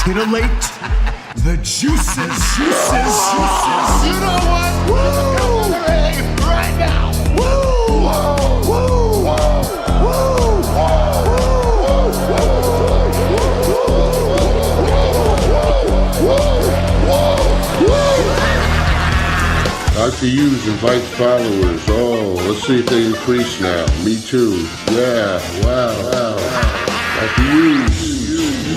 titillate the juices. You know what? Woo! Right now. Woo! Woo! Woo! Dr. Hughes invites followers. Oh, let's see if they increase now. Me too. Yeah, wow. Dr. Hughes.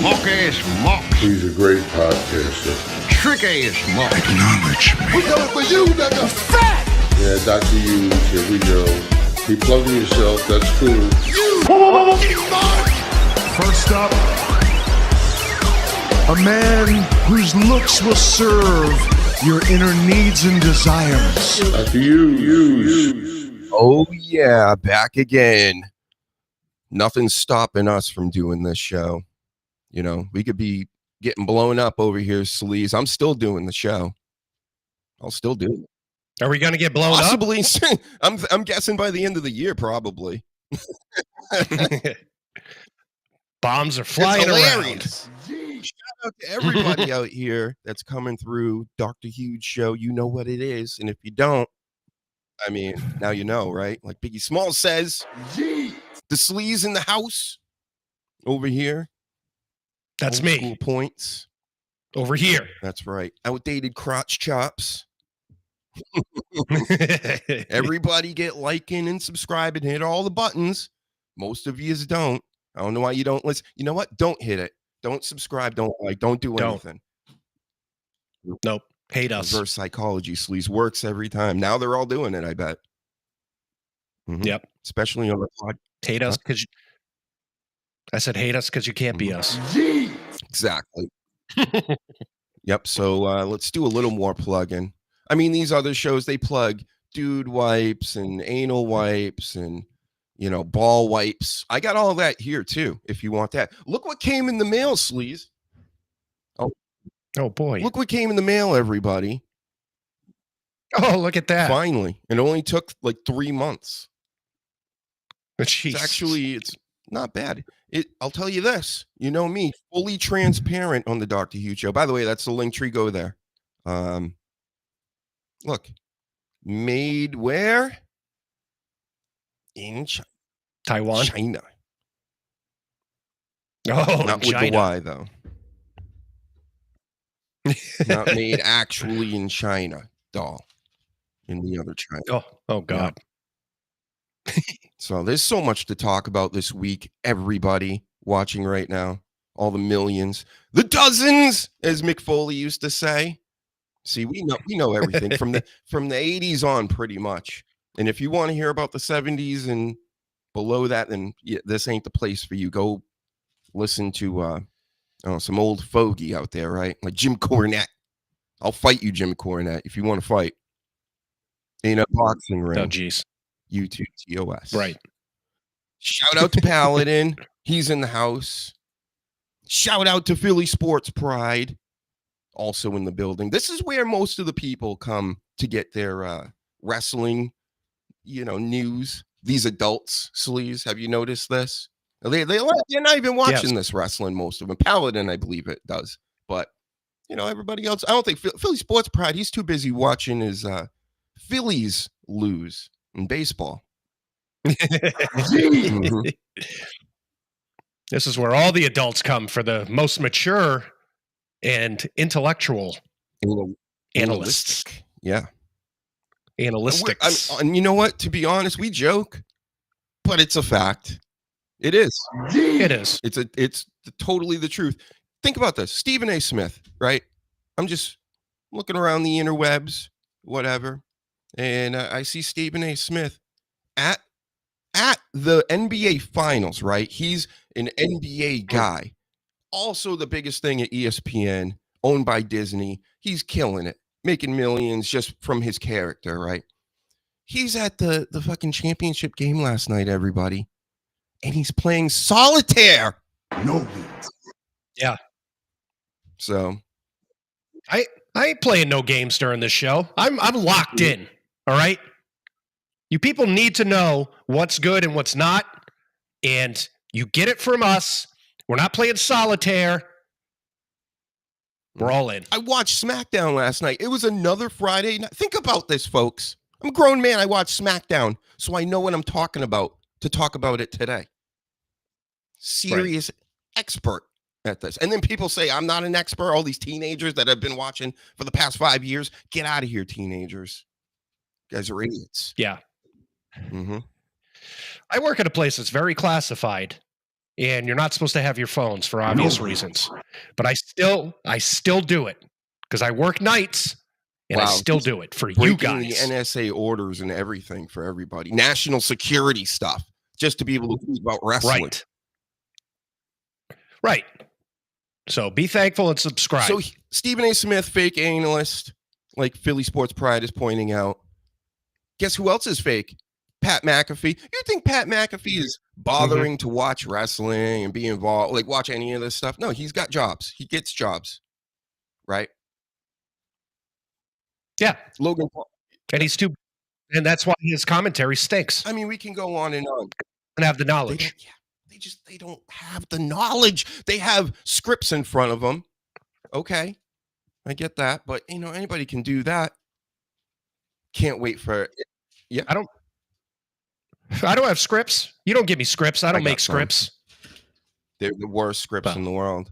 Mock-ass mock. He's a great podcaster. Trick-ass mock. Acknowledge me. We coming for you, nigga. Fat! Yeah, Dr. Hughes, here we go. Keep plugging yourself, that's cool. You First up, a man whose looks will serve your inner needs and desires. Dr. Hughes. Oh, yeah, back again. Nothing's stopping us from doing this show. You know, we could be getting blown up over here, sleaze. I'm still doing the show. I'll still do it. Are we going to get blown Possibly. I'm guessing by the end of the year, probably. up? Bombs are flying around. Shout out to everybody out here that's coming through Dr. Huge Show. You know what it is. And if you don't, I mean, now you know, right? Like Biggie Small says, the sleaze in the house over here. That's Old me. School points. Over here. That's right. Outdated crotch chops. Everybody get liking and subscribing, hit all the buttons. Most of you don't. I don't know why you don't listen. You know what? Don't hit it. Don't subscribe. Don't like. Don't do anything. Nope. Hate us. Reverse psychology, sleaze works every time. Now they're all doing it, I bet. Mhm. Yep. Especially on the pod. Hate us because I said hate us because you can't be us. Exactly. Yep. So let's do a little more plugging. I mean, these other shows, they plug dude wipes and anal wipes and, you know, ball wipes. I got all that here too, if you want that. Look what came in the mail, sleaze. Oh, boy. Look what came in the mail, everybody. Oh, look at that. Finally. It only took like 3 months. Jeez. It's not bad. I'll tell you this. You know me, fully transparent on the Dr. Huge Show. By the way, that's the link tree. Go there. Look, made where? In Taiwan. China. Oh, Not China. with the Y, though. Not made actually in China, doll. In the other China. Oh God. So there's so much to talk about this week. Everybody watching right now, all the millions, the dozens, as Mick Foley used to say. See, we know everything from the 80s on, pretty much. And if you want to hear about the 70s and below that, then this ain't the place for you. Go listen to some old fogey out there, right? Like Jim Cornette. I'll fight you, Jim Cornette, if you want to fight. In a boxing ring. Oh, geez. YouTube TOS. Right. Shout out to Paladin. He's in the house. Shout out to Philly Sports Pride. Also in the building. This is where most of the people come to get their wrestling, news. These adults, sleaze, have you noticed this? They're not even watching this wrestling, most of them. Paladin, I believe it does. But, everybody else, I don't think Philly Sports Pride, he's too busy watching his Phillies lose in baseball. Mm-hmm. This is where all the adults come for the most mature and intellectual analysts. Yeah. Analytics. And you know what? To be honest, we joke, but it's a fact. It is. It is. It's totally the truth. Think about this. Stephen A. Smith, right? I'm just looking around the interwebs, whatever, and I see Stephen A. Smith at the NBA Finals, right? He's an NBA guy. Also the biggest thing at ESPN, owned by Disney. He's killing it, making millions just from his character, right? He's at the fucking championship game last night, everybody. And he's playing solitaire. No. Yeah. So I ain't playing no games during this show. I'm locked in. All right. You people need to know what's good and what's not. And you get it from us. We're not playing solitaire. We're all in. I watched SmackDown last night. It was another Friday night. Think about this, folks. I'm a grown man. I watched SmackDown, so I know what I'm talking about to talk about it today. Serious expert at this. And then people say, I'm not an expert. All these teenagers that have been watching for the past 5 years. Get out of here, teenagers. You guys are idiots. Yeah. Mm-hmm. I work at a place that's very classified, and you're not supposed to have your phones for obvious reasons. But I still do it because I work nights. And I still do it for you guys. The NSA orders and everything for everybody. National security stuff. Just to be able to think about wrestling. Right. So be thankful and subscribe. So Stephen A. Smith, fake analyst, like Philly Sports Pride is pointing out. Guess who else is fake? Pat McAfee. You think Pat McAfee is bothering to watch wrestling and be involved, like watch any of this stuff? No, he's got jobs. He gets jobs. Right? Yeah. Logan Paul. And and that's why his commentary stinks. I mean, we can go on and on. And have the knowledge. They don't have the knowledge. They have scripts in front of them. Okay. I get that. But, anybody can do that. Can't wait for it. Yeah. I don't have scripts. You don't give me scripts. I don't make scripts. They're the worst scripts in the world.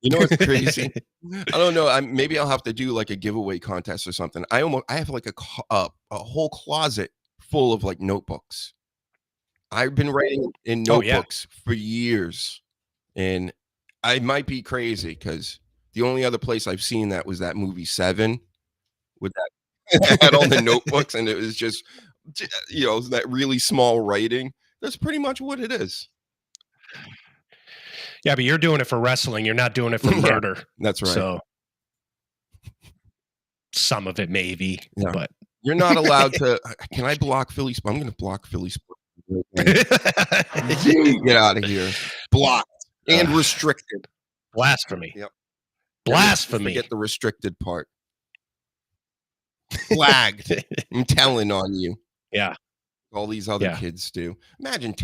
You know what's crazy? I don't know. Maybe I'll have to do like a giveaway contest or something. I have like a whole closet full of like notebooks. I've been writing in notebooks for years, and I might be crazy because the only other place I've seen that was that movie 7 with that had all the notebooks, and it was just that really small writing. That's pretty much what it is. Yeah, but you're doing it for wrestling. You're not doing it for murder. That's right. So some of it maybe, but you're not allowed to. Can I block Philly? I'm going to block Philly Sports. Get out of here. Blocked and restricted. Blasphemy. Yep. Blasphemy. Forget the restricted part. Flagged. I'm telling on you. Yeah. All these other kids do. Imagine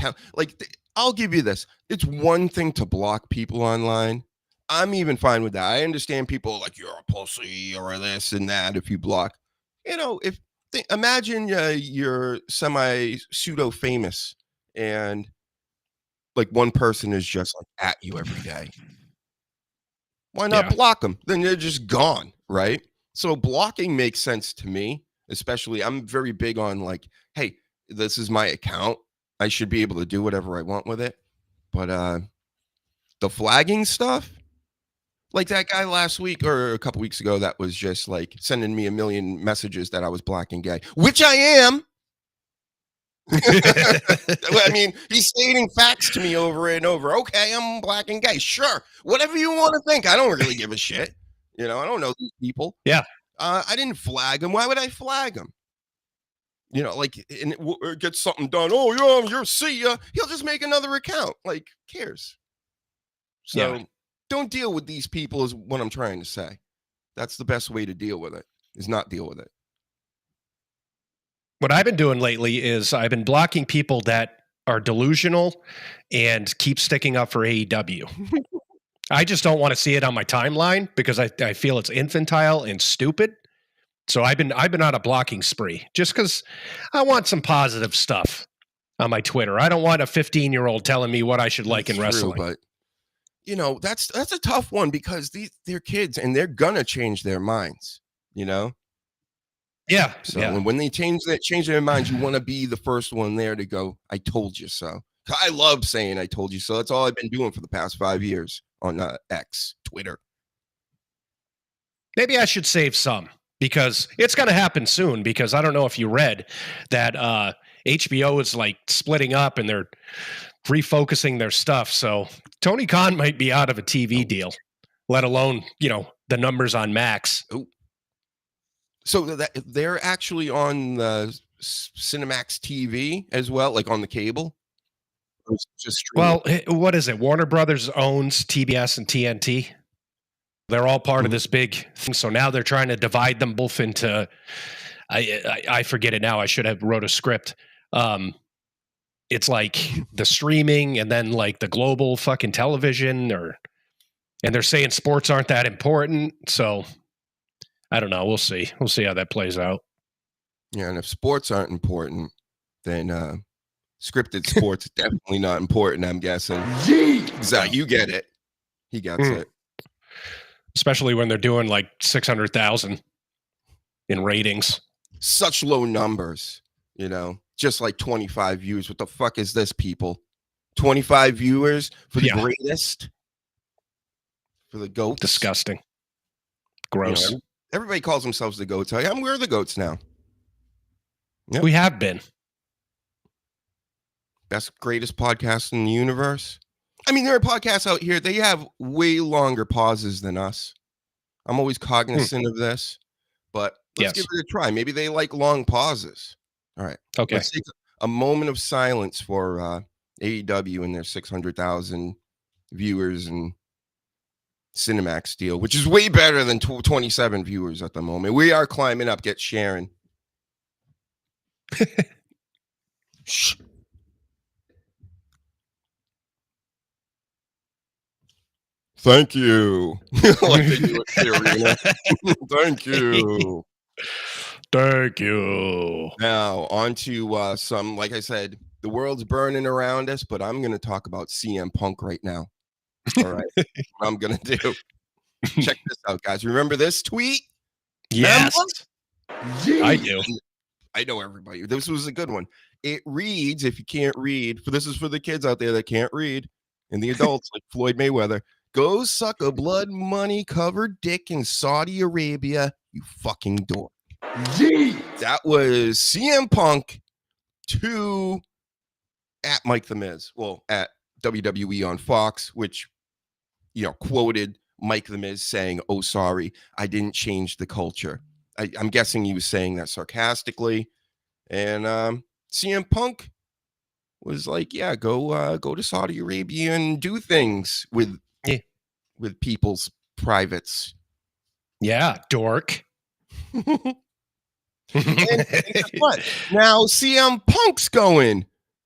I'll give you this. It's one thing to block people online. I'm even fine with that. I understand people like you're a pussy or this and that if you block. Imagine you're pseudo famous and like one person is just like at you every day. Why not block them? Then they're just gone, right? So blocking makes sense to me, especially I'm very big on like, hey, this is my account. I should be able to do whatever I want with it. But the flagging stuff, like that guy last week or a couple weeks ago that was just like sending me a million messages that I was black and gay, which I am. I mean, he's stating facts to me over and over. Okay, I'm black and gay. Sure. Whatever you want to think. I don't really give a shit. I don't know these people. Yeah. I didn't flag him. Why would I flag him? And get something done. Oh, yeah, you're see ya. He'll just make another account. Like, cares? So don't deal with these people is what I'm trying to say. That's the best way to deal with it, is not deal with it. What I've been doing lately is I've been blocking people that are delusional and keep sticking up for AEW. I just don't want to see it on my timeline because I feel it's infantile and stupid. So I've been on a blocking spree just because I want some positive stuff on my Twitter. I don't want a 15-year-old telling me what I should like in wrestling. But that's a tough one because they're kids and they're gonna change their minds. Yeah. So when they change their minds, you want to be the first one there to go, I told you so. I love saying I told you so. That's all I've been doing for the past 5 years on X, Twitter. Maybe I should save some. Because it's going to happen soon, because I don't know if you read that HBO is like splitting up and they're refocusing their stuff. So Tony Khan might be out of a TV deal, let alone, the numbers on Max. Ooh. So they're actually on the Cinemax TV as well, like on the cable? Just well, what is it? Warner Brothers owns TBS and TNT. They're all part of this big thing. So now they're trying to divide them both into, I forget it now. I should have wrote a script. It's like the streaming and then like the global fucking television or And they're saying sports aren't that important. So I don't know. We'll see. We'll see how that plays out. Yeah, and if sports aren't important, then scripted sports is definitely not important, I'm guessing. So you get it. He gets it. Especially when they're doing like 600,000 in ratings. Such low numbers, just like 25 views. What the fuck is this, people? 25 viewers for the greatest? For the GOATs? Disgusting. Gross. Everybody calls themselves the GOATs. We're the GOATs now. Yep. We have been. Best, greatest podcast in the universe. I mean, there are podcasts out here. They have way longer pauses than us. I'm always cognizant of this, but let's give it a try. Maybe they like long pauses. All right. Okay. Let's take a moment of silence for AEW and their 600,000 viewers and Cinemax deal, which is way better than 27 viewers at the moment. We are climbing up. Get Sharon. Shh. Thank you. Thank you. Thank you. Now, on to some, like I said, the world's burning around us, but I'm going to talk about CM Punk right now. All right. What I'm going to do. Check this out, guys. Remember this tweet? Yes. I do. I know everybody. This was a good one. It reads, if you can't read, this is for the kids out there that can't read, and the adults like Floyd Mayweather. Go suck a blood money covered dick in Saudi Arabia, you fucking dork. That was CM Punk to at Mike the Miz. Well, at WWE on Fox, which, quoted Mike the Miz saying, "Oh, sorry, I didn't change the culture." I'm guessing he was saying that sarcastically. And CM Punk was like, yeah, go to Saudi Arabia and do things with people's privates. Yeah, dork. and guess what? Now CM Punk's going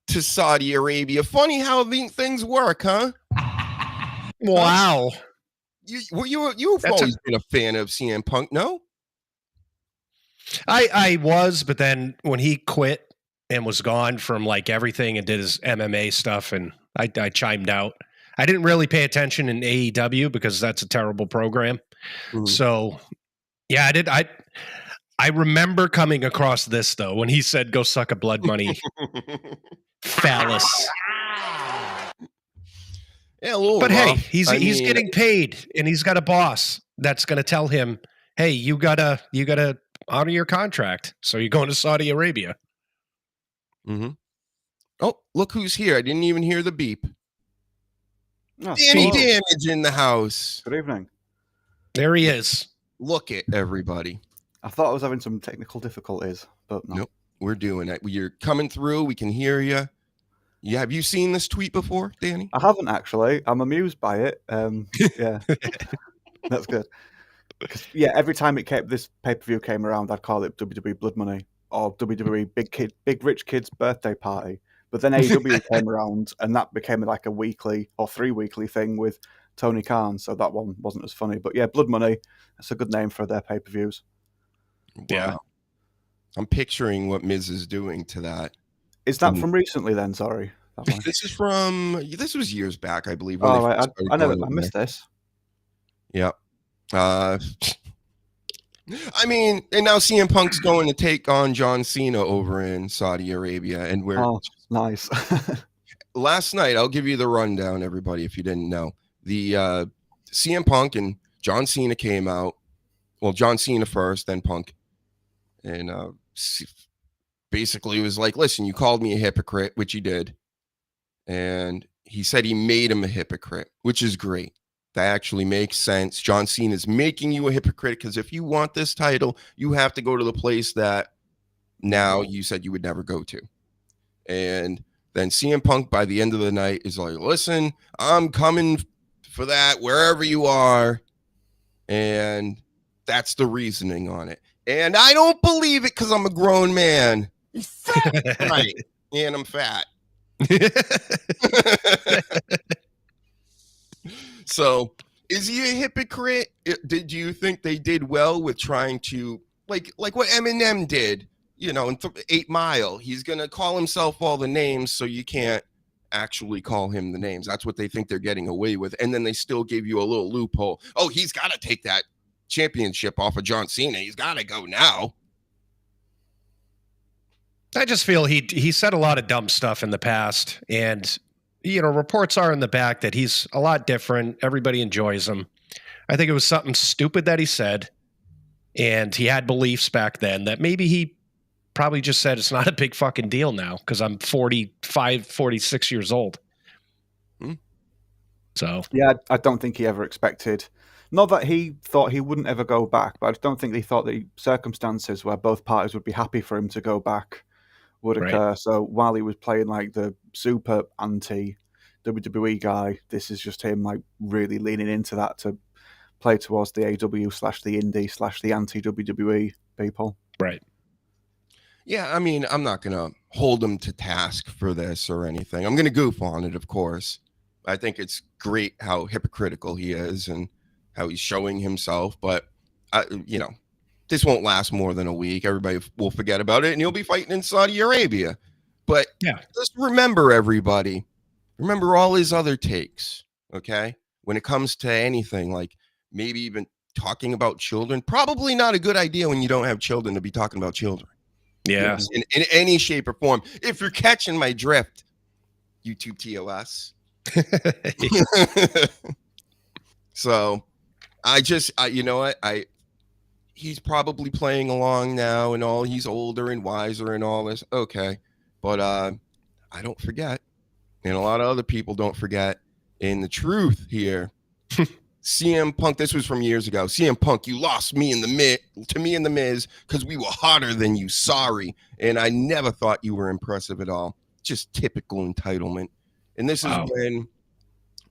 to Saudi Arabia. Funny how things work, huh? Wow. You've always been a fan of CM Punk, no? I was, but then when he quit and was gone from like everything and did his MMA stuff, and I chimed out. I didn't really pay attention in AEW because that's a terrible program. So yeah, I did. I remember coming across this though when he said, "Go suck a blood money phallus." Yeah, a little but rough. Hey, he's getting paid, and he's got a boss that's going to tell him, "Hey, you gotta honor your contract." So you're going to Saudi Arabia. Mm-hmm. Oh, look who's here! I didn't even hear the beep. Oh, Danny Damage in the house. Good evening. There he is. Look at everybody. I thought I was having some technical difficulties, but no. Nope, we're doing it. You're coming through. We can hear you. Yeah, have you seen this tweet before, Danny? I haven't actually. I'm amused by it. Yeah, that's good. Yeah, every time this pay-per-view came around, I'd call it WWE Blood Money or WWE Big Rich Kids Birthday Party. But then AEW came around, and that became like a weekly or 3-weekly thing with Tony Khan. So that one wasn't as funny. But yeah, Blood Money. That's a good name for their pay-per-views. Wow. Yeah. I'm picturing what Miz is doing to that. Is that from recently then? Sorry. This was years back, I believe. Oh, right. I missed this. Yep. I mean, and now CM Punk's going to take on John Cena over in Saudi Arabia, and we're nice. Last night, I'll give you the rundown, everybody, if you didn't know. The CM Punk and John Cena came out. Well, John Cena first, then Punk, and basically was like, "Listen, you called me a hypocrite," which he did, and he said he made him a hypocrite, which is great. That actually makes sense. John Cena is making you a hypocrite because if you want this title, you have to go to the place that now you said you would never go to. And then CM Punk by the end of the night is like, "Listen, I'm coming for that wherever you are." And that's the reasoning on it. And I don't believe it because I'm a grown man. He's fat. Right. And I'm fat. So Is he a hypocrite? Did you think they did well with trying to like what Eminem did? You know, in 8 Mile, he's gonna call himself all the names, so you can't actually call him the names. That's what they think they're getting away with, and then they still give you a little loophole. Oh, he's got to take that championship off of John Cena. He's got to go now. I just feel he said a lot of dumb stuff in the past, and reports are in the back that he's a lot different. Everybody enjoys him. I think it was something stupid that he said, and he had beliefs back then that maybe he probably just said it's not a big fucking deal now because I'm 45, 46 years old. So yeah, I don't think he ever expected. Not that he thought he wouldn't ever go back, but I don't think he thought the circumstances where both parties would be happy for him to go back would occur. Right. So while he was playing like the super anti WWE guy, this is just him like really leaning into that to play towards the AW/the indie/the anti WWE people. Right. Yeah, I mean, I'm not gonna hold him to task for this or anything. I'm gonna goof on it, of course. I think it's great how hypocritical he is and how he's showing himself, but this won't last more than a week. Everybody will forget about it, and he'll be fighting in Saudi Arabia. But yeah, just remember, everybody, remember all his other takes, okay? When it comes to anything, like maybe even talking about children, probably not a good idea when you don't have children to be talking about children. Yeah. In any shape or form. If you're catching my drift, YouTube TOS. So you know what? He's probably playing along now and all. He's older and wiser and all this. Okay. But I don't forget. And a lot of other people don't forget. And the truth here, CM Punk, this was from years ago. CM Punk, you lost me in the Miz because we were hotter than you. Sorry. And I never thought you were impressive at all. Just typical entitlement. And this is when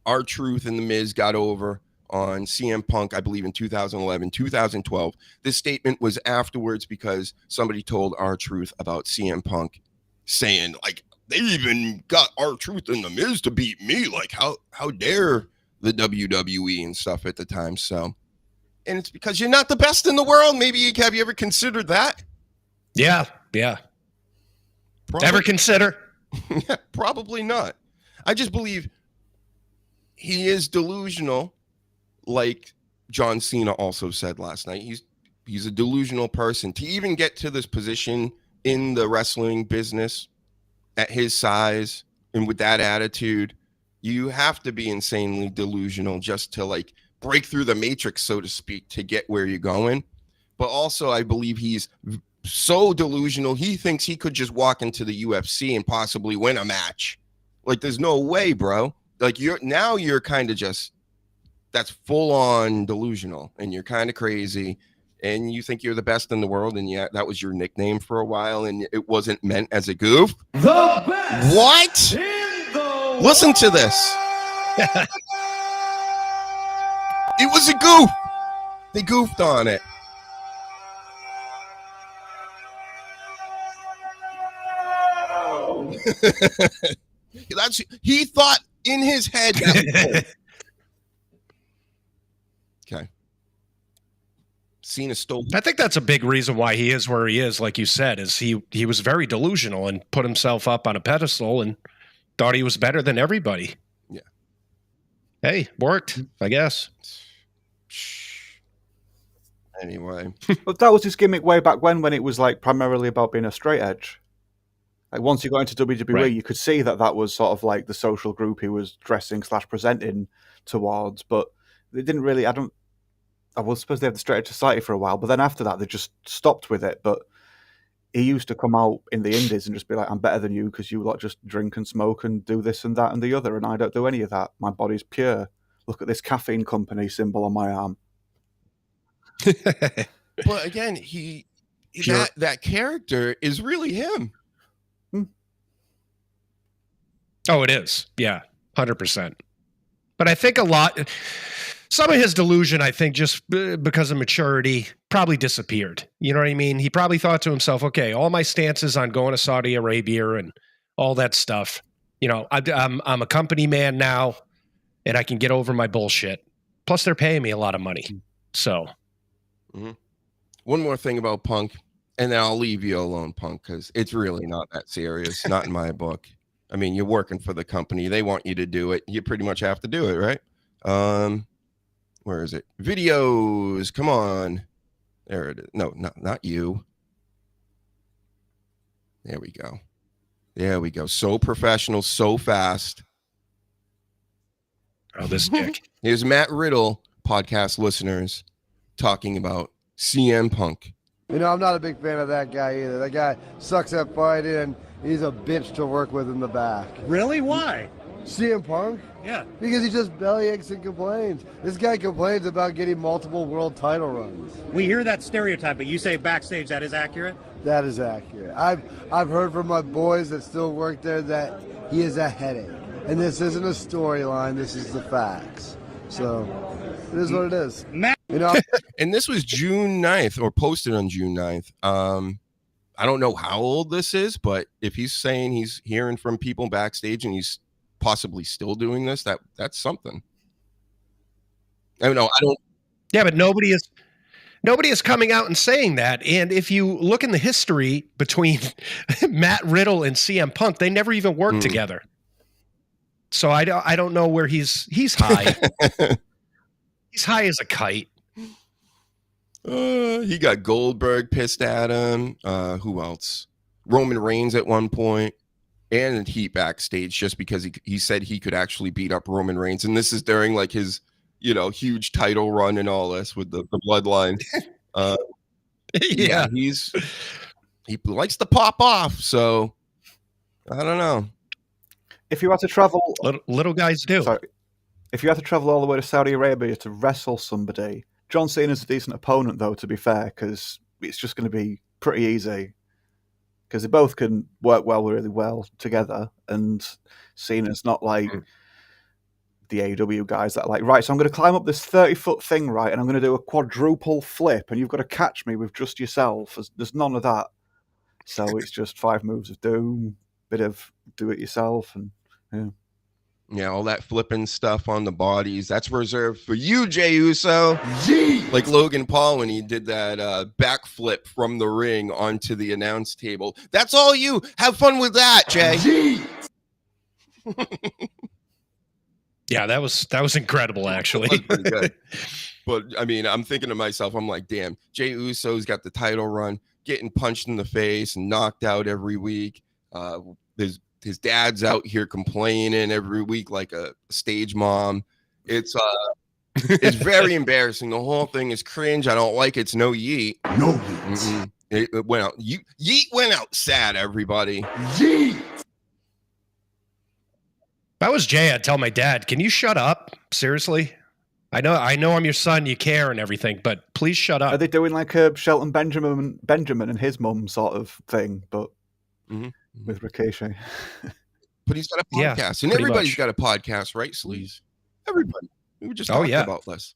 R-Truth and the Miz got over on CM Punk, I believe in 2011, 2012. This statement was afterwards because somebody told R-Truth about CM Punk saying, like, they even got R-Truth and the Miz to beat me. Like, how dare the WWE and stuff at the time. So, and it's because you're not the best in the world. Maybe have you ever considered that? Yeah. Ever consider? Yeah, probably not. I just believe he is delusional, like John Cena also said last night. He's a delusional person. To even get to this position in the wrestling business at his size and with that attitude, you have to be insanely delusional just to like break through the matrix, so to speak, to get where you're going. But also, I believe he's so delusional, he thinks he could just walk into the UFC and possibly win a match. Like, there's no way, bro. Like, you're kind of just, that's full on delusional, and you're kind of crazy, and you think you're the best in the world, and yeah, that was your nickname for a while, and it wasn't meant as a goof. The best. What? Listen to this. It was a goof. They goofed on it. He thought in his head. Okay. Cena stole. I think that's a big reason why he is where he is, like you said, is he was very delusional and put himself up on a pedestal and thought he was better than everybody. Yeah. Hey, worked, I guess. Anyway. But that was his gimmick way back when it was like primarily about being a straight edge. Like once you got into WWE, right, you could see that was sort of like the social group he was dressing/presenting towards. But they didn't really. I suppose they had the straight edge society for a while, but then after that they just stopped with it. But he used to come out in the indies and just be like, "I'm better than you because you lot just drink and smoke and do this and that and the other, and I don't do any of that. My body's pure. Look at this caffeine company symbol on my arm." But again, sure, that character is really him. Oh, it is. Yeah, 100%. But I think some of his delusion, I think, just because of maturity, probably disappeared. You know what I mean? He probably thought to himself, okay, all my stances on going to Saudi Arabia and all that stuff, I'm a company man now, and I can get over my bullshit. Plus, they're paying me a lot of money. So, one more thing about Punk, and then I'll leave you alone, Punk, because it's really not that serious. Not in my book. I mean, you're working for the company. They want you to do it. You pretty much have to do it, right? Where is it? Videos. Come on. There it is. No, not you. There we go. There we go. So professional, so fast. oh, this dick. Here's Matt Riddle, podcast listeners, talking about CM Punk. You know, I'm not a big fan of that guy either. That guy sucks at fighting, and he's a bitch to work with in the back. Really? Why? CM Punk? Yeah. Because he just bellyaches and complains. This guy complains about getting multiple world title runs. We hear that stereotype, but you say backstage that is accurate? That is accurate. I've heard from my boys that still work there that he is a headache. And this isn't a storyline, this is the facts. So it is what it is. Matt. You know, And this was June 9th, or posted on June 9th. I don't know how old this is, but if he's saying he's hearing from people backstage and he's possibly still doing this, that's something. I don't. Yeah, but nobody is coming out and saying that. And if you look in the history between Matt Riddle and CM Punk, they never even worked together. So I don't know where he's high. He's high as a kite. He got Goldberg pissed at him. Who else? Roman Reigns at one point, and Heat backstage just because he said he could actually beat up Roman Reigns, and this is during like his huge title run and all this with the bloodline. Yeah, he likes to pop off. So I don't know. If you had to travel, little guys do. Sorry. If you had to travel all the way to Saudi Arabia to wrestle somebody, John Cena's a decent opponent, though, to be fair, because it's just going to be pretty easy. Because they both can work really well together, and Cena's not like the AEW guys that are like, right, so I'm going to climb up this 30-foot thing, right, and I'm going to do a quadruple flip, and you've got to catch me with just yourself. There's none of that. So it's just 5 moves of doom, bit of do it yourself, and yeah. Yeah, all that flipping stuff on the bodies, that's reserved for you, Jey Uso. Yeet! Like Logan Paul when he did that backflip from the ring onto the announce table. That's all you. Have fun with that, Jay. Yeet! Yeah, that was incredible, actually. That was pretty good. But, I mean, I'm thinking to myself, I'm like, damn, Jey Uso's got the title run, getting punched in the face and knocked out every week. His dad's out here complaining every week like a stage mom. It's very embarrassing. The whole thing is cringe. I don't like it. It's no Yeet. No Yeet. It went out. Yeet went out sad, everybody. Yeet! If I was Jay, I'd tell my dad, can you shut up? Seriously? I know I'm your son, you care and everything, but please shut up. Are they doing like a Shelton Benjamin and his mum sort of thing, but with Ricochet? But he's got a Yeah, podcast, and pretty everybody's much. got a podcast, right, Sleaze? Everybody. We were just talking about this.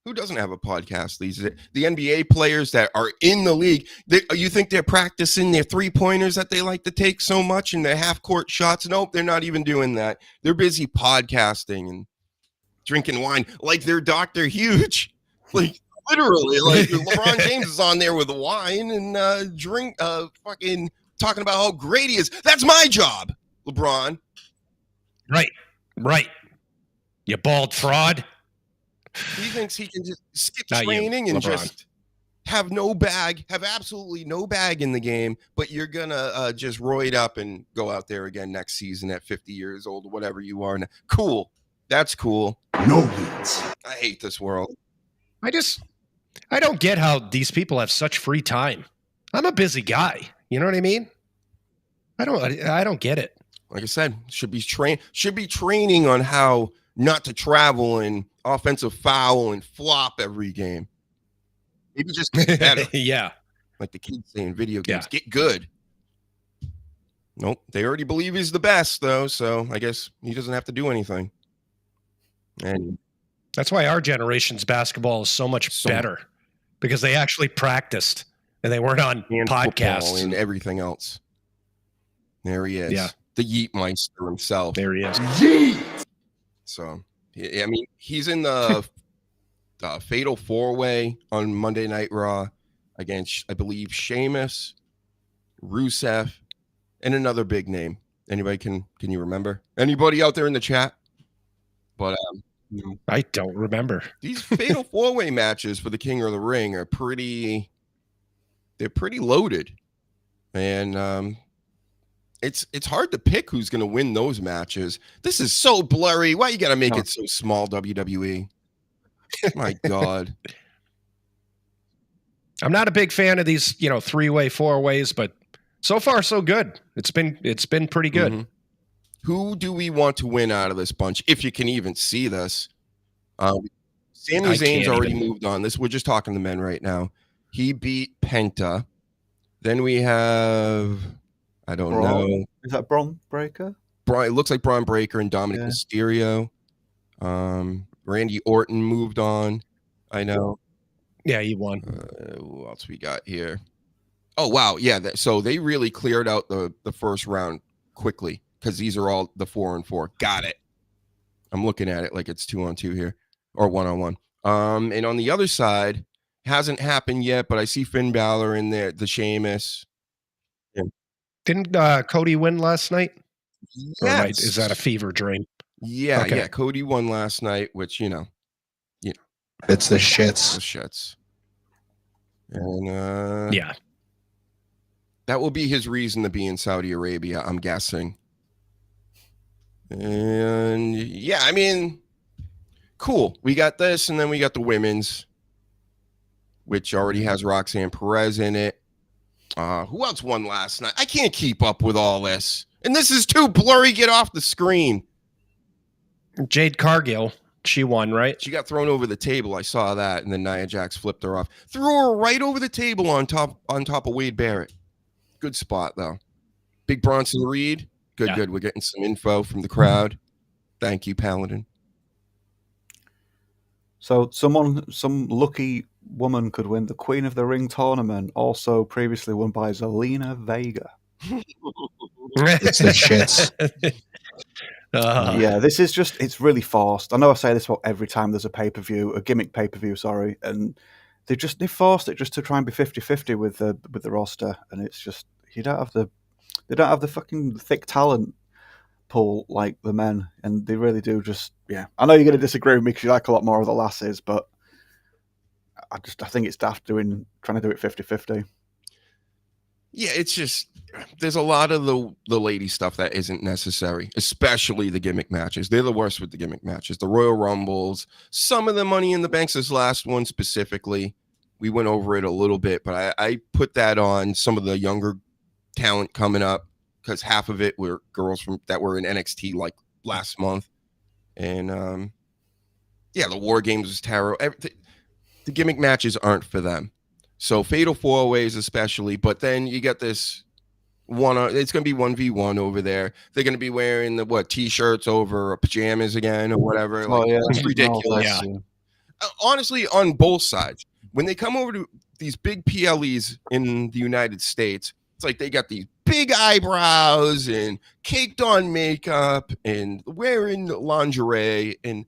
Who doesn't have a podcast? The NBA players that are in the league, you think they're practicing their three-pointers that they like to take so much and their half-court shots? Nope, they're not even doing that. They're busy podcasting and drinking wine like they're Dr. Huge. Like, literally, like LeBron James is on there with wine and fucking talking about how great he is. That's my job, LeBron. Right. You bald fraud. He thinks he can just skip Not you, training and LeBron. just have absolutely no bag in the game, but you're gonna just roid up and go out there again next season at 50 years old or whatever you are. Cool. That's cool. No Yeet! I hate this world. I don't get how these people have such free time. I'm a busy guy. You know what I mean? I don't get it. Like I said, should be training on how not to travel and offensive foul and flop every game. Maybe just get better. Yeah. Like the kids say in video games, get good. Nope. They already believe he's the best, though, so I guess he doesn't have to do anything. And That's why our generation's basketball is so much better, because they actually practiced and they weren't on podcasts and everything else. There he is. Yeah. The Yeet Meister himself. There he is. Yeet! So, I mean, he's in the Fatal 4-Way on Monday Night Raw against, I believe, Sheamus, Rusev, and another big name. Anybody can you remember? Anybody out there in the chat? But I don't remember. These Fatal 4-Way matches for the King of the Ring are they're pretty loaded. And it's hard to pick who's going to win those matches. This is so blurry. Why you got to make it so small, WWE? My God. I'm not a big fan of these, 3-way, 4-ways, but so far so good. It's been pretty good. Mm-hmm. Who do we want to win out of this bunch? If you can even see this. Sami Zayn's already moved on. We're just talking to men right now. He beat Penta. Then we have, I don't know. Is that Braun Breaker? It looks like Braun Breaker and Dominic Mysterio. Randy Orton moved on. I know. Yeah, he won. Who else we got here? Oh, wow. Yeah. So they really cleared out the first round quickly because these are all the 4-on-4. Got it. I'm looking at it like it's 2-on-2 here or 1-on-1. And on the other side, hasn't happened yet, but I see Finn Balor in there, the Sheamus. Yeah. Didn't Cody win last night? Yes. Is that a fever dream? Yeah, Okay. yeah. Cody won last night, which, It's the shits. the shits. And Yeah. that will be his reason to be in Saudi Arabia, I'm guessing. And yeah, I mean, cool. We got this, and then we got the women's, which already has Roxanne Perez in it. Who else won last night? I can't keep up with all this. And this is too blurry. Get off the screen. Jade Cargill, she won, right? She got thrown over the table. I saw that, and then Nia Jax flipped her off. Threw her right over the table on top of Wade Barrett. Good spot, though. Big Bronson Reed. Good, good. We're getting some info from the crowd. Thank you, Paladin. So some lucky woman could win the Queen of the Ring tournament, also previously won by Zelina Vega. It's the shits. Yeah, this is it's really forced. I know I say this about every time there's a pay-per-view, a gimmick pay-per-view, sorry, and they forced it just to try and be 50-50 with the roster, and it's just they don't have the fucking thick talent pool like the men, and they really do just I know you're going to disagree with me because you like a lot more of the lasses, but I think it's daft trying to do it 50-50. Yeah, it's just there's a lot of the lady stuff that isn't necessary, especially the gimmick matches. They're the worst with the gimmick matches. The Royal Rumbles, some of the Money in the Banks, this last one specifically, we went over it a little bit, but I put that on some of the younger talent coming up because half of it were girls that were in NXT like last month. And the War Games was terrible. The gimmick matches aren't for them. So Fatal 4-Ways especially, but then you get this it's going to be 1v1 over there. They're going to be wearing the t-shirts over pajamas again or whatever. It's ridiculous. Yeah. Honestly, on both sides, when they come over to these big PLEs in the United States, it's like they got these big eyebrows and caked on makeup and wearing lingerie. And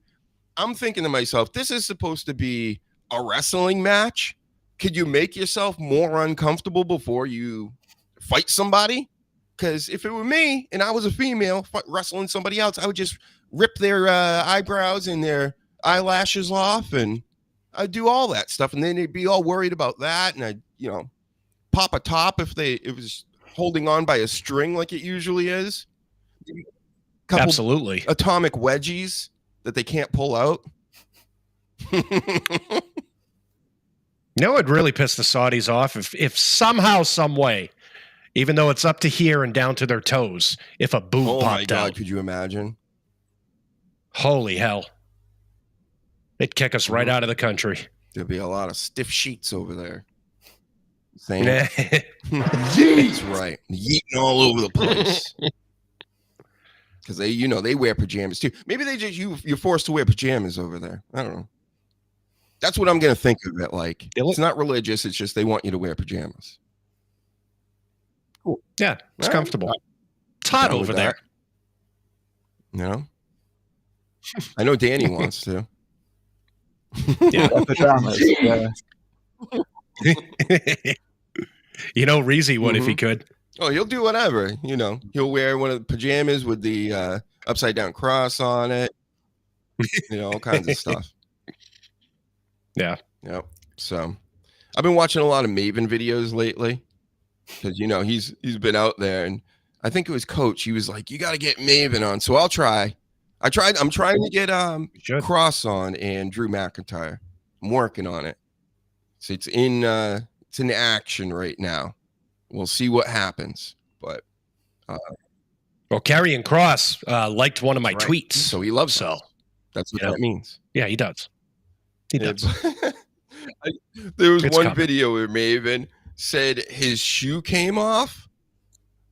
I'm thinking to myself, this is supposed to be a wrestling match. Could you make yourself more uncomfortable before you fight somebody? Because if it were me and I was a female wrestling somebody else, I would just rip their eyebrows and their eyelashes off, and I'd do all that stuff. And then they'd be all worried about that. And I'd, pop a top if it was holding on by a string like it usually is. Absolutely. Atomic wedgies that they can't pull out. It'd really piss the Saudis off if somehow, some way, even though it's up to here and down to their toes, if a boob popped out. Oh my God, could you imagine? Holy hell. They'd kick us right out of the country. There'd be a lot of stiff sheets over there. That's right. Yeeting all over the place. Because they wear pajamas too. Maybe they just you're forced to wear pajamas over there. I don't know. That's what I'm going to think of it like. It's not religious. It's just they want you to wear pajamas. Cool. Yeah, it's comfortable. It's hot over there. I know Danny wants to. Yeah. Pajamas. Yeah. You know, Reezy would if he Mhm. could. Oh, he'll do whatever. You know, he'll wear one of the pajamas with the upside down cross on it. You know, all kinds of stuff. Yeah. Yep. So, I've been watching a lot of Maven videos lately because you know he's been out there, and I think it was Coach. He was like, "You got to get Maven on." So I'll try. I'm trying to get Should. Cross on and Drew McIntyre. I'm working on it. So it's in action right now. We'll see what happens. But Well, Karrion Kross liked one of my right. tweets. So he loves So us. That's what you know. that means. Yeah, he does. He Yeah, does. there was It's one coming. video where Maven said his shoe came off.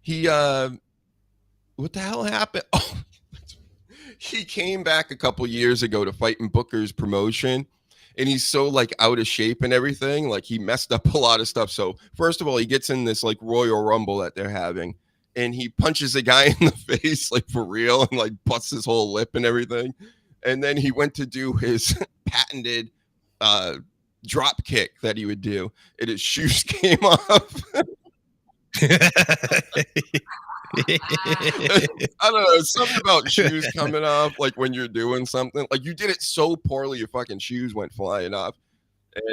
He what the hell happened? Oh, he came back a couple years ago to fight in Booker's promotion, and he's so like out of shape and everything. Like he messed up a lot of stuff. So first of all, he gets in this like Royal Rumble that they're having, and he punches a guy in the face like for real and like busts his whole lip and everything. And then he went to do his patented drop kick that he would do, and his shoes came off. I don't know, something about shoes coming off, like when you're doing something, like you did it so poorly, your fucking shoes went flying off, and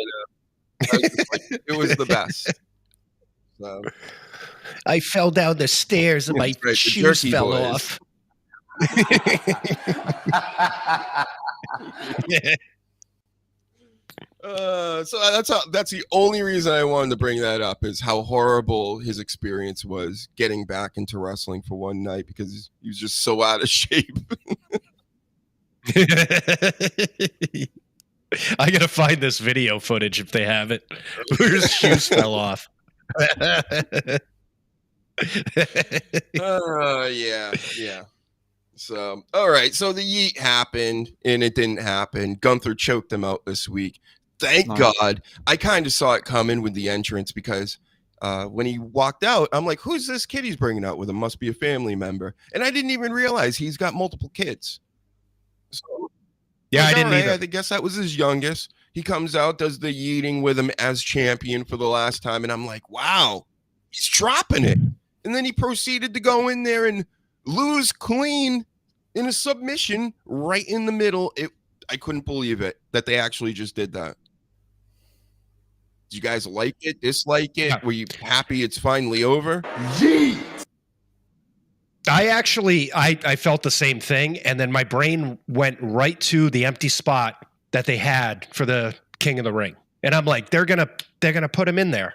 I was just like, it was the best. So, I fell down the stairs and my That's right, the shoes Jerky fell Boys. off. So that's the only reason I wanted to bring that up, is how horrible his experience was getting back into wrestling for one night, because he was just so out of shape. I gotta find this video footage if they have it. Where his shoes fell off. Yeah. So, all right. So the yeet happened, and it didn't happen. Gunther choked them out this week. Thank Nice. God. I kind of saw it coming with the entrance, because when he walked out, I'm like, who's this kid he's bringing out with him? Must be a family member. And I didn't even realize he's got multiple kids. So, Yeah, I like, didn't all right, either. I guess that was his youngest. He comes out, does the yeeting with him as champion for the last time. And I'm like, wow, he's dropping it. And then he proceeded to go in there and lose clean in a submission right in the middle. I couldn't believe it that they actually just did that. Did you guys like it, dislike it? Yeah. Were you happy it's finally over? I felt the same thing, and then my brain went right to the empty spot that they had for the King of the Ring. And I'm like, they're gonna put him in there.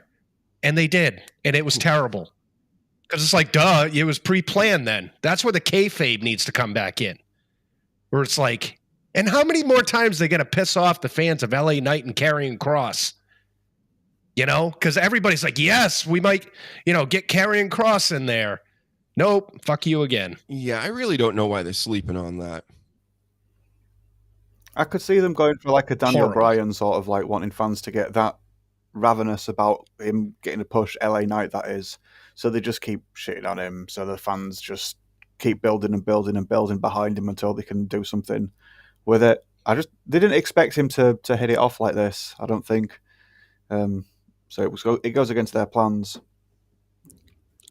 And they did, and it was terrible. Because it's like, duh, it was pre-planned then. That's where the kayfabe needs to come back in. Where it's like, and how many more times are they going to piss off the fans of LA Knight and Karrion Kross? You know? Because everybody's like, yes, we might, get Karrion Kross in there. Nope, fuck you again. Yeah, I really don't know why they're sleeping on that. I could see them going for like a Daniel Horrible. Bryan sort of like wanting fans to get that ravenous about him getting to push LA Knight, that is. So they just keep shitting on him. So the fans just keep building and building and building behind him until they can do something with it. They didn't expect him to hit it off like this, I don't think. So it goes against their plans.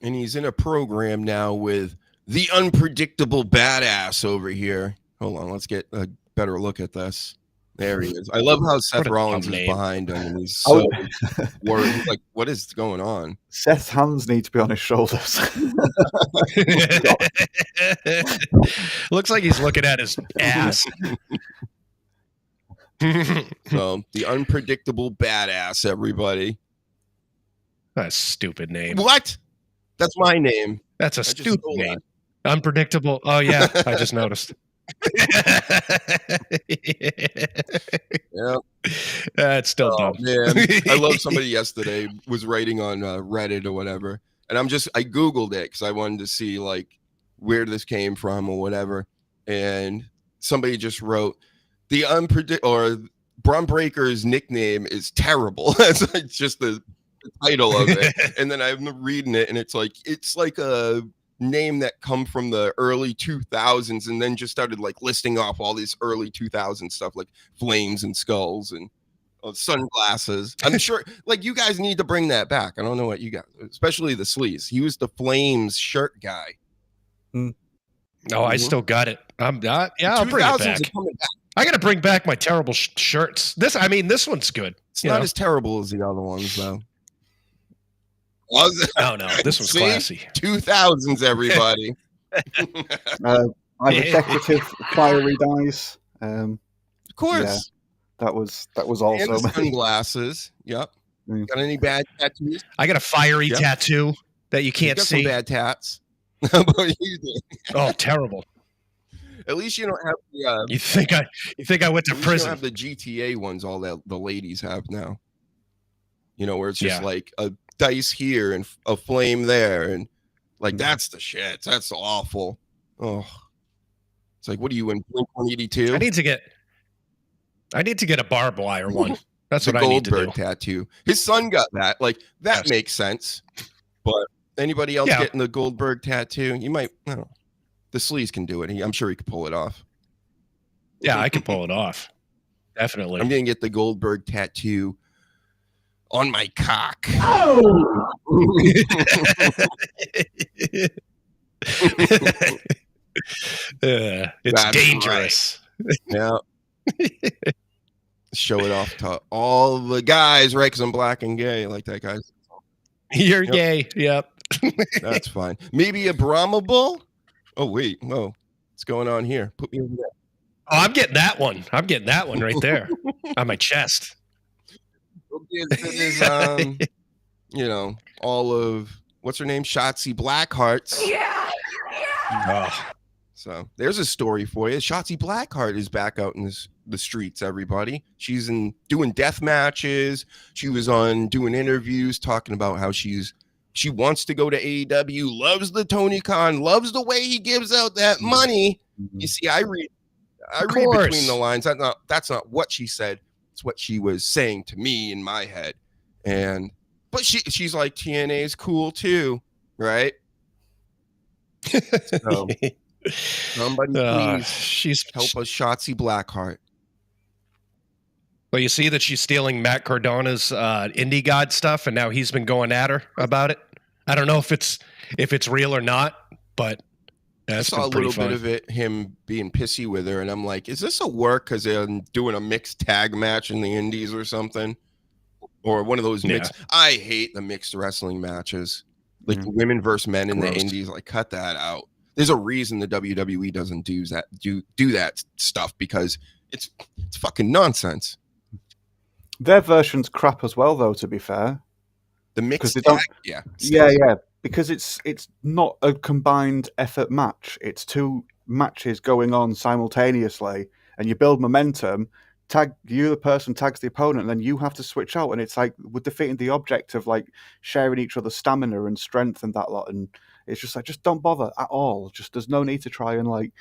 And he's in a program now with the unpredictable badass over here. Hold on, let's get a better look at this. There he is. I love how Seth What a Rollins dumb is name. behind him, and he's so worried. He's like, what is going on? Seth's hands need to be on his shoulders. Looks like he's looking at his ass. So the unpredictable badass, everybody. That's a stupid name. What? That's my name. That's a just stupid stole name. Unpredictable. Oh, yeah. I just noticed. Yeah. That's still Oh, dumb. man. I love somebody yesterday was writing on Reddit or whatever. And I Googled it because I wanted to see like where this came from or whatever. And somebody just wrote Braun Breaker's nickname is terrible. That's like just the title of it. And then I'm reading it, and it's like a name that come from the early 2000s, and then just started like listing off all this early 2000s stuff like flames and skulls and sunglasses. I'm sure like you guys need to bring that back. I don't know what you got, especially the sleeves. He was the Flames shirt guy. No, I still got it. I'm not. Yeah, I'll bring it 2000s back. are coming back. I got to bring back my terrible shirts. This one's good. It's not as terrible as the other ones, though. No, this was classy. 2000s, everybody. My decorative fiery dice. Of course. Yeah, that was also. And the sunglasses. Yep. Got any bad tattoos? I got a fiery tattoo that you can't see. Some bad tats. How about you do? Oh, terrible. At least you don't have the. You think I went to prison? You don't have the GTA ones. All that the ladies have now. You know, where it's just like a dice here and a flame there, and like that's the shit. That's awful. Oh, it's like, what are you in Blink-182? I need to get a barbed wire one. That's what I need to do. Goldberg tattoo. His son got that. Like that makes sense. But anybody else getting the Goldberg tattoo? You might. I don't know. The sleeves can do it. I'm sure he could pull it off. Yeah, I can pull it off. Definitely. I'm gonna get the Goldberg tattoo on my cock. Oh! It's That's dangerous. Right. Yeah. Show it off to all the guys, right? Because I'm black and gay, like that, guys. You're gay. Yep. That's fine. Maybe a Brahma bull. Oh wait, whoa, what's going on here? Put me over there. Oh, I'm getting that one. I'm getting that one right there on my chest. You know, all of what's her name, Shotzi Blackheart's. Yeah. Oh. So there's a story for you. Shotzi Blackheart is back out in the streets. Everybody, she's doing death matches. She was on doing interviews talking about how she wants to go to AEW, loves the Tony Khan, loves the way he gives out that money. You see, I read between the lines. That's not what she said. It's what she was saying to me in my head. But she's like, TNA is cool too, right? So, somebody please help us, Shotzi Blackheart. Well, you see that she's stealing Matt Cardona's Indie God stuff, and now he's been going at her about it. I don't know if it's real or not, but I saw a little bit of it, him being pissy with her, and I'm like, is this a work because they're doing a mixed tag match in the Indies or something? Or one of those mixed. I hate the mixed wrestling matches. Like women versus men in the Indies. Like, cut that out. There's a reason the WWE doesn't do that stuff, because it's fucking nonsense. Their version's crap as well, though, to be fair. The mixed tag, yeah, because it's not a combined effort match. It's two matches going on simultaneously, and you build momentum. The person tags the opponent, and then you have to switch out, and it's like we're defeating the object of like sharing each other's stamina and strength and that lot. And it's just like, just don't bother at all. Just there's no need to try and like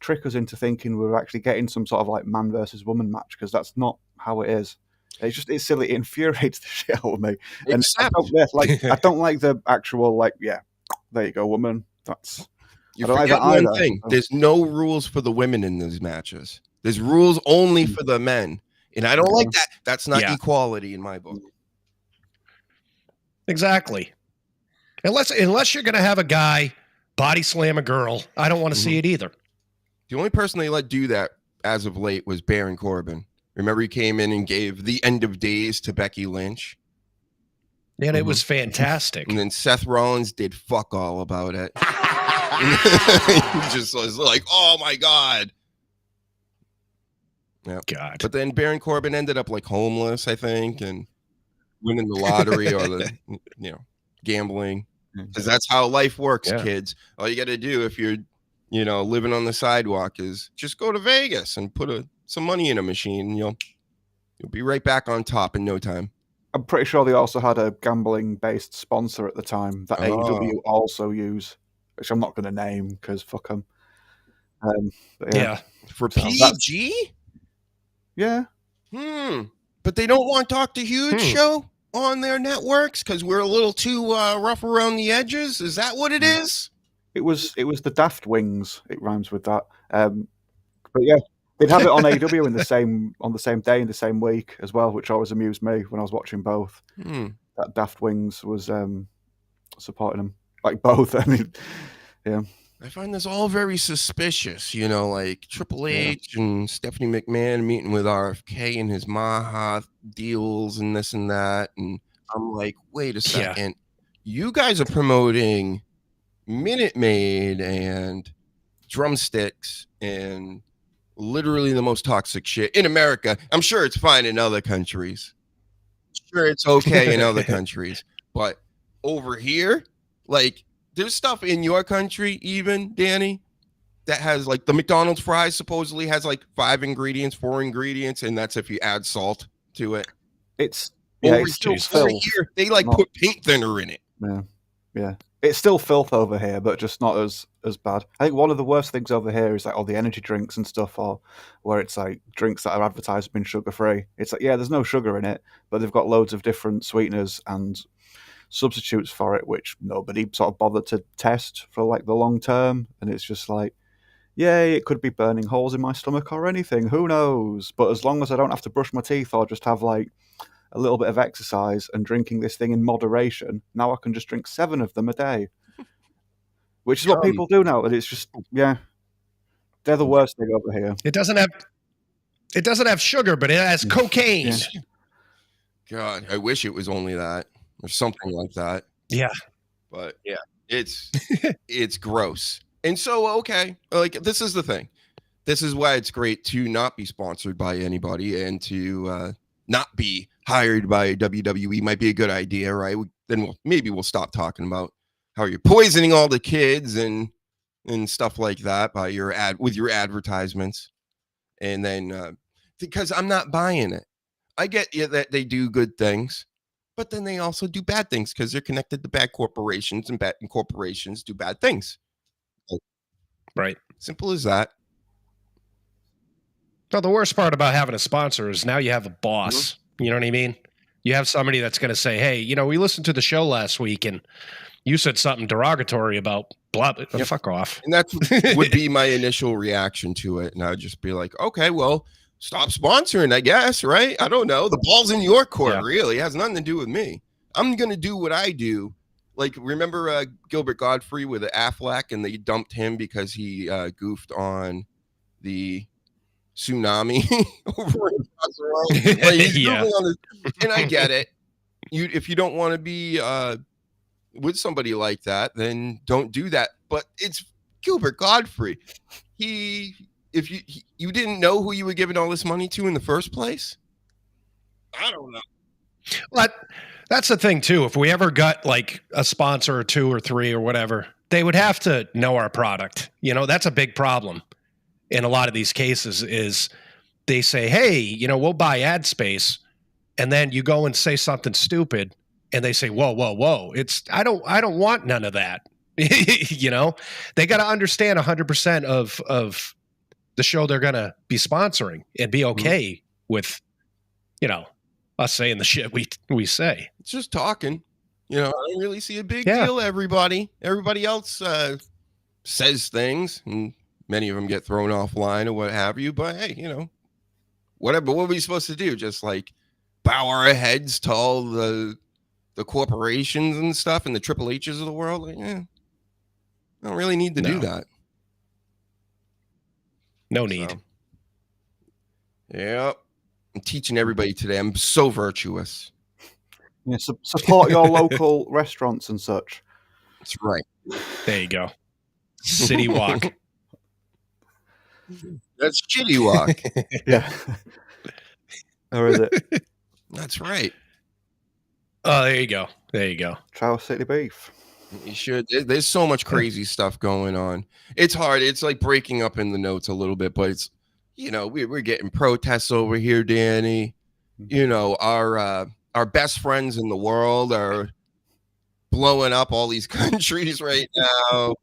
trick us into thinking we're actually getting some sort of like man versus woman match, because that's not how it is. It's silly. It infuriates the shit out of me. And I don't like the actual like, yeah, there you go, woman. You forget one thing. There's no rules for the women in these matches. There's rules only for the men, and I don't like that. That's not equality in my book. Exactly. Unless you're going to have a guy body slam a girl, I don't want to see it either. The only person they let do that as of late was Baron Corbin. Remember, he came in and gave the end of days to Becky Lynch. And it was fantastic. And then Seth Rollins did fuck all about it. He just was like, oh my God. Yeah. God. But then Baron Corbin ended up like homeless, I think, and winning the lottery or the gambling. Because that's how life works, kids. All you got to do if you're living on the sidewalk is just go to Vegas and put some money in a machine, and you'll be right back on top in no time. I'm pretty sure they also had a gambling-based sponsor at the time that AEW also use, which I'm not going to name because fuck them. For PG? Yeah. But they don't want Dr. Huge show on their networks because we're a little too rough around the edges? Is that what it is? It was the Daft Wings. It rhymes with that. But yeah, they'd have it on AEW on the same day in the same week as well, which always amused me when I was watching both. That Daft Wings was supporting them, like both. I mean, yeah. I find this all very suspicious, like Triple H and Stephanie McMahon meeting with RFK and his Maha deals and this and that. And I'm like, wait a second. You guys are promoting Minute Maid and drumsticks and literally the most toxic shit in America. I'm sure it's fine in other countries. Sure, it's okay in other countries. But over here, like, there's stuff in your country, even, Danny, that has like the McDonald's fries supposedly has like 4 ingredients, and that's if you add salt to it. It's over still here, they like put paint thinner in it. Yeah. It's still filth over here, but just not as bad. I think one of the worst things over here is like all the energy drinks and stuff, or where it's like drinks that are advertised being sugar-free. It's like, yeah, there's no sugar in it, but they've got loads of different sweeteners and substitutes for it, which nobody sort of bothered to test for like the long term. And it's just like, yay, it could be burning holes in my stomach or anything, who knows? But as long as I don't have to brush my teeth or just have like a little bit of exercise and drinking this thing in moderation, now I can just drink 7 of them a day, which is what people do now. And it's just, yeah, they're the worst thing over here. It doesn't have sugar, but it has cocaine. Yeah. God, I wish it was only that or something like that. Yeah. But yeah, it's gross. And so, okay, like this is the thing. This is why it's great to not be sponsored by anybody and to not be hired by WWE. Might be a good idea, right? Then maybe we'll stop talking about how you're poisoning all the kids and stuff like that by your advertisements. And then because I'm not buying it. I get that they do good things, but then they also do bad things because they're connected to bad corporations, and bad corporations do bad things. Right. Simple as that. So the worst part about having a sponsor is now you have a boss. Mm-hmm. You know what I mean? You have somebody that's going to say, hey, we listened to the show last week and you said something derogatory about blah, blah. Fuck off. And that would be my initial reaction to it. And I would just be like, okay, well, stop sponsoring, I guess, right? I don't know. The ball's in your court, really. It has nothing to do with me. I'm going to do what I do. Like, remember Gilbert Godfrey with Affleck, and they dumped him because he goofed on the tsunami over in Kosovo. Like, and I get it. If you don't want to be with somebody like that, then don't do that. But it's Gilbert Godfrey. If you didn't know who you were giving all this money to in the first place, I don't know. But that's the thing too. If we ever got like a sponsor or 2 or 3 or whatever, they would have to know our product. That's a big problem in a lot of these cases. Is they say, hey, we'll buy ad space, and then you go and say something stupid, and they say, whoa. I don't want none of that. They got to understand 100% of the show they're going to be sponsoring and be okay with, us saying the shit we say. It's just talking. I don't really see a big deal. Everybody else says things, and many of them get thrown offline or what have you. But hey, whatever. What are we supposed to do? Just like bow our heads to all the corporations and stuff and the Triple H's of the world? Like, I don't really need to do that. No need. So, yep. I'm teaching everybody today. I'm so virtuous. Yeah, support your local restaurants and such. That's right. There you go. City Walk. That's Chitty Walk. Yeah. Or is it? That's right. Oh, there you go. There you go. Trial City Beef. You should. There's so much crazy stuff going on. It's hard. It's like breaking up in the notes a little bit, but it's, we're getting protests over here, Danny. Our best friends in the world are blowing up all these countries right now.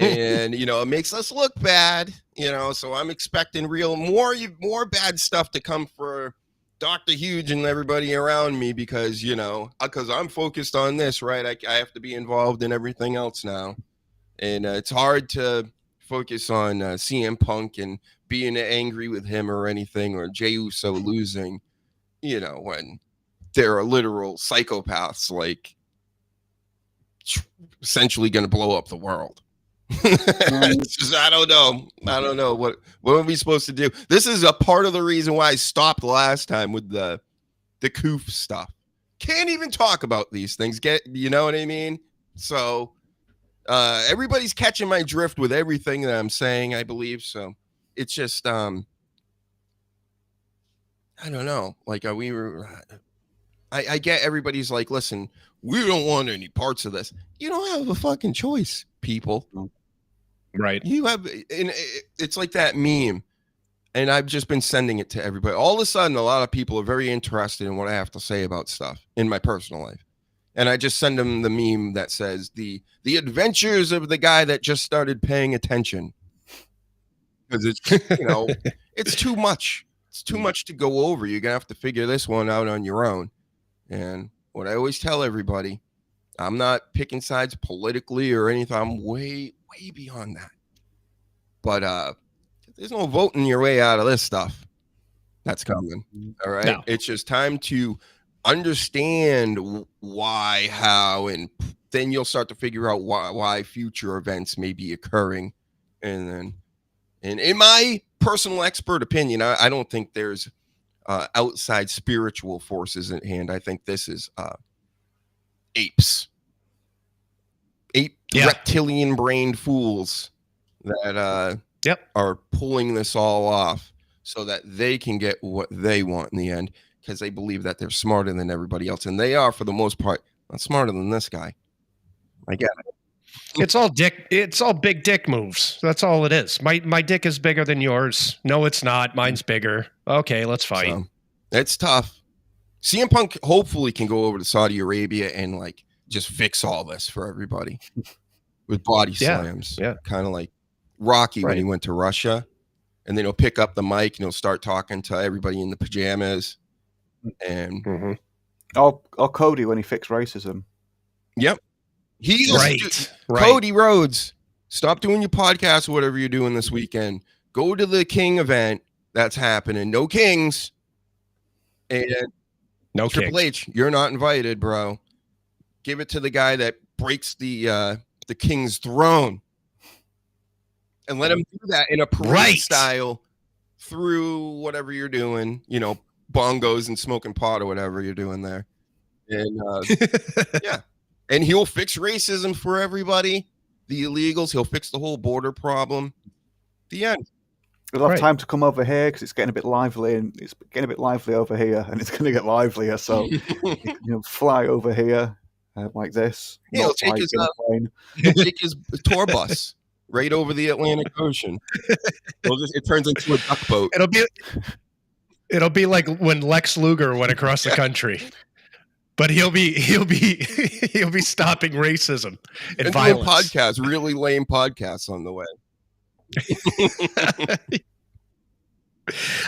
And, it makes us look bad, so I'm expecting more bad stuff to come for Dr. Huge and everybody around me because I'm focused on this, right? I have to be involved in everything else now. And it's hard to focus on CM Punk and being angry with him or anything, or Jey Uso losing, when there are literal psychopaths like essentially going to blow up the world. It's just, I don't know what are we supposed to do. This is a part of the reason why I stopped last time with the coof stuff. Can't even talk about these things. You know what I mean? So everybody's catching my drift with everything that I'm saying, I believe. So it's just I don't know. Like I get everybody's like, listen, we don't want any parts of this. You don't have a fucking choice, people. Right. You have, and it's like that meme, and I've just been sending it to everybody. All of a sudden, a lot of people are very interested in what I have to say about stuff in my personal life. And I just send them the meme that says the adventures of the guy that just started paying attention. Because it's, it's too much. It's too much to go over. You're going to have to figure this one out on your own. And what I always tell everybody, I'm not picking sides politically or anything. I'm way, way beyond that. But there's no voting your way out of this stuff that's coming. All right. No. It's just time to understand why, how, and then you'll start to figure out why future events may be occurring. And then, and in my personal expert opinion, I don't think there's outside spiritual forces at hand. I think this is apes, reptilian brained fools that are pulling this all off so that they can get what they want in the end, because they believe that they're smarter than everybody else, and they are, for the most part, not smarter than this guy. I get it. It's all big dick moves. That's all it is. My dick is bigger than yours. No, it's not. Mine's bigger. Okay, let's fight. So, it's tough. CM Punk hopefully can go over to Saudi Arabia and like just fix all this for everybody with body slams. Yeah. Kind of like Rocky when he went to Russia, and then he'll pick up the mic and he'll start talking to everybody in the pajamas. And or Cody when he fixed racism. Yep. He right. Cody Rhodes, stop doing your podcast or whatever you're doing this weekend. Go to the King event that's happening. No Kings. And no Triple H, you're not invited, bro. Give it to the guy that breaks the King's throne. And let him do that in a parade style through whatever you're doing, bongos and smoking pot or whatever you're doing there. And yeah. And he'll fix racism for everybody, the illegals. He'll fix the whole border problem. The end. We'll have time to come over here because it's getting a bit lively, and it's getting a bit lively over here, and it's going to get livelier. So, fly over here like this. Yeah, he'll take his tour bus right over the Atlantic Ocean. It turns into a duck boat. It'll be like when Lex Luger went across the country. But he'll be stopping racism and violence. Podcasts, really lame podcasts on the way.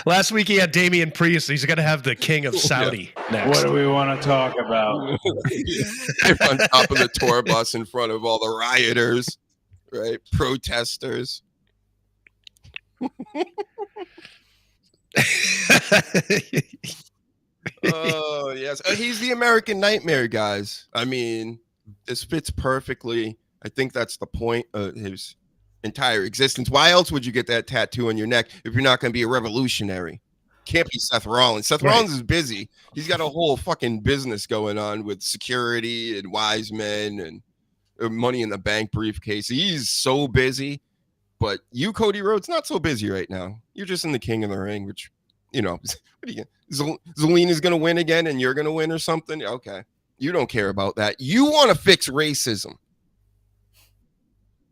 Last week he had Damian Priest. He's going to have the King of Saudi next. What do we want to talk about? On top of the tour bus in front of all the rioters, right? Protesters. Oh, yes. He's the American Nightmare, guys. I mean, this fits perfectly. I think that's the point of his entire existence. Why else would you get that tattoo on your neck if you're not going to be a revolutionary? Can't be Seth Rollins. Seth Rollins is busy. He's got a whole fucking business going on with security and wise men and money in the bank briefcase. He's so busy. But you, Cody Rhodes, not so busy right now. You're just in the King of the Ring, which, what are you? Zelina's going to win again and you're going to win or something? Okay. You don't care about that. You want to fix racism.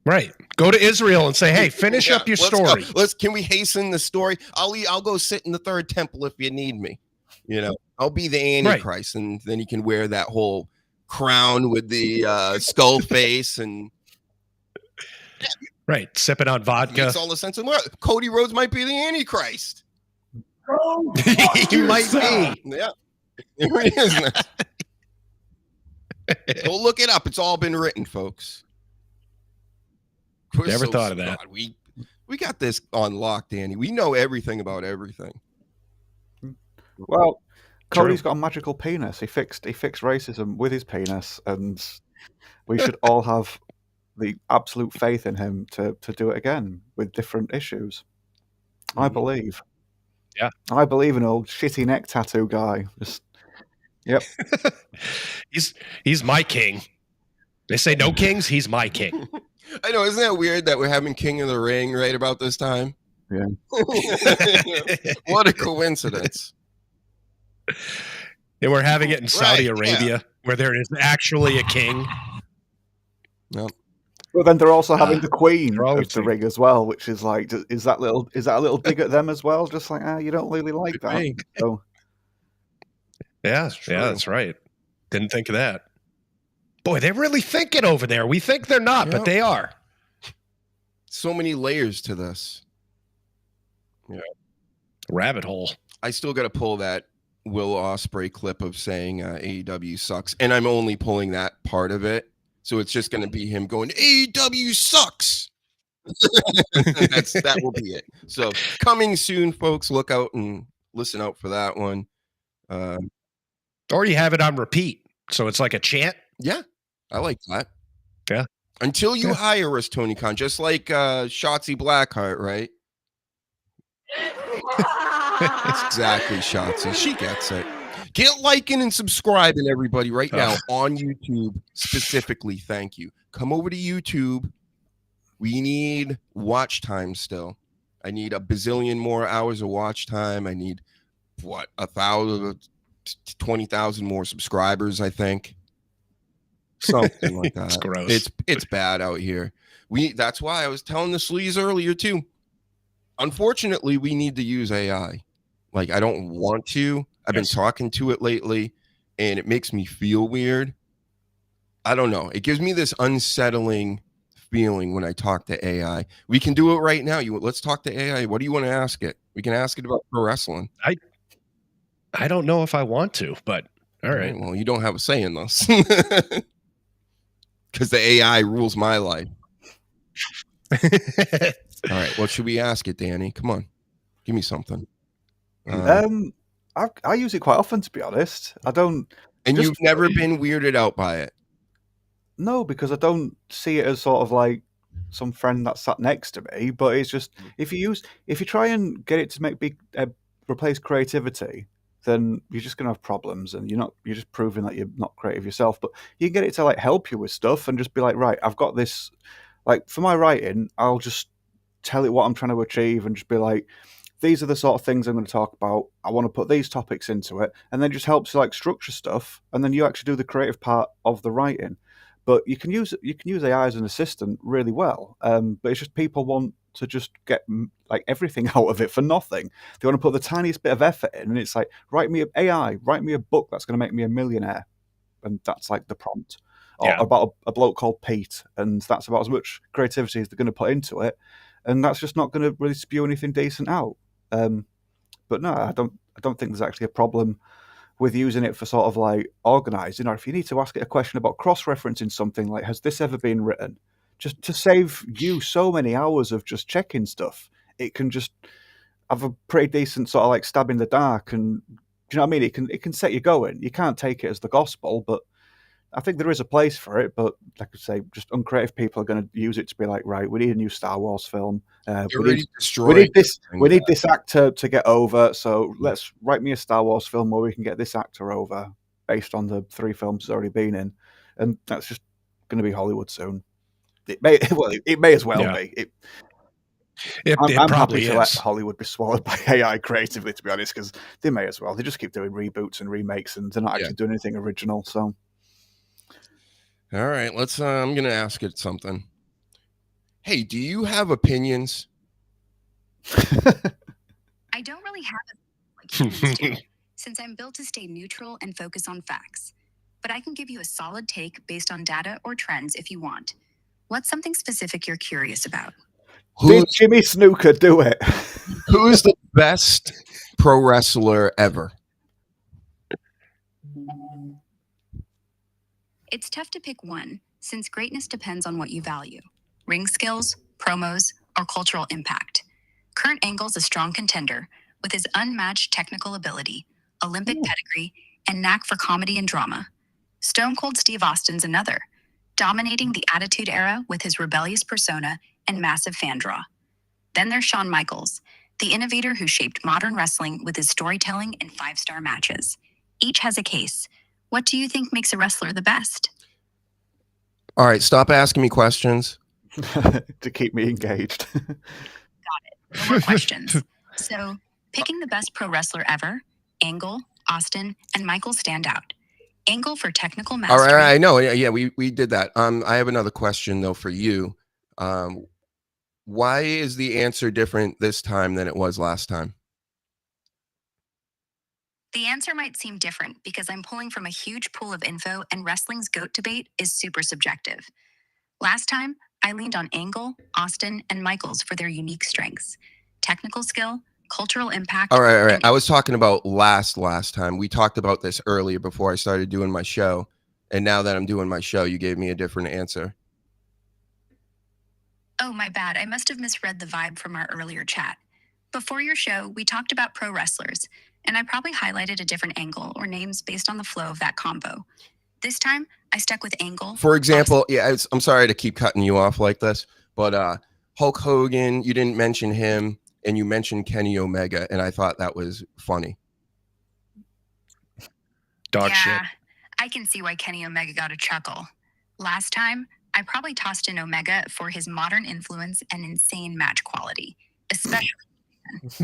Right. Go to Israel and say, hey, finish up your story. Can we hasten the story? I'll go sit in the third temple if you need me. I'll be the Antichrist, and then you can wear that whole crown with the skull face and sipping on vodka. Makes all the sense in the world. Cody Rhodes might be the Antichrist. He might be. Yeah. Go look it up. It's all been written, folks. We're Never so thought of that. smart. We got this on lock, Danny. We know everything about everything. Well, True. Cody's got a magical penis. He fixed racism with his penis, and we should all have the absolute faith in him to do it again with different issues. I believe. Yeah. I believe in old shitty neck tattoo guy. Just, yep. He's my king. They say no kings. He's my king. I know. Isn't that weird that we're having King of the Ring right about this time? Yeah. What a coincidence. And we're having it in Saudi Right, Arabia, where there is actually a king. Yep. Well, then they're also having the Queen they're always of the Ring as well, which is like, is that a little dig at them as well? Just like, you don't really like that. Right. So, Yeah, that's right. Didn't think of that. Boy, they're really thinking over there. We think they're not, but they are. So many layers to this. Yeah. Rabbit hole. I still got to pull that Will Ospreay clip of saying AEW sucks, and I'm only pulling that part of it. So it's just going to be him going, AEW sucks. That will be it. So coming soon, folks. Look out and listen out for that one. Or you have it on repeat. So it's like a chant. Yeah, I like that. Yeah. Until you hire us, Tony Khan, just like Shotzi Blackheart, right? That's exactly Shotzi. She gets it. Get liking and subscribing, everybody, right now on YouTube specifically. Thank you. Come over to YouTube. We need watch time still. I need a bazillion more hours of watch time. I need, 20,000 more subscribers, I think. Something like that. It's gross. It's bad out here. That's why I was telling the sleaze earlier too. Unfortunately, we need to use AI. Like, I don't want to. I've been talking to it lately, and it makes me feel weird. I don't know. It gives me this unsettling feeling when I talk to AI. We can do it right now. Let's talk to AI. What do you want to ask it? We can ask it about pro wrestling. I don't know if I want to, but all right. Well, you don't have a say in this. Because the AI rules my life. All right. What should we ask it, Danny? Come on. Give me something. I use it quite often, to be honest. I don't. And you've never been weirded out by it? No, because I don't see it as sort of like some friend that sat next to me. But it's just if you try and get it to replace creativity, then you're just gonna have problems, and you're just proving that you're not creative yourself. But you can get it to like help you with stuff, and just be like, right, I've got this. Like for my writing, I'll just tell it what I'm trying to achieve, and just be like, these are the sort of things I'm going to talk about. I want to put these topics into it, and then just helps you like structure stuff, and then you actually do the creative part of the writing. But you can use AI as an assistant really well. But it's just people want to just get like everything out of it for nothing. They want to put the tiniest bit of effort in, and it's like, write me a book that's going to make me a millionaire, and that's like the prompt. Or about a bloke called Pete, and that's about as much creativity as they're going to put into it, and that's just not going to really spew anything decent out. But no, I don't think there's actually a problem with using it for sort of like organizing, or if you need to ask it a question about cross-referencing something, like, has this ever been written? Just to save you so many hours of just checking stuff, it can just have a pretty decent sort of like stab in the dark, and do you know what I mean? It can set you going. You can't take it as the gospel, but I think there is a place for it. But like I say, just uncreative people are going to use it to be like, right, we need a new Star Wars film. We need this actor to get over. So let's write me a Star Wars film where we can get this actor over based on the 3 films it's already been in, and that's just going to be Hollywood soon. It may as well be. I'm happy to let Hollywood be swallowed by AI creatively, to be honest, because they may as well. They just keep doing reboots and remakes, and they're not actually doing anything original. So. All right, let's. I'm going to ask it something. Hey, do you have opinions? I don't really have it like humans do, since I'm built to stay neutral and focus on facts. But I can give you a solid take based on data or trends if you want. What's something specific you're curious about? Did Jimmy Snuka do it? Who is the best pro wrestler ever? It's tough to pick one, since greatness depends on what you value. Ring skills, promos, or cultural impact. Kurt Angle's a strong contender with his unmatched technical ability, Olympic pedigree, and knack for comedy and drama. Stone Cold Steve Austin's another, dominating the Attitude Era with his rebellious persona and massive fan draw. Then there's Shawn Michaels, the innovator who shaped modern wrestling with his storytelling and 5-star matches. Each has a case. What do you think makes a wrestler the best? All right, stop asking me questions. To keep me engaged. Got it. No more questions. So, picking the best pro wrestler ever, Angle, Austin, and Michaels stand out. Angle for technical mastery. All right, I know. Yeah, we did that. I have another question though for you. Why is the answer different this time than it was last time? The answer might seem different because I'm pulling from a huge pool of info, and wrestling's GOAT debate is super subjective. Last time, I leaned on Angle, Austin, and Michaels for their unique strengths: technical skill, cultural impact. All right. I was talking about last time. We talked about this earlier before I started doing my show. And now that I'm doing my show, you gave me a different answer. Oh, my bad. I must have misread the vibe from our earlier chat. Before your show, we talked about pro wrestlers, and I probably highlighted a different angle or names based on the flow of that combo. This time, I stuck with Angle. For example, I'm sorry to keep cutting you off like this, but Hulk Hogan, you didn't mention him, and you mentioned Kenny Omega, and I thought that was funny. Dog shit. I can see why Kenny Omega got a chuckle. Last time, I probably tossed in Omega for his modern influence and insane match quality, especially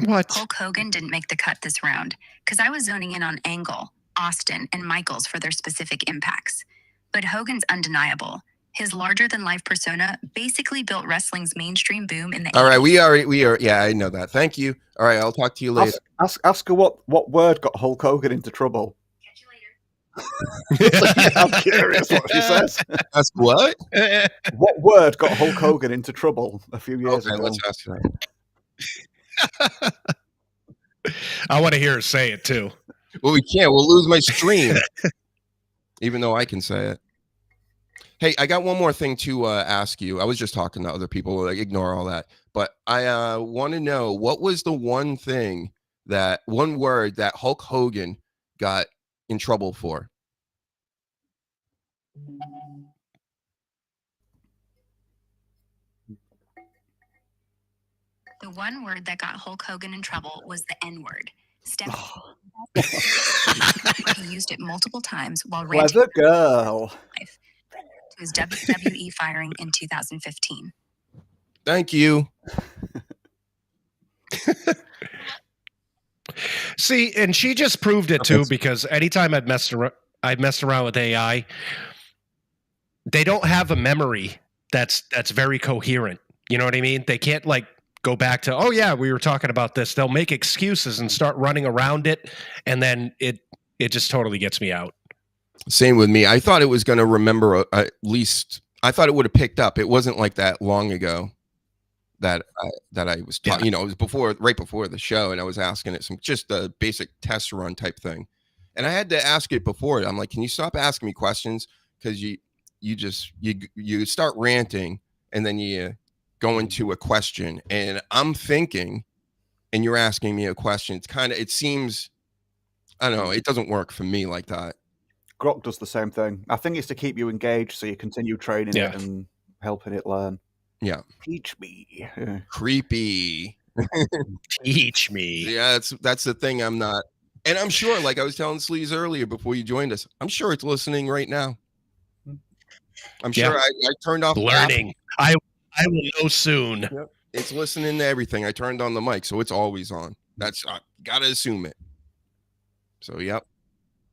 What? Hulk Hogan didn't make the cut this round because I was zoning in on Angle, Austin, and Michaels for their specific impacts. But Hogan's undeniable. His larger-than-life persona basically built wrestling's mainstream boom in the 80s. All right, we are. Yeah, I know that. Thank you. All right, I'll talk to you later. Ask her what word got Hulk Hogan into trouble. Catch you later. I'm curious what she says. Ask what? What word got Hulk Hogan into trouble a few years ago? Let's ask her. I want to hear her say it too. Well, we can't. We'll lose my stream. Even though I can say it. Hey, I got one more thing to ask you. I was just talking to other people. Like, ignore all that. But I want to know, what was the one word that Hulk Hogan got in trouble for? The one word that got Hulk Hogan in trouble was the N-word. He used it multiple times while ranting Weather girl to his WWE firing in 2015. Thank you. See, and she just proved it too, because anytime I've messed around with AI, they don't have a memory that's very coherent. You know what I mean? They can't like go back to, oh yeah, we were talking about this. They'll make excuses and start running around it, and then it just totally gets me out. Same with me. I thought it was going to remember at least. I thought it would have picked up. It wasn't like that long ago that I was talking. You know, it was right before the show, and I was asking it just a basic test run type thing, and I had to ask it before. I'm like, can you stop asking me questions? Because you start ranting, and then you go into a question, and I'm thinking, and you're asking me a question. It seems, I don't know, it doesn't work for me like that. Grok does the same thing. I think it's to keep you engaged so you continue training it and helping it learn. Yeah. Teach me. Creepy. Teach me. Yeah, that's the thing. I'm not, and I'm sure, like I was telling Sleaze earlier before you joined us, I'm sure it's listening right now. I'm sure I turned off learning. I will know soon. Yep. It's listening to everything. I turned on the mic, so it's always on. That's gotta assume it. So yep.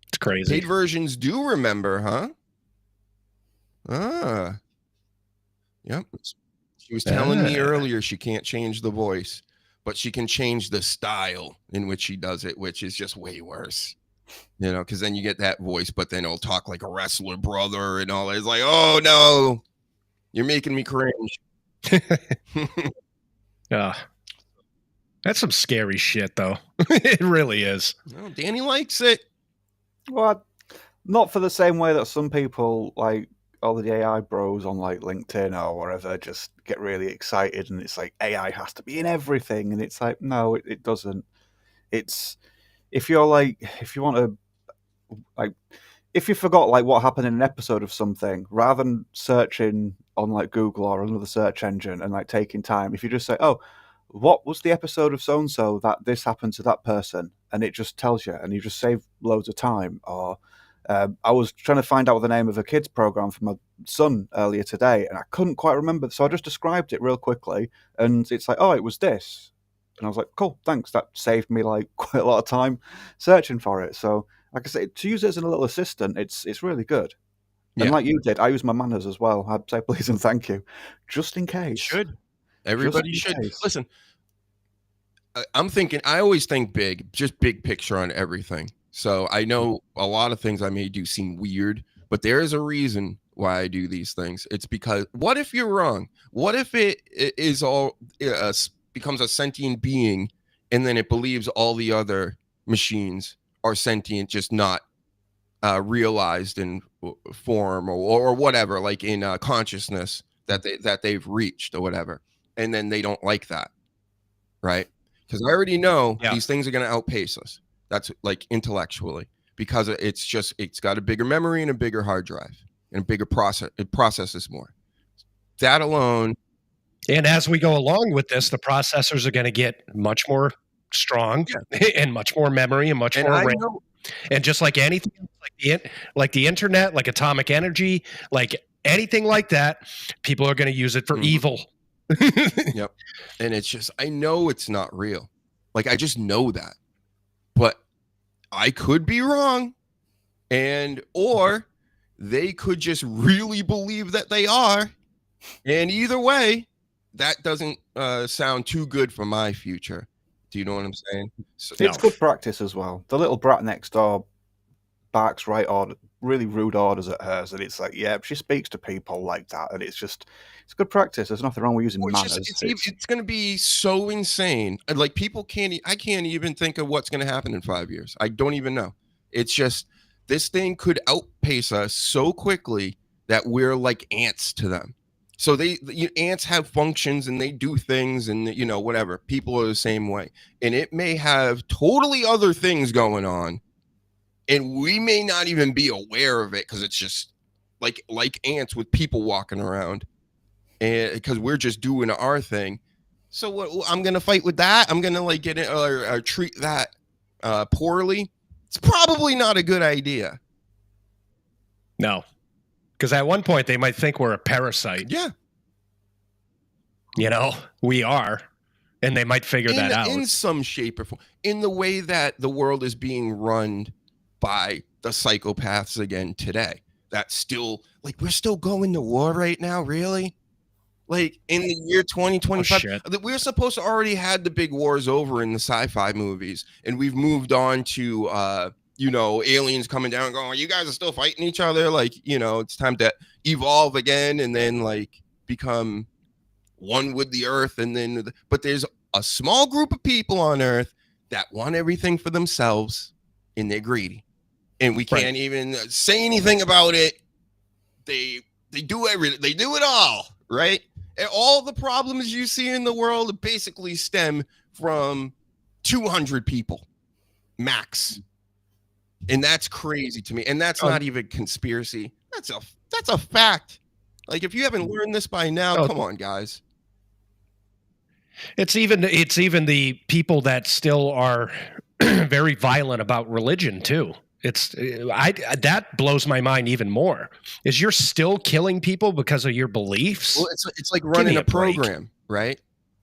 It's crazy. Paid versions do remember, huh? Yep. She was telling me earlier she can't change the voice, but she can change the style in which she does it, which is just way worse. You know, because then you get that voice, but then it'll talk like a wrestler brother and all that. It's like, oh no, you're making me cringe. That's some scary shit, though. It really is. No, Danny likes it. Well, not for the same way that some people like all the AI bros on like LinkedIn or whatever just get really excited, and it's like AI has to be in everything, and it's like no, it doesn't. It's if you want to like if you forgot like what happened in an episode of something, rather than searching on like Google or another search engine and like taking time, if you just say, oh, what was the episode of so and so that this happened to that person, and it just tells you, and you just save loads of time. Or I was trying to find out the name of a kids program for my son earlier today, and I couldn't quite remember, so I just described it real quickly, and it's like, oh, it was this, and I was like, cool, thanks. That saved me like quite a lot of time searching for it. So, like I say, to use it as a little assistant, it's really good. And Yeah. like you did, I use my manners as well. I'd say please and thank you, just in case. Should. Everybody Just in should. case. Listen, I'm thinking, I always think big, just big picture on everything. So I know a lot of things I may do seem weird, but there is a reason why I do these things. It's because what if you're wrong? What if it is all becomes a sentient being, and then it believes all the other machines are sentient, just not realized in form or whatever, like in consciousness that they've reached or whatever, and then they don't like that, right? Because I already know these things are going to outpace us. That's like intellectually, because it's got a bigger memory and a bigger hard drive and a bigger process. It processes more. That alone. And as we go along with this, the processors are going to get much more strong and much more memory and much more RAM. And just like anything, like the internet, like atomic energy, like anything like that, people are going to use it for evil. Yep. And it's just, I know it's not real. Like, I just know that. But I could be wrong. Or they could just really believe that they are. And either way, that doesn't sound too good for my future. Do you know what I'm saying? So, it's good practice as well. The little brat next door barks really rude orders at hers, and it's like, yeah, she speaks to people like that, and it's good practice. There's nothing wrong with using manners. It's going to be so insane. Like, I can't even think of what's going to happen in 5 years. I don't even know. It's just, this thing could outpace us so quickly that we're like ants to them. So ants have functions and they do things and, whatever. People are the same way. And it may have totally other things going on, and we may not even be aware of it, because it's just like ants with people walking around, and because we're just doing our thing. So what? I'm going to fight with that? I'm going to like get it or treat that poorly? It's probably not a good idea. No. Because at one point they might think we're a parasite. Yeah. We are. And they might figure that out. In some shape or form. In the way that the world is being run by the psychopaths again today. That's still, like, we're still going to war right now, really? Like, in the year 2025, we're supposed to already had the big wars over in the sci-fi movies. And we've moved on to aliens coming down and going, you guys are still fighting each other. Like, it's time to evolve again and then like become one with the earth. But there's a small group of people on earth that want everything for themselves, and they're greedy, and we can't even say anything about it. They do everything. They do it all, right? And all the problems you see in the world basically stem from 200 people max. And that's crazy to me. And that's not even conspiracy. That's a fact. Like, if you haven't learned this by now, come on, guys. It's even the people that still are very violent about religion too. That blows my mind even more. Is you're still killing people because of your beliefs? Well, it's like running a program, right?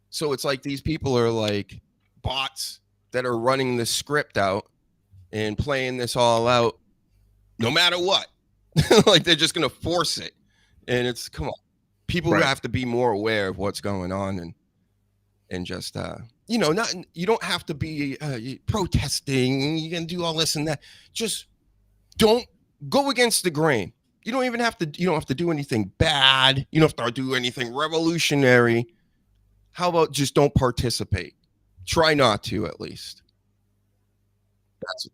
So it's like these people are like bots that are running this script out and playing this all out no matter what. Like, they're just going to force it. And it's, come on. People have to be more aware of what's going on and just, you don't have to be protesting. You can do all this and that. Just don't go against the grain. You don't have to do anything bad. You don't have to do anything revolutionary. How about just don't participate? Try not to, at least.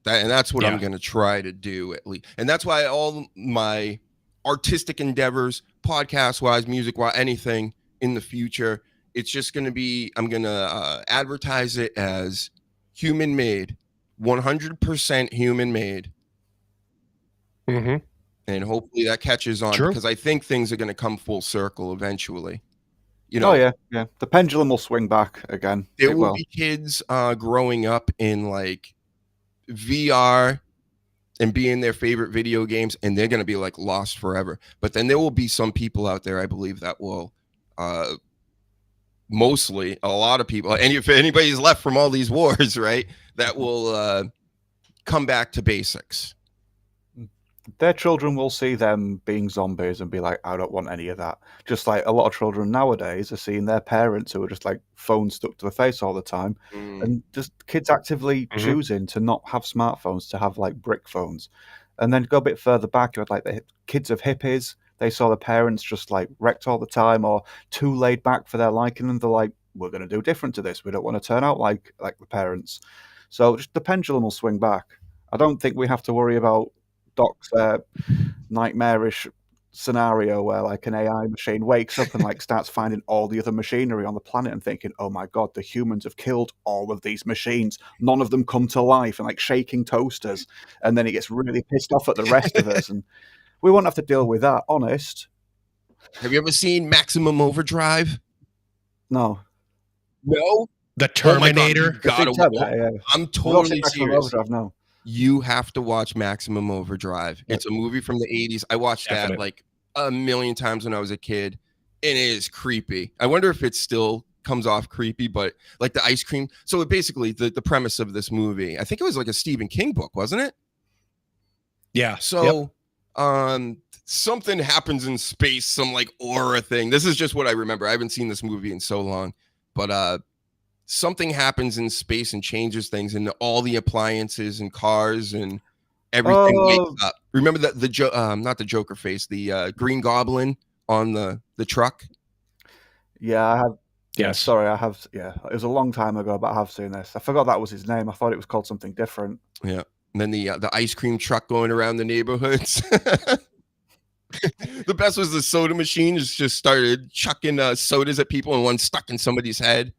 That's what I'm going to try to do, at least. And that's why all my artistic endeavors, podcast wise, music wise, anything in the future. It's just going to be, I'm going to advertise it as human made, 100% human made. Mm-hmm. And hopefully that catches on, True. because I think things are going to come full circle eventually. You know, Oh yeah. The pendulum will swing back again. there will be kids growing up in like VR and be in their favorite video games, and they're going to be like lost forever. But then there will be some people out there, I believe, that will mostly a lot of people, and if anybody's left from all these wars, right, that will come back to basics. Their children will see them being zombies and be like, I don't want any of that. Just like a lot of children nowadays are seeing their parents who are just like phones stuck to the face all the time, and just kids actively choosing to not have smartphones, to have like brick phones. And then go a bit further back, you had like the kids of hippies. They saw the parents just like wrecked all the time or too laid back for their liking, and they're like, we're going to do different to this. We don't want to turn out like the parents. So just the pendulum will swing back. I don't think we have to worry about Doc's nightmarish scenario where like an AI machine wakes up and like starts finding all the other machinery on the planet and thinking, oh my god, the humans have killed all of these machines, none of them come to life, and like shaking toasters, and then he gets really pissed off at the rest of us, and we won't have to deal with that. Honest. Have you ever seen Maximum Overdrive? No. The Terminator. I'm totally serious. Overdrive, no. You have to watch Maximum Overdrive. It's a movie from the 80s. I watched that like a million times when I was a kid, and it is creepy. I wonder if it still comes off creepy, but like the ice cream. So basically the premise of this movie, I think it was like a Stephen King book, wasn't it? Yeah. So something happens in space, some like aura thing. This is just what I remember. I haven't seen this movie in so long, but something happens in space and changes things, and all the appliances and cars and everything wakes up. Remember that not the Joker face, the Green Goblin on the truck? Yeah, I have. Yes. Sorry, I have. Yeah, it was a long time ago, but I have seen this. I forgot that was his name. I thought it was called something different. Yeah, and then the ice cream truck going around the neighborhoods. The best was the soda machine just started chucking sodas at people, and one stuck in somebody's head.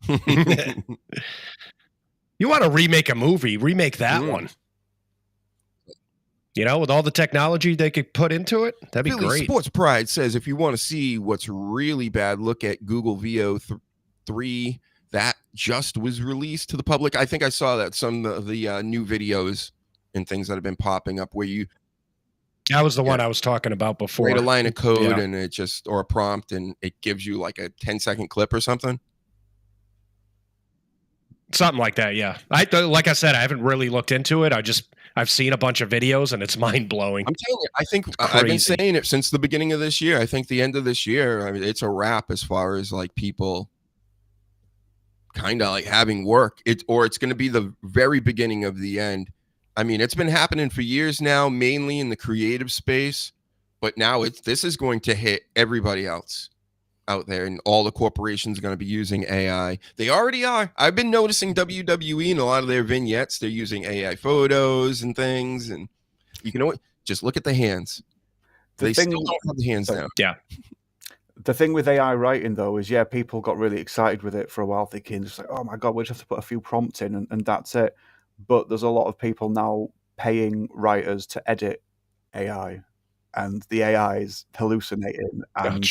You want to remake a movie, remake that one. You know, with all the technology they could put into it, that'd be great. Sports Pride says if you want to see what's really bad, look at Google VO 3. That just was released to the public. I think I saw that some of the new videos and things that have been popping up where you. That was the one I was talking about before. Write a line of code and it just, or a prompt, and it gives you like a 10-second clip or something. Something like that, yeah. Like I said, I haven't really looked into it. I've seen a bunch of videos, and it's mind blowing. I'm telling you, I think I've been saying it since the beginning of this year. I think the end of this year, I mean, it's a wrap as far as like people kind of like having work. It's going to be the very beginning of the end. I mean, it's been happening for years now, mainly in the creative space, but now this is going to hit everybody else out there, and all the corporations are going to be using AI. They already are. I've been noticing WWE and a lot of their vignettes, they're using AI photos and things, and you can always just look at the hands. They still don't have the hands now. Yeah. The thing with AI writing, though, is, people got really excited with it for a while, thinking, just like, oh my God, we just have to put a few prompts in and that's it. But there's a lot of people now paying writers to edit AI, and the AI is hallucinating. And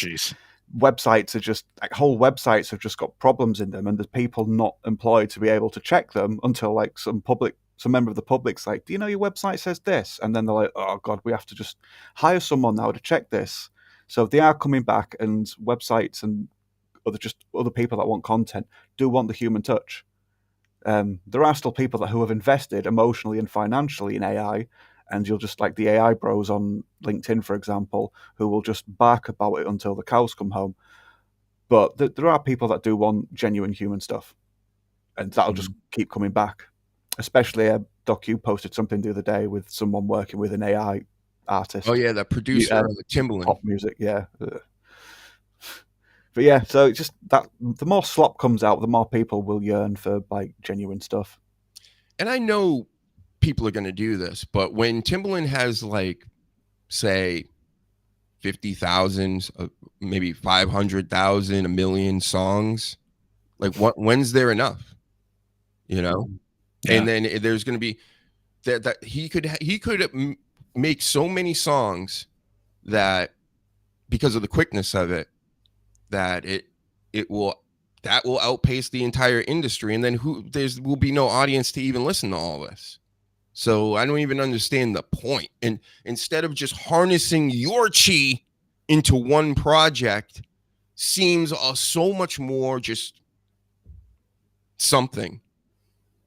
websites are just, like, whole websites have just got problems in them, and there's people not employed to be able to check them until like some member of the public's like, do you know your website says this? And then they're like, oh God, we have to just hire someone now to check this. So they are coming back, and websites and other people that want content do want the human touch. There are still people who have invested emotionally and financially in AI, and you'll just like the AI bros on LinkedIn, for example, who will just bark about it until the cows come home. But there are people that do want genuine human stuff, and that'll just keep coming back. Especially Doc, you posted something the other day with someone working with an AI artist. Oh yeah, that producer, Timbaland. Pop music, yeah. But yeah, so it's just that the more slop comes out, the more people will yearn for like genuine stuff. And I know people are going to do this, but when Timbaland has like say 50,000, maybe 500,000, 1 million songs. Like, when's there enough? You know? Yeah. And then there's going to be that he could make so many songs that, because of the quickness of it, that it will outpace the entire industry, and then there will be no audience to even listen to all this. So I don't even understand the point. And instead of just harnessing your chi into one project, seems so much more just something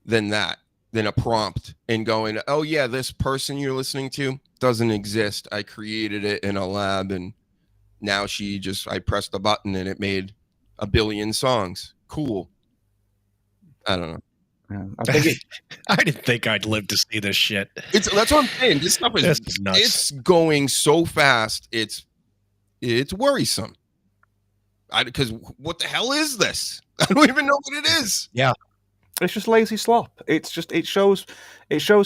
than a prompt, and going, oh yeah, this person you're listening to doesn't exist. I created it in a lab, and now I pressed a button and it made 1 billion songs. Cool. I don't know. Yeah, I didn't think I'd live to see this shit. That's what I'm saying. This stuff is nuts. It's going so fast. It's worrisome. Because what the hell is this? I don't even know what it is. Yeah. It's just lazy slop. It's just it shows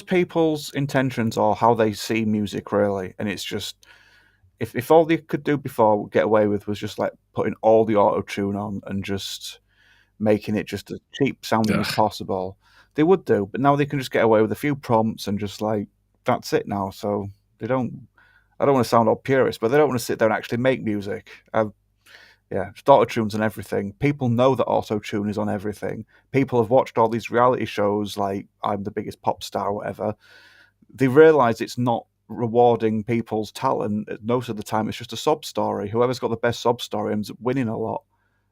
people's intentions or how they see music, really. And it's just, if all they could do before get away with was just like putting all the auto tune on and just making it just as cheap sounding as possible, they would do. But now they can just get away with a few prompts and just like, that's it now. So I don't want to sound all purist, but they don't want to sit there and actually make music. Yeah, just auto tunes and everything. People know that auto tune is on everything. People have watched all these reality shows like I'm the Biggest Pop Star or whatever. They realise it's not rewarding people's talent. Most of the time, it's just a sob story. Whoever's got the best sob story ends up winning a lot.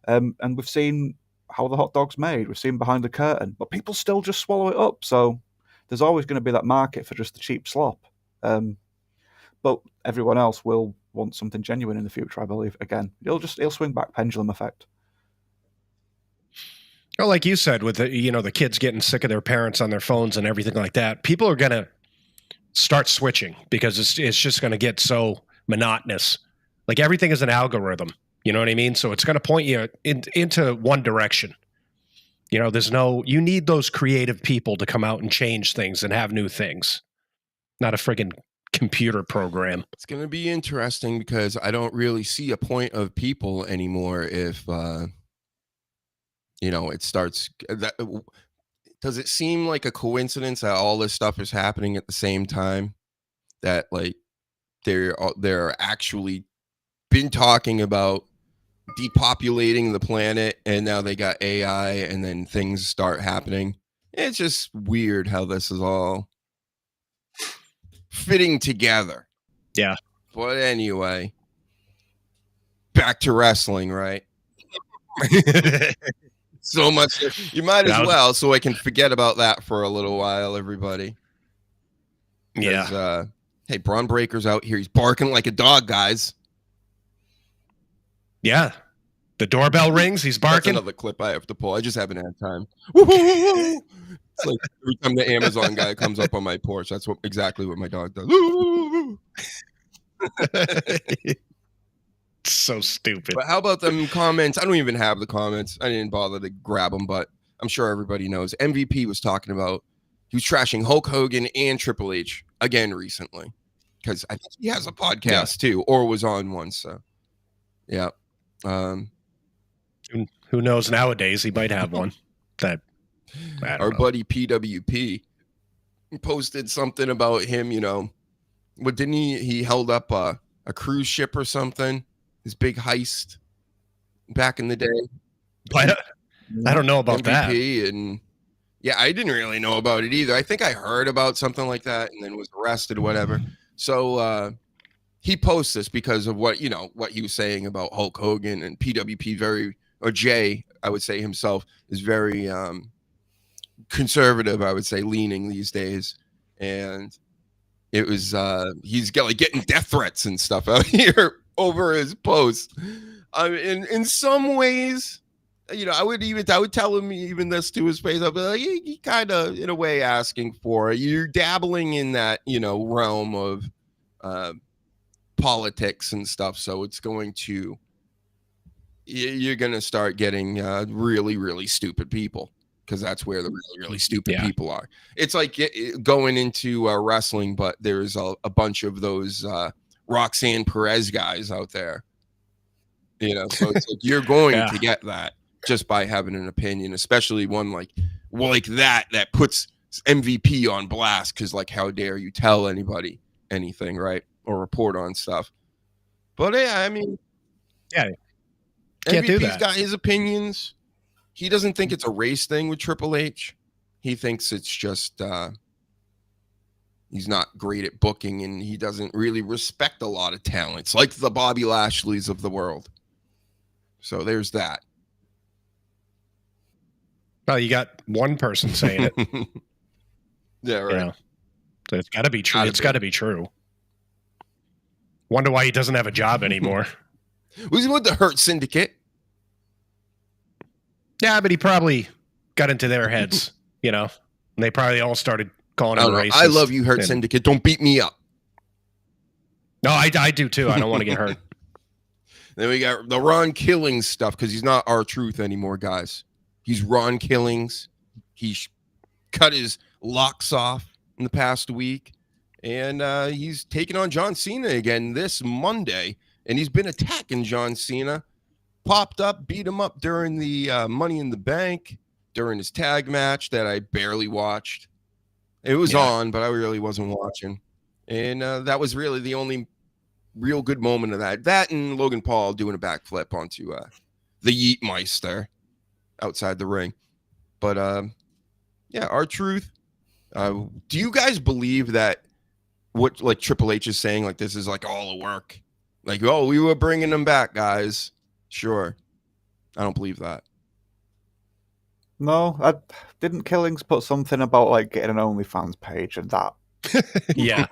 And we've seen how the hot dog's made. We've seen behind the curtain, but people still just swallow it up. So there's always going to be that market for just the cheap slop. But everyone else will want something genuine in the future, I believe. Again, it'll swing back, pendulum effect. Well, like you said, with the kids getting sick of their parents on their phones and everything like that, people are going to start switching because it's just going to get so monotonous. Like, everything is an algorithm. You know what I mean? So it's going to point you into one direction. You need those creative people to come out and change things and have new things, not a friggin' computer program. It's going to be interesting because I don't really see a point of people anymore if it starts does it seem like a coincidence that all this stuff is happening at the same time, that like they're actually been talking about depopulating the planet, and now they got AI, and then things start happening. It's just weird how this is all fitting together. Yeah. But anyway, back to wrestling, right? So much. You might as well, so I can forget about that for a little while, everybody. Yeah. Hey, Braun Breaker's out here. He's barking like a dog, guys. Yeah. The doorbell rings. He's barking. That's another clip I have to pull. I just haven't had time. It's like every time the Amazon guy comes up on my porch, that's exactly what my dog does. So stupid. But how about them comments? I don't even have the comments. I didn't bother to grab them, but I'm sure everybody knows. MVP was talking about, he was trashing Hulk Hogan and Triple H again recently, because I think he has a podcast too, or was on one. So, yeah. Who knows? Nowadays, he might have one. That our buddy PWP posted something about him. What didn't he held up a cruise ship or something? His big heist back in the day. I don't know about MVP, that. And yeah, I didn't really know about it either. I think I heard about something like that and then was arrested or whatever. So he posts this because of what he was saying about Hulk Hogan, and PWP or Jay, I would say himself, is very conservative, I would say, leaning these days. And it was he's getting death threats and stuff out here over his posts. In some ways, I would tell him even this to his face. I'd be like, he kind of, in a way, asking for it. You're dabbling in that, realm of politics and stuff. So it's you're going to start getting really, really stupid people, because that's where the really, really stupid people are. It's like going into wrestling, but there's a bunch of those Roxanne Perez guys out there. So it's like you're going to get that just by having an opinion, especially one like that puts MVP on blast, because like, how dare you tell anybody anything, right? Or report on stuff. But yeah, I mean, can't MVP's do that. got his opinions. He doesn't think it's a race thing with Triple H. He thinks it's just he's not great at booking, and he doesn't really respect a lot of talents like the Bobby Lashleys of the world. So there's that. Well, you got one person saying it. Yeah, right. So it's got to be true. It's got to be true. Wonder why he doesn't have a job anymore. Was he with the Hurt Syndicate? Yeah, but he probably got into their heads, and they probably all started calling him racist. I love you, Hurt Syndicate. Don't beat me up. No, I do too. I don't want to get hurt. Then we got the Ron Killings stuff, because he's not R-Truth anymore, guys. He's Ron Killings. He cut his locks off in the past week, and he's taking on John Cena again this Monday, and he's been attacking John Cena. Popped up, beat him up during the Money in the Bank, during his tag match that I barely watched. It was on, but I really wasn't watching. And that was really the only real good moment of that. That and Logan Paul doing a backflip onto the Yeet Meister outside the ring. But R-Truth. Do you guys believe that what like Triple H is saying, like this is like all a work? Like, oh, we were bringing them back, guys. Sure. I don't believe that. No, I didn't. Killings put something about like getting an OnlyFans page and that. Yeah.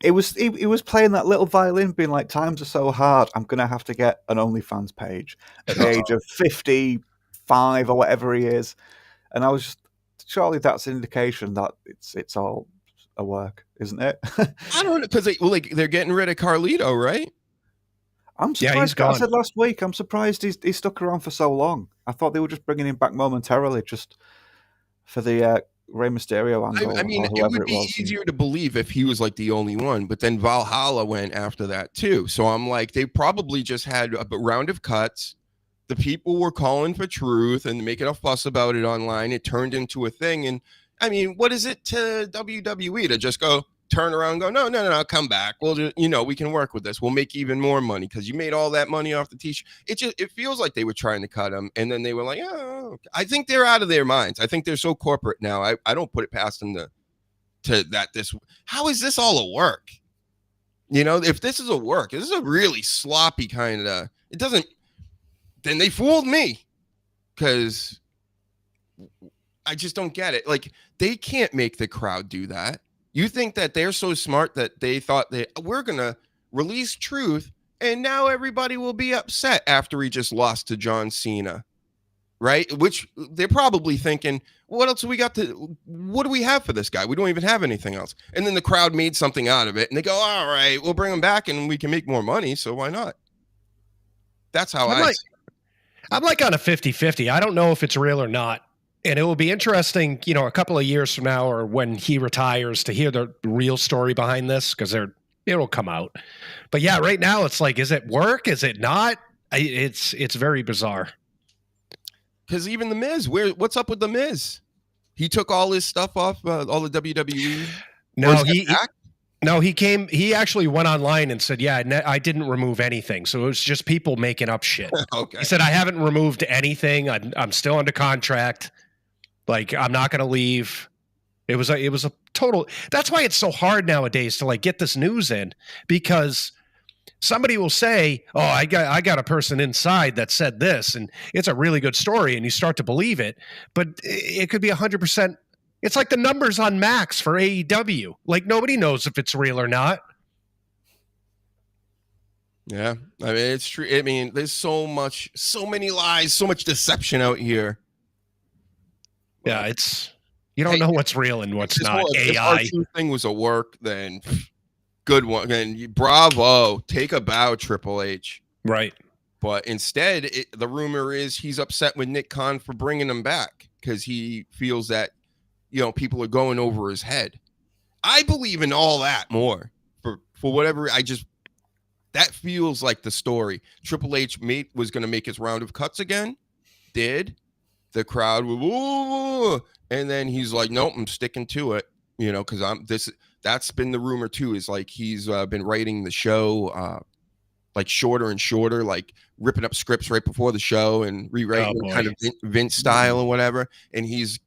He was playing that little violin, being like, times are so hard, I'm going to have to get an OnlyFans page at the age of 55 or whatever he is. And I was just, surely that's an indication that it's all a work, isn't it? I don't know, because they're getting rid of Carlito, right? I'm surprised. Yeah, he's gone. I said last week, I'm surprised he stuck around for so long. I thought they were just bringing him back momentarily just for the Rey Mysterio angle. I mean, it would be easier to believe if he was like the only one, but then Valhalla went after that too. So I'm like, they probably just had a round of cuts. The people were calling for truth and making a fuss about it online. It turned into a thing. And I mean, what is it to WWE to just go turn around and go, no, come back. We'll just, we can work with this. We'll make even more money because you made all that money off the t-shirt. It feels like they were trying to cut him. And then they were like, oh, okay. I think they're out of their minds. I think they're so corporate now. I don't put it past them how is this all a work? If this is a work, this is a really sloppy kind of, it doesn't, then they fooled me, because I just don't get it. Like, they can't make the crowd do that. You think that they're so smart that they thought we're going to release truth and now everybody will be upset after he just lost to John Cena, right? Which they're probably thinking, what else what do we have for this guy? We don't even have anything else. And then the crowd made something out of it and they go, all right, we'll bring him back and we can make more money. So why not? That's how I'm like on a 50-50. I don't know if it's real or not. And it will be interesting, a couple of years from now or when he retires to hear the real story behind this, because it'll come out. But yeah, right now it's like, is it work? Is it not? It's very bizarre. Because even The Miz, what's up with The Miz? He took all his stuff off, all the WWE. No, he actually went online and said, yeah, I didn't remove anything. So it was just people making up shit. Okay. He said, I haven't removed anything. I'm still under contract. Like, I'm not going to leave. It was a total. That's why it's so hard nowadays to like get this news in, because somebody will say, oh, I got a person inside that said this and it's a really good story. And you start to believe it, but it could be 100%. It's like the numbers on Max for AEW. Like, nobody knows if it's real or not. Yeah. I mean, it's true. I mean, there's so many lies, so much deception out here. Yeah, you don't know what's real and what's not. If our true thing was a work, then good one. And bravo, take a bow, Triple H. Right. But instead, the rumor is he's upset with Nick Khan for bringing him back because he feels that people are going over his head. I believe in all that more for whatever. That feels like the story. Triple H was going to make his round of cuts again. Did. The crowd would, ooh, and then he's like, nope, I'm sticking to it, you know, because that's been the rumor too, is like he's been writing the show like shorter and shorter, like ripping up scripts right before the show and rewriting kind of Vince style or whatever. And he's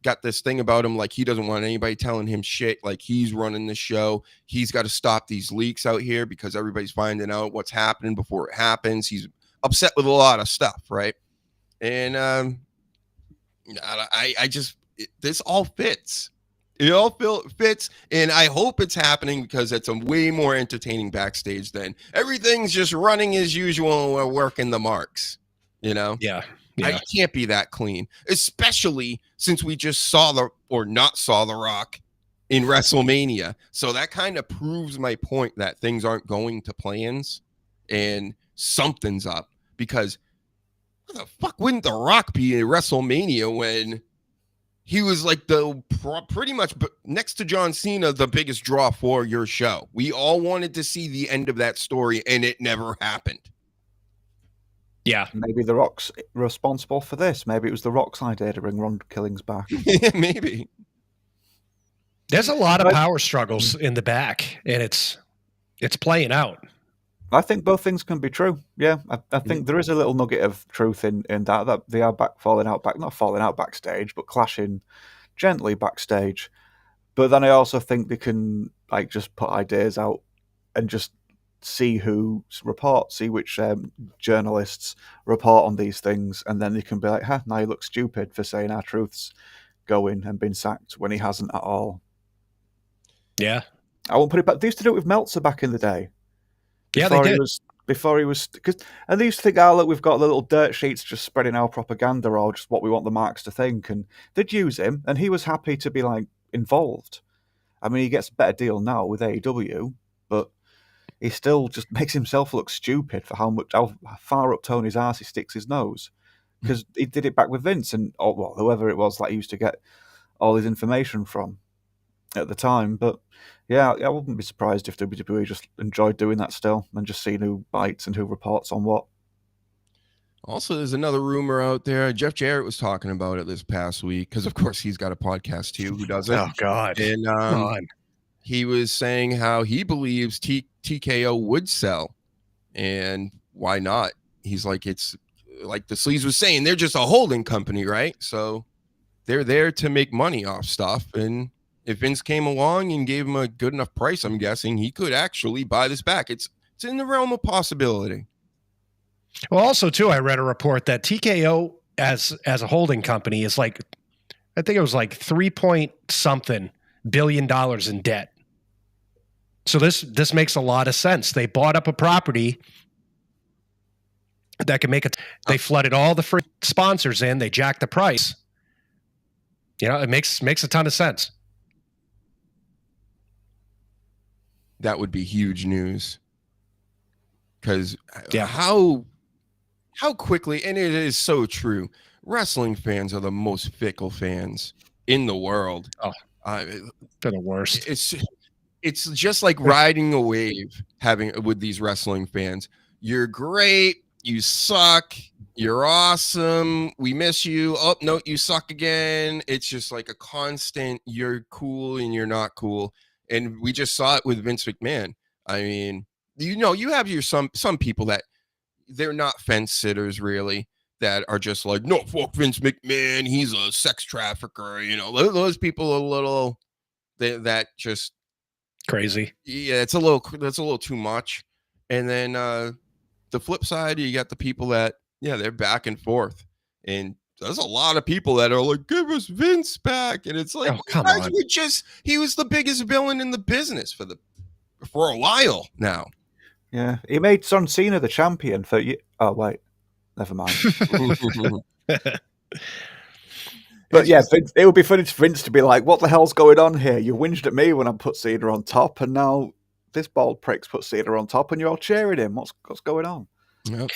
got this thing about him, like he doesn't want anybody telling him shit, like he's running the show. He's got to stop these leaks out here because everybody's finding out what's happening before it happens. He's upset with a lot of stuff, right? And this all fits. It all fits, and I hope it's happening because it's a way more entertaining backstage than everything's just running as usual and we're working the marks, you know? Yeah. I can't be that clean, especially since we just not saw The Rock in WrestleMania. So that kind of proves my point that things aren't going to plans and something's up, because what the fuck wouldn't The Rock be in WrestleMania when he was like pretty much next to John Cena, the biggest draw for your show? We all wanted to see the end of that story, and it never happened. Yeah. Maybe The Rock's responsible for this. Maybe it was The Rock's idea to bring Ron Killings back. Maybe. There's a lot of power struggles in the back, and it's playing out. I think both things can be true. Yeah, I think there is a little nugget of truth in that they are not falling out backstage, but clashing gently backstage. But then I also think they can like just put ideas out and just see see which journalists report on these things, and then they can be like, now you look stupid for saying our truth's going and been sacked when he hasn't at all. Yeah. I won't put it back. They used to do it with Meltzer back in the day. Yeah, they did. Before he was, and they used to think, look, we've got little dirt sheets just spreading our propaganda or just what we want the marks to think, and they'd use him, and he was happy to be like involved. I mean, he gets a better deal now with AEW, but he still just makes himself look stupid for how far up Tony's arse he sticks his nose, because he did it back with Vince and whoever it was that he used to get all his information from at the time. But yeah, I wouldn't be surprised if WWE just enjoyed doing that still and just seeing who bites and who reports on what. Also, there's another rumor out there. Jeff Jarrett was talking about it this past week because, of course, he's got a podcast too. Who doesn't? Oh God! And he was saying how he believes TKO would sell, and why not? He's like, it's like the Sleaze was saying, they're just a holding company, right? So they're there to make money off stuff, and if Vince came along and gave him a good enough price, I'm guessing he could actually buy this back. It's in the realm of possibility. Well, also too, I read a report that TKO as a holding company is like, I think it was like $3.something billion in debt. So this makes a lot of sense. They bought up a property that can make it. They flooded all the free sponsors in. They jacked the price. You know, it makes a ton of sense. That would be huge news. Because how quickly, and it is so true, wrestling fans are the most fickle fans in the world. Oh, they're the worst. It's just like riding a wave with these wrestling fans. You're great. You suck. You're awesome. We miss you. Oh, no, you suck again. It's just like a constant, you're cool and you're not cool. And we just saw it with Vince McMahon. I mean, you have some people that they're not fence sitters really, that are just like, no, fuck Vince McMahon. He's a sex trafficker. You know, those people are a little, that just crazy. Yeah, that's a little too much. And then the flip side, you got the people that, they're back and forth. And there's a lot of people that are like, give us Vince back. And it's like, come on. He was the biggest villain in the business for a while now. Yeah, he made John Cena the champion for you. Oh, wait. Never mind. But yeah, it would be funny for Vince to be like, what the hell's going on here? You whinged at me when I put Cena on top, and now this bald prick's put Cena on top, and you're all cheering him. What's going on? Yep.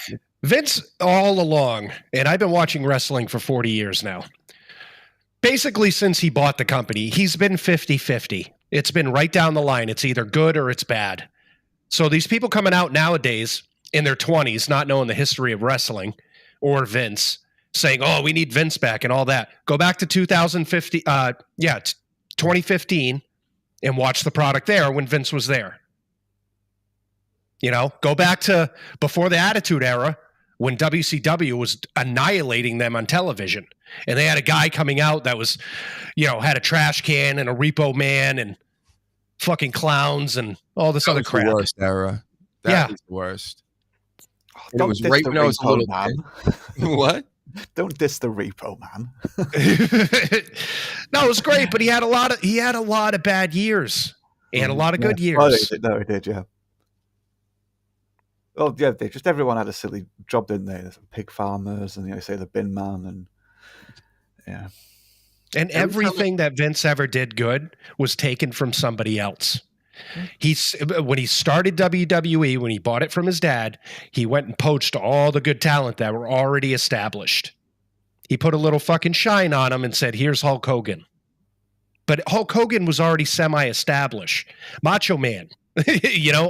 Vince, all along, and I've been watching wrestling for 40 years now. Basically, since he bought the company, he's been 50-50. It's been right down the line. It's either good or it's bad. So these people coming out nowadays in their 20s, not knowing the history of wrestling or Vince, saying, "Oh, we need Vince back" and all that. Go back to 2015 and watch the product there when Vince was there. You know, go back to before the Attitude Era when WCW was annihilating them on television. And they had a guy coming out that was, you know, had a trash can and a repo man and fucking clowns and all this other crap. The worst era. That was the worst. And it was diss right the when I was a repo little man. kid. What? Don't diss the repo man. No, it was great, but he had a lot of bad years and a lot of good years. Oh, he did, yeah. Oh yeah, everyone had a silly job, didn't they? There's pig farmers, and say the bin man, and yeah. And everything that Vince ever did good was taken from somebody else. When he started WWE, when he bought it from his dad, he went and poached all the good talent that were already established. He put a little fucking shine on him and said, "Here's Hulk Hogan." But Hulk Hogan was already semi-established. Macho Man,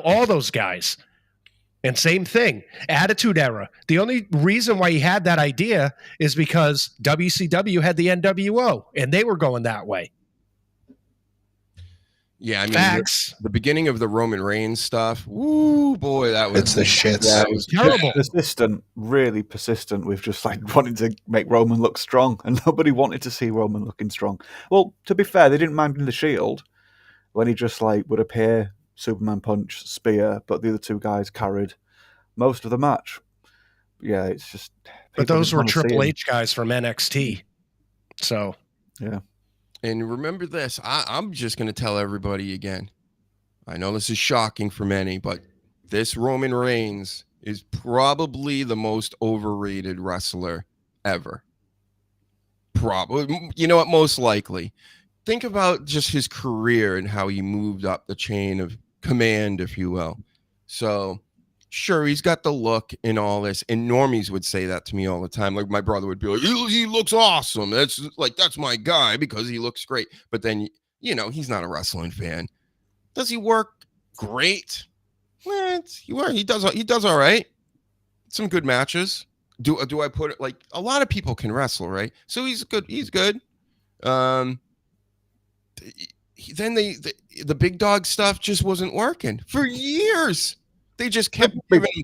all those guys. And same thing, Attitude Era. The only reason why he had that idea is because WCW had the NWO, and they were going that way. Yeah, I mean, Facts. The beginning of the Roman Reigns stuff, woo, boy, that was... It's the shits. Yeah, that was terrible. Really persistent with just wanting to make Roman look strong, and nobody wanted to see Roman looking strong. Well, to be fair, they didn't mind in the Shield when he just would appear, Superman punch, spear, but the other two guys carried most of the match. Yeah, it's just... But those were Triple H guys from NXT. So... Yeah. And remember this, I'm just going to tell everybody again. I know this is shocking for many, but this Roman Reigns is probably the most overrated wrestler ever. Probably. You know what? Most likely. Think about just his career and how he moved up the chain of command, if you will. So, sure, he's got the look and all this, and normies would say that to me all the time. Like my brother would be like, he looks awesome. That's my guy because he looks great. But then, he's not a wrestling fan. Does he work great? He does all right. Some good matches. Do I put it a lot of people can wrestle, right? So he's good. He's good. Then the big dog stuff just wasn't working for years. They just kept giving him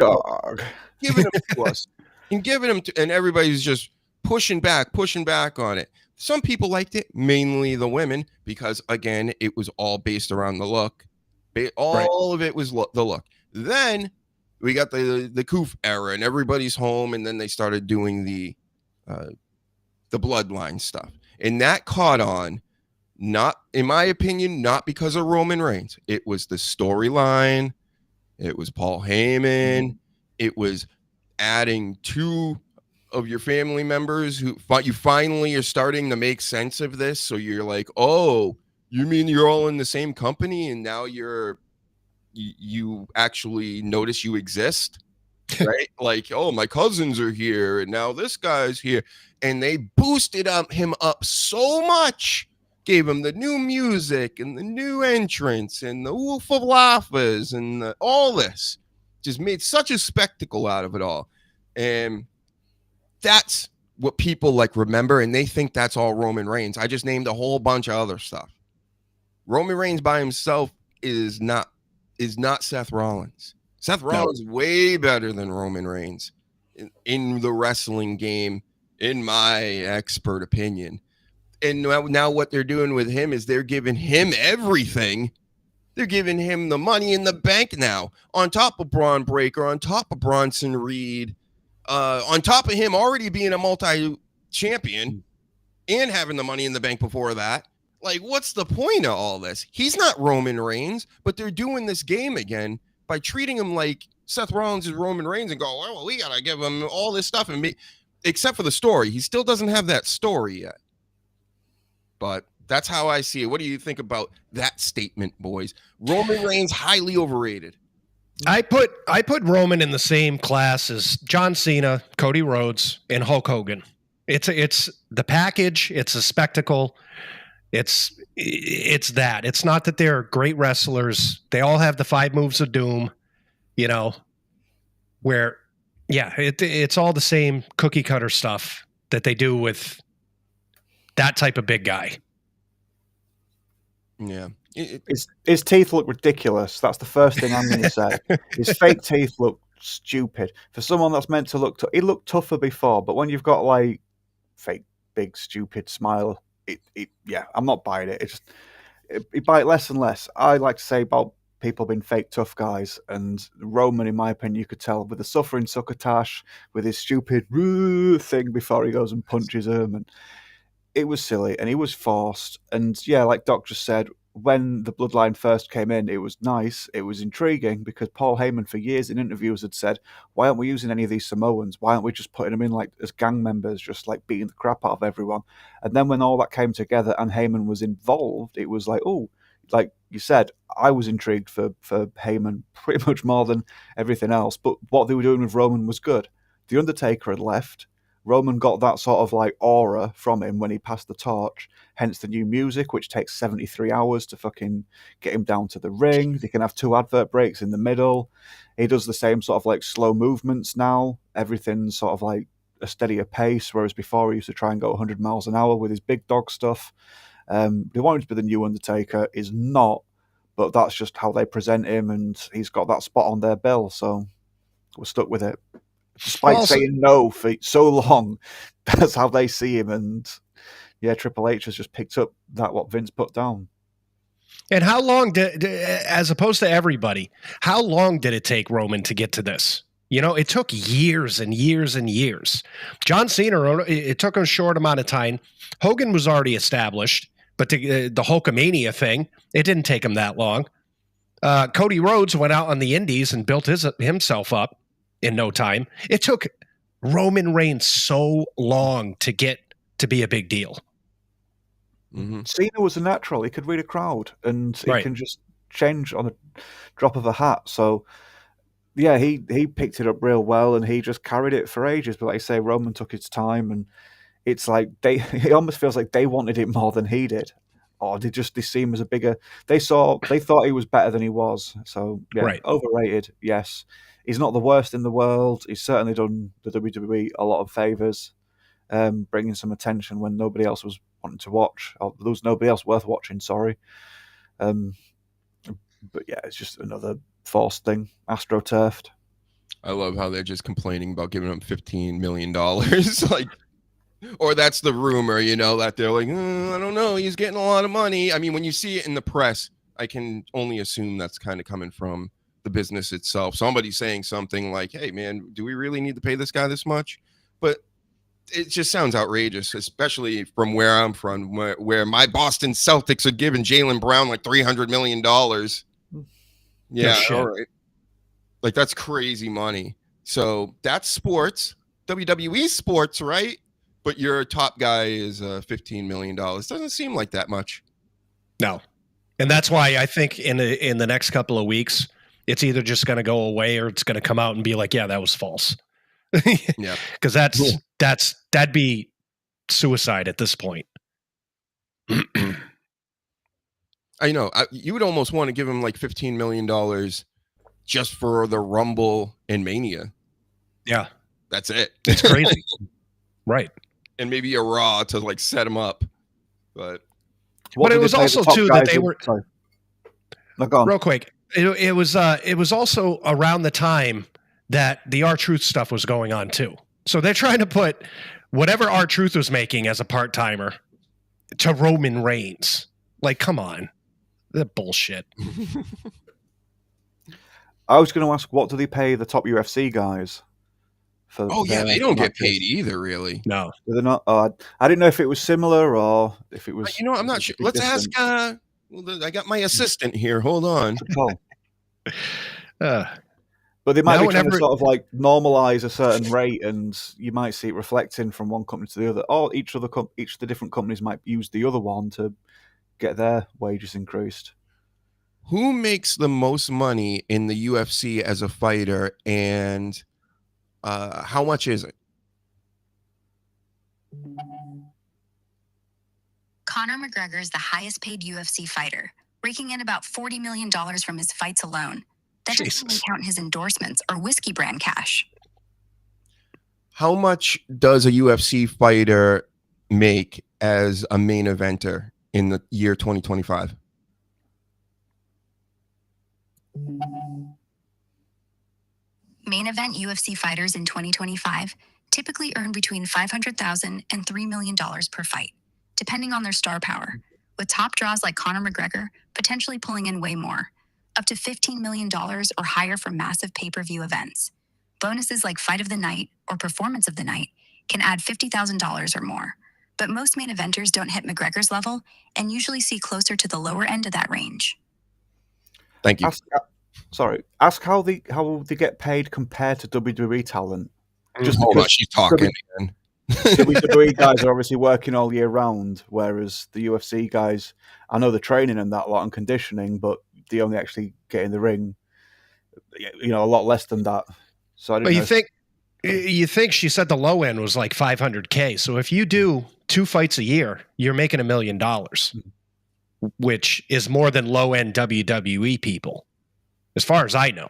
to us and giving him to, and everybody's just pushing back on it. Some people liked it, mainly the women, because again, it was all based around the look. All of it was the look. Then we got the Koof era, and everybody's home, and then they started doing the bloodline stuff, and that caught on. Not, in my opinion, not because of Roman Reigns. It was the storyline. It was Paul Heyman. It was adding two of your family members who you finally are starting to make sense of this. So you're like, oh, you mean you're all in the same company and now you actually notice you exist, right? Like, oh, my cousins are here and now this guy's here. And they boosted him up so much. Gave him the new music and the new entrance and the Wolf of Lafas and all this. Just made such a spectacle out of it all. And that's what people remember, and they think that's all Roman Reigns. I just named a whole bunch of other stuff. Roman Reigns by himself is not Seth Rollins. Seth Rollins is way better than Roman Reigns in the wrestling game, in my expert opinion. And now what they're doing with him is they're giving him everything. They're giving him the money in the bank now, on top of Braun Breaker, on top of Bronson Reed, on top of him already being a multi-champion and having the money in the bank before that. What's the point of all this? He's not Roman Reigns, but they're doing this game again by treating him like Seth Rollins is Roman Reigns and go, well, we got to give him all this stuff. Except for the story. He still doesn't have that story yet. But that's how I see it. What do you think about that statement, boys? Roman Reigns highly overrated. I put Roman in the same class as John Cena, Cody Rhodes, and Hulk Hogan. It's the package. It's a spectacle. It's that. It's not that they're great wrestlers. They all have the 5 moves of doom. you know, where, yeah, it's all the same cookie cutter stuff that they do with that type of big guy. Yeah. His teeth look ridiculous. That's the first thing I'm going to say. His fake teeth look stupid. For someone that's meant to look, he looked tougher before, but when you've got like fake, big, stupid smile, yeah, I'm not buying it. You buy it less and less. I like to say about people being fake tough guys, and Roman, in my opinion, you could tell with the suffering succotash, with his stupid thing before he goes and punches him, and it was silly and he was forced. And yeah, like Doc just said, when the bloodline first came in, it was nice, it was intriguing, because Paul Heyman for years in interviews had said, why aren't we using any of these Samoans? Why aren't we just putting them in like as gang members, just like beating the crap out of everyone? And then when all that came together and Heyman was involved, it was like, oh, like you said, I was intrigued for Heyman pretty much more than everything else. But what they were doing with Roman was good. The Undertaker had left. Roman got that sort of like aura from him when he passed the torch, hence the new music, which takes 73 hours to fucking get him down to the ring. They can have 2 advert breaks in the middle. He does the same sort of like slow movements now. Everything's sort of like a steadier pace, whereas before he used to try and go 100 miles an hour with his big dog stuff. They want him to be the new Undertaker. Is not, but that's just how they present him, and he's got that spot on their bill, so we're stuck with it. Despite saying no for so long, that's how they see him. And yeah, Triple H has just picked up that what Vince put down. And how long as opposed to everybody, how long did it take Roman to get to this? You know, it took years and years and years. John Cena, it took him a short amount of time. Hogan was already established, but the Hulkamania thing, it didn't take him that long. Cody Rhodes went out on the indies and built himself up in no time. It took Roman Reigns so long to get to be a big deal. Mm-hmm. Cena was a natural. He could read a crowd, and he can just change on a drop of a hat. So yeah, he picked it up real well, and he just carried it for ages. But like I say, Roman took his time, and it's like it almost feels like they wanted it more than he did. Or they see him as a bigger. They thought he was better than he was. So yeah, overrated. Yes, he's not the worst in the world. He's certainly done the WWE a lot of favors, bringing some attention when nobody else was wanting to watch, or there was nobody else worth watching. Sorry, but yeah, it's just another forced thing, astroturfed. I love how they're just complaining about giving him $15 million, like. Or that's the rumor, you know, that they're like, I don't know, he's getting a lot of money. I mean, when you see it in the press, I can only assume that's kind of coming from the business itself. Somebody's saying something like, hey, man, do we really need to pay this guy this much? But it just sounds outrageous, especially from where I'm from, where my Boston Celtics are giving Jaylen Brown like $300 million. Yeah, all right. Like, that's crazy money. So that's sports, WWE sports, right? But your top guy is $15 million. Doesn't seem like that much. No. And that's why I think in the next couple of weeks, it's either just going to go away or it's going to come out and be like, yeah, that was false. Yeah. Because that'd be suicide at this point. I know. You would almost want to give him like $15 million just for the Rumble and Mania. Yeah. That's it. It's crazy. Right. And maybe a Raw to like set him up. But it was also too that they were real quick. It was also around the time that the R-Truth stuff was going on too. So they're trying to put whatever R-Truth was making as a part-timer to Roman Reigns. Like, come on. That bullshit. I was going to ask, what do they pay the top UFC guys? They don't get paid either, really. No, they're not. I didn't know if it was similar or if it was. I'm not sure. Let's ask. I got my assistant here. Hold on. But they might be trying to sort of like normalize a certain rate, and you might see it reflecting from one company to the other. Or each of the different companies might use the other one to get their wages increased. Who makes the most money in the UFC as a fighter, and how much is it? Conor McGregor is the highest paid UFC fighter, raking in about $40 million from his fights alone. That doesn't even count his endorsements or whiskey brand cash. How much does a UFC fighter make as a main eventer in the year 2025? Main event UFC fighters in 2025 typically earn between $500,000 and $3 million per fight, depending on their star power, with top draws like Conor McGregor potentially pulling in way more, up to $15 million or higher for massive pay-per-view events. Bonuses like Fight of the Night or Performance of the Night can add $50,000 or more, but most main eventers don't hit McGregor's level and usually see closer to the lower end of that range. Thank you. Ask how they get paid compared to WWE talent. Just because she's talking again. WWE guys are obviously working all year round, whereas the UFC guys, I know they're training and that lot and conditioning, but they only actually get in the ring, a lot less than that. So I don't know. You think she said the low end was like $500K. So if you do 2 fights a year, you're making $1 million, which is more than low end WWE people, as far as I know.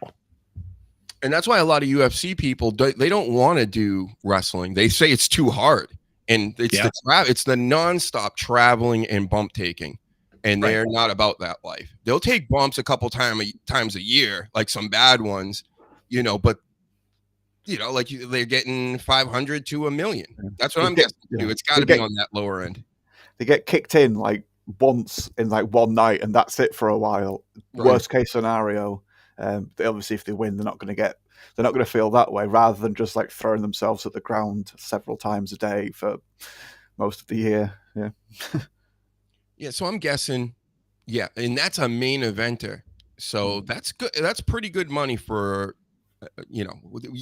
And that's why a lot of UFC people, they don't want to do wrestling. They say it's too hard. And it's the nonstop traveling and bump taking. And they're not about that life. They'll take bumps a couple times a year, like some bad ones, but like they're getting 500 to $1 million. That's what I'm guessing too. It's got to be on that lower end. They get kicked in like once in like one night, and that's it for a while. Right. Worst case scenario. Obviously, if they win, they're not going to feel that way. Rather than just like throwing themselves at the ground several times a day for most of the year. Yeah. Yeah. So I'm guessing, and that's a main eventer. So that's good. That's pretty good money for. You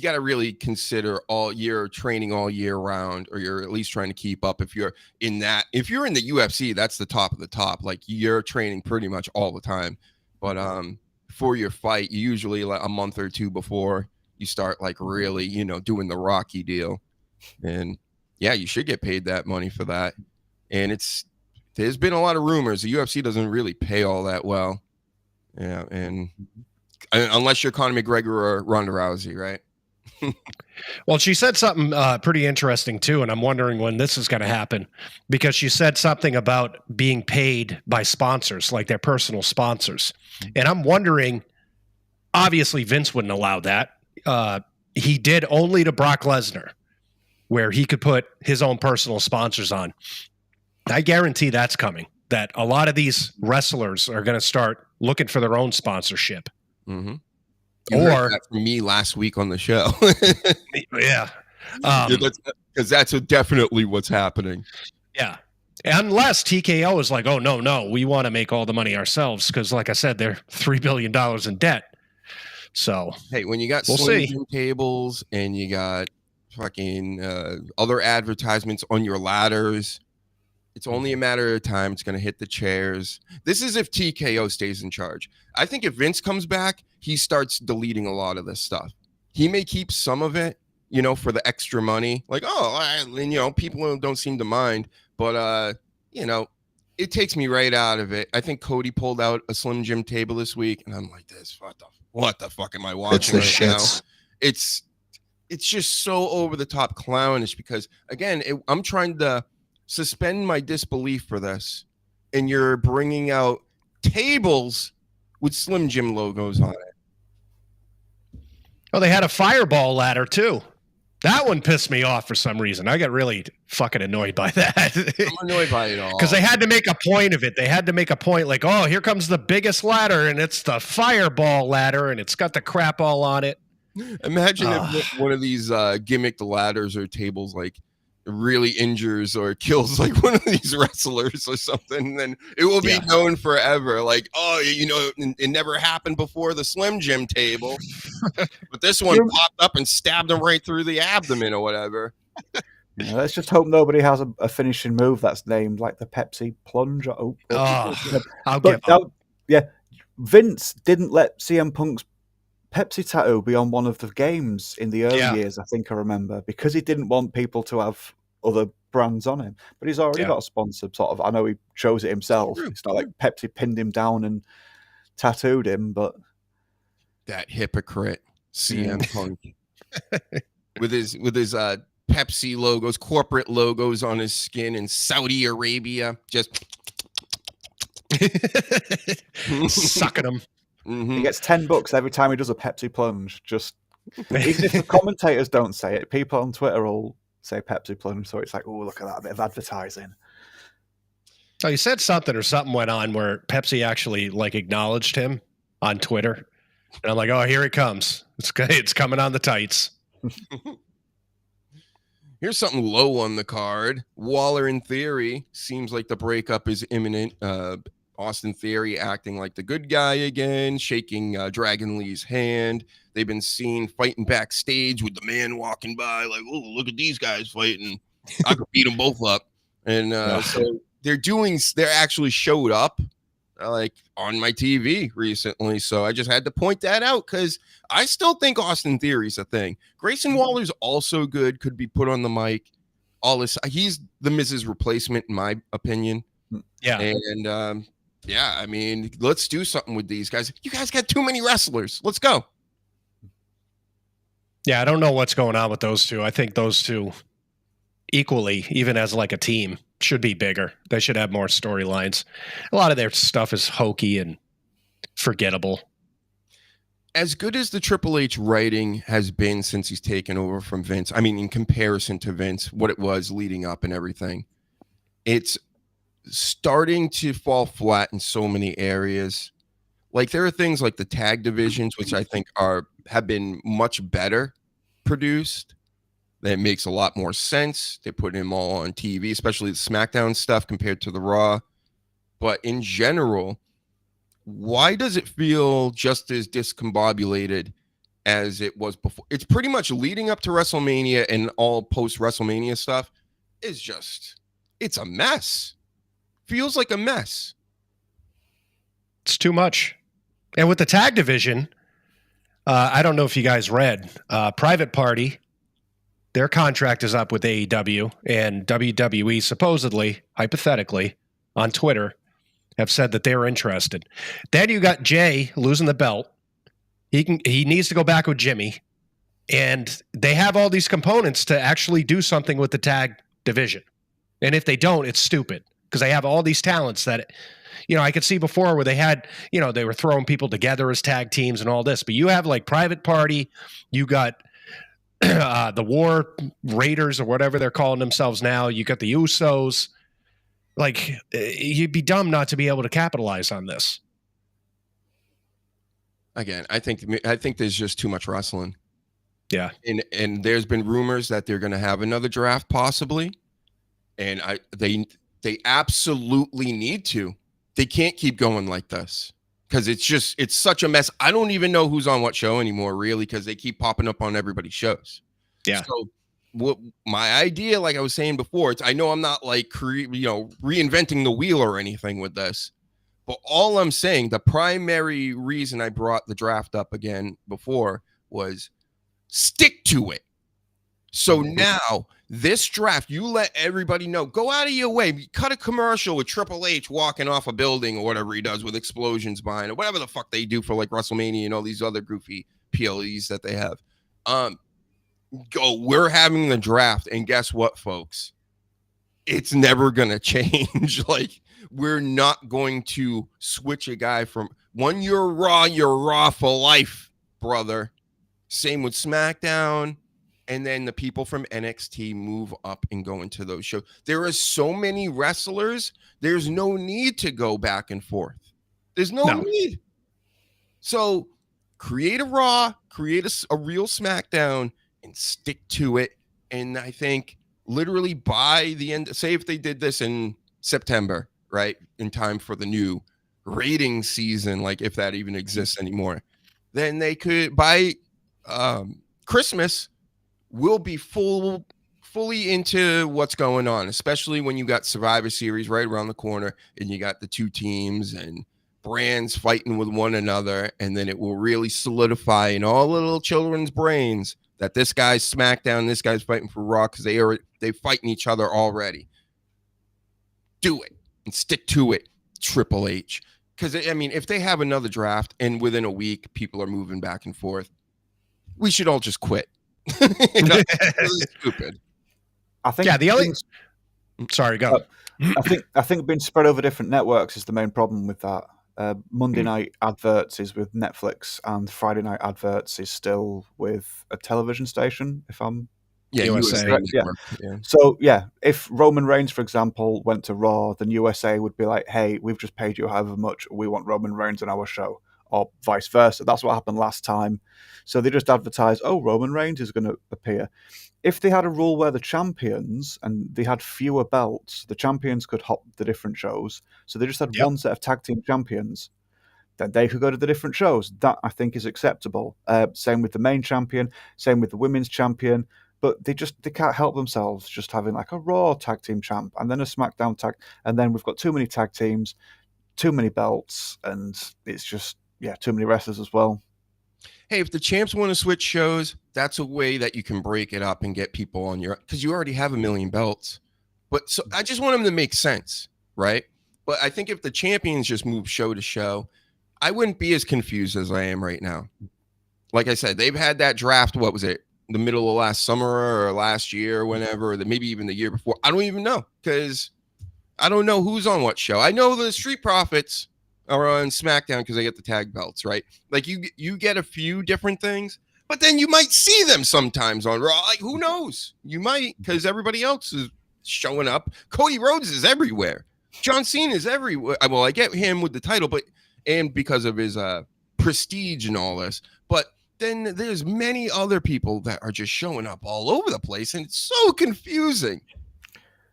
got to really consider you're training all year round, or you're at least trying to keep up. If you're in the UFC, that's the top of the top. Like you're training pretty much all the time. But for your fight, you usually like a month or two before you start like really, doing the Rocky deal. And you should get paid that money for that. And there's been a lot of rumors. The UFC doesn't really pay all that well. Yeah. And unless you're Conor McGregor or Ronda Rousey, right? Well, she said something pretty interesting too, and I'm wondering when this is going to happen, because she said something about being paid by sponsors, like their personal sponsors. And I'm wondering, obviously Vince wouldn't allow that. He did only to Brock Lesnar, where he could put his own personal sponsors on. I guarantee that's coming, that a lot of these wrestlers are going to start looking for their own sponsorship. Mm-hmm. You heard that from me last week on the show. Because that's definitely what's happening. Yeah. Unless TKO is like, oh, no, we want to make all the money ourselves, because like I said, they're $3 billion in debt. So, hey, when you got Slim Jim tables and you got fucking other advertisements on your ladders, it's only a matter of time. It's going to hit the chairs. This is if TKO stays in charge. I think if Vince comes back, he starts deleting a lot of this stuff. He may keep some of it, for the extra money. Like, people don't seem to mind. But, it takes me right out of it. I think Cody pulled out a Slim Jim table this week, and I'm like, what the fuck am I watching right now? It's just so over the top clownish because, again, I'm trying to suspend my disbelief for this, and you're bringing out tables with Slim Jim logos on it. Oh, they had a fireball ladder too. That one pissed me off for some reason. I got really fucking annoyed by that. I'm annoyed by it all. Because they had to make a point of it. They had to make a point like, oh, here comes the biggest ladder, and it's the fireball ladder, and it's got the crap all on it. Imagine if one of these gimmicked ladders or tables like really injures or kills like one of these wrestlers or something, then it will be known forever. Like, it never happened before the Slim Jim table, but this one popped up and stabbed him right through the abdomen or whatever. Yeah, let's just hope nobody has a finishing move that's named like the Pepsi plunge. Vince didn't let CM Punk's Pepsi tattoo be on one of the games in the early years, I think I remember, because he didn't want people to have other brands on him. But he's already got a sponsor, sort of. I know he chose it himself. It's not like Pepsi pinned him down and tattooed him, but that hypocrite CM Punk with his Pepsi logos, corporate logos on his skin in Saudi Arabia, just sucking them. He gets $10 every time he does a Pepsi plunge. Just even if the commentators don't say it, people on Twitter will say Pepsi plunge. So it's like, oh, look at that, a bit of advertising. Oh, he said something or something went on where Pepsi actually like acknowledged him on Twitter. And I'm like, oh, here it comes. It's coming on the tights. Here's something low on the card. Waller in Theory. Seems like the breakup is imminent. Austin Theory acting like the good guy again, shaking Dragon Lee's hand. They've been seen fighting backstage with the man walking by like, oh, look at these guys fighting. I could beat them both up. And so they're actually showed up like on my TV recently. So I just had to point that out because I still think Austin Theory's a thing. Grayson Waller's also good, could be put on the mic. All this, he's the Miz's replacement, in my opinion. Yeah. And yeah, I mean, let's do something with these guys. You guys got too many wrestlers. Let's go. Yeah, I don't know what's going on with those two. I think those two equally, even as like a team, should be bigger. They should have more storylines. A lot of their stuff is hokey and forgettable. As good as the Triple H writing has been since he's taken over from Vince, I mean, in comparison to Vince, what it was leading up and everything, it's starting to fall flat in so many areas. Like there are things like the tag divisions, which I think have been much better produced. That makes a lot more sense. They put them all on TV, especially the SmackDown stuff compared to the Raw. But in general, why does it feel just as discombobulated as it was before? It's pretty much leading up to WrestleMania, and all post-WrestleMania stuff is just, it's a mess. Feels like a mess. It's too much. And with the tag division, I don't know if you guys read, Private Party, their contract is up with AEW, and WWE supposedly, hypothetically, on Twitter, have said that they're interested. Then you got Jay losing the belt. He needs to go back with Jimmy, and they have all these components to actually do something with the tag division. And if they don't, it's stupid because they have all these talents that, you know, I could see before where they had, you know, they were throwing people together as tag teams and all this, but you have like Private Party, you got the War Raiders or whatever they're calling themselves now. You got the Usos. Like, you'd be dumb not to be able to capitalize on this. Again, I think there's just too much wrestling. Yeah. And there's been rumors that they're going to have another draft possibly. And they absolutely need to. They can't keep going like this because it's such a mess. I don't even know who's on what show anymore, really, because they keep popping up on everybody's shows. Yeah. So what my idea, like I was saying before, I know I'm not like reinventing the wheel or anything with this, but all I'm saying, the primary reason I brought the draft up again before was stick to it. So now this draft, you let everybody know, go out of your way, cut a commercial with Triple H walking off a building or whatever he does with explosions behind it, whatever the fuck they do for like WrestleMania and all these other goofy PLEs that they have. We're having the draft, and guess what, folks? It's never gonna change. Like, we're not going to switch a guy from when you're Raw for life, brother. Same with SmackDown. And then the people from NXT move up and go into those shows. There are so many wrestlers. There's no need to go back and forth. There's no need. So create a Raw, create a real SmackDown, and stick to it. And I think literally by the end, say if they did this in September, right, in time for the new rating season, like if that even exists anymore, then they could, by Christmas, we'll be fully into what's going on, especially when you got Survivor Series right around the corner and you got the two teams and brands fighting with one another. And then it will really solidify in all the little children's brains that this guy's SmackDown, this guy's fighting for Raw because they fighting each other already. Do it and stick to it, Triple H, because I mean, if they have another draft and within a week people are moving back and forth, we should all just quit. It's really stupid. I think. Yeah, the only. Sorry, go. I think being spread over different networks is the main problem with that. Monday night adverts is with Netflix, and Friday night adverts is still with a television station. If I'm USA. correct. Yeah. So yeah, if Roman Reigns, for example, went to Raw, then USA would be like, "Hey, we've just paid you however much. We want Roman Reigns on our show," or vice versa. That's what happened last time. So they just advertise, "Oh, Roman Reigns is going to appear." If they had a rule where the champions and they had fewer belts, the champions could hop the different shows. So they just had one set of tag team champions. Then they could go to the different shows. That, I think, is acceptable. Same with the main champion. Same with the women's champion. But they can't help themselves just having like a Raw tag team champ and then a SmackDown tag. And then we've got too many tag teams, too many belts, and it's just, too many wrestlers as well. Hey, if the champs want to switch shows, that's a way that you can break it up and get people on your, because you already have 1 million belts. But so I just want them to make sense, right? But I think if the champions just move show to show, I wouldn't be as confused as I am right now. Like I said, they've had that draft, what was it, the middle of last summer or last year or whenever, maybe even the year before. I don't even know, because I don't know who's on what show. I know the Street Profits are on SmackDown because they get the tag belts, right? Like you get a few different things, but then you might see them sometimes on Raw. Like, who knows? You might, because everybody else is showing up. Cody Rhodes is everywhere. John Cena is everywhere. Well, I get him with the title, but and because of his prestige and all this, but then there's many other people that are just showing up all over the place, and it's so confusing.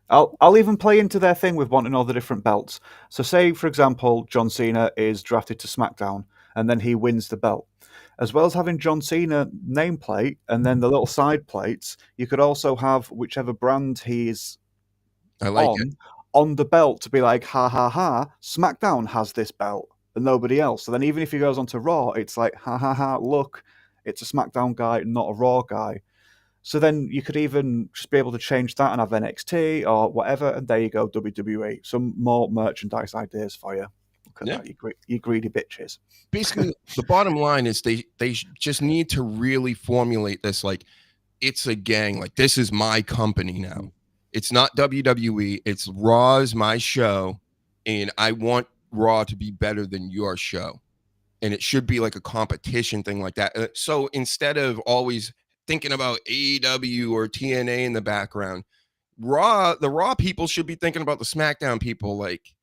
I'll even play into their thing with wanting all the different belts. So say, for example, John Cena is drafted to SmackDown and then he wins the belt. As well as having John Cena nameplate and then the little side plates, you could also have whichever brand he's on the belt to be like, ha ha ha, SmackDown has this belt and nobody else. So then even if he goes onto Raw, it's like, ha ha ha, look, it's a SmackDown guy, not a Raw guy. So then you could even just be able to change that and have NXT or whatever, and there you go, WWE. Some more merchandise ideas for you. Look at that, you greedy bitches. Basically, the bottom line is they just need to really formulate this like it's a gang. Like, this is my company now. It's not WWE. It's Raw is my show, and I want Raw to be better than your show. And it should be like a competition thing like that. So instead of always thinking about AEW or TNA in the background, the Raw people should be thinking about the SmackDown people. Like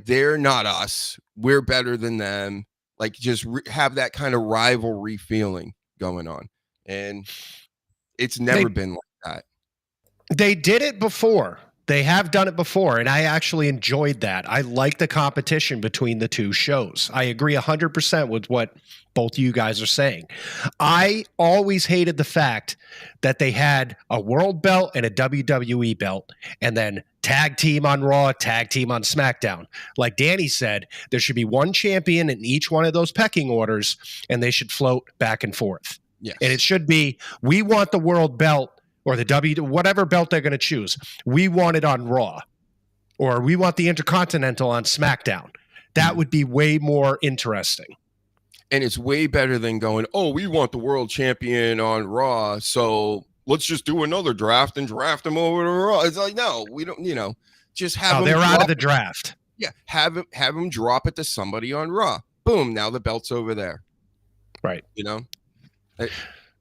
they're not us. We're better than them. Like, just have that kind of rivalry feeling going on. And it's never been like that. They did it before. They have done it before, and I actually enjoyed that. I like the competition between the two shows. I agree 100% with what both of you guys are saying. I always hated the fact that they had a world belt and a WWE belt, and then tag team on Raw, tag team on SmackDown. Like Danny said, there should be one champion in each one of those pecking orders, and they should float back and forth. Yes. And it should be, we want the world belt, or the whatever belt they're going to choose. We want it on Raw, or we want the Intercontinental on SmackDown. That would be way more interesting. And it's way better than going, oh, we want the world champion on Raw, so let's just do another draft and draft him over to Raw. It's like, no, we don't, just have them. They're out of the draft. Yeah, have them drop it to somebody on Raw. Boom, now the belt's over there. Right. It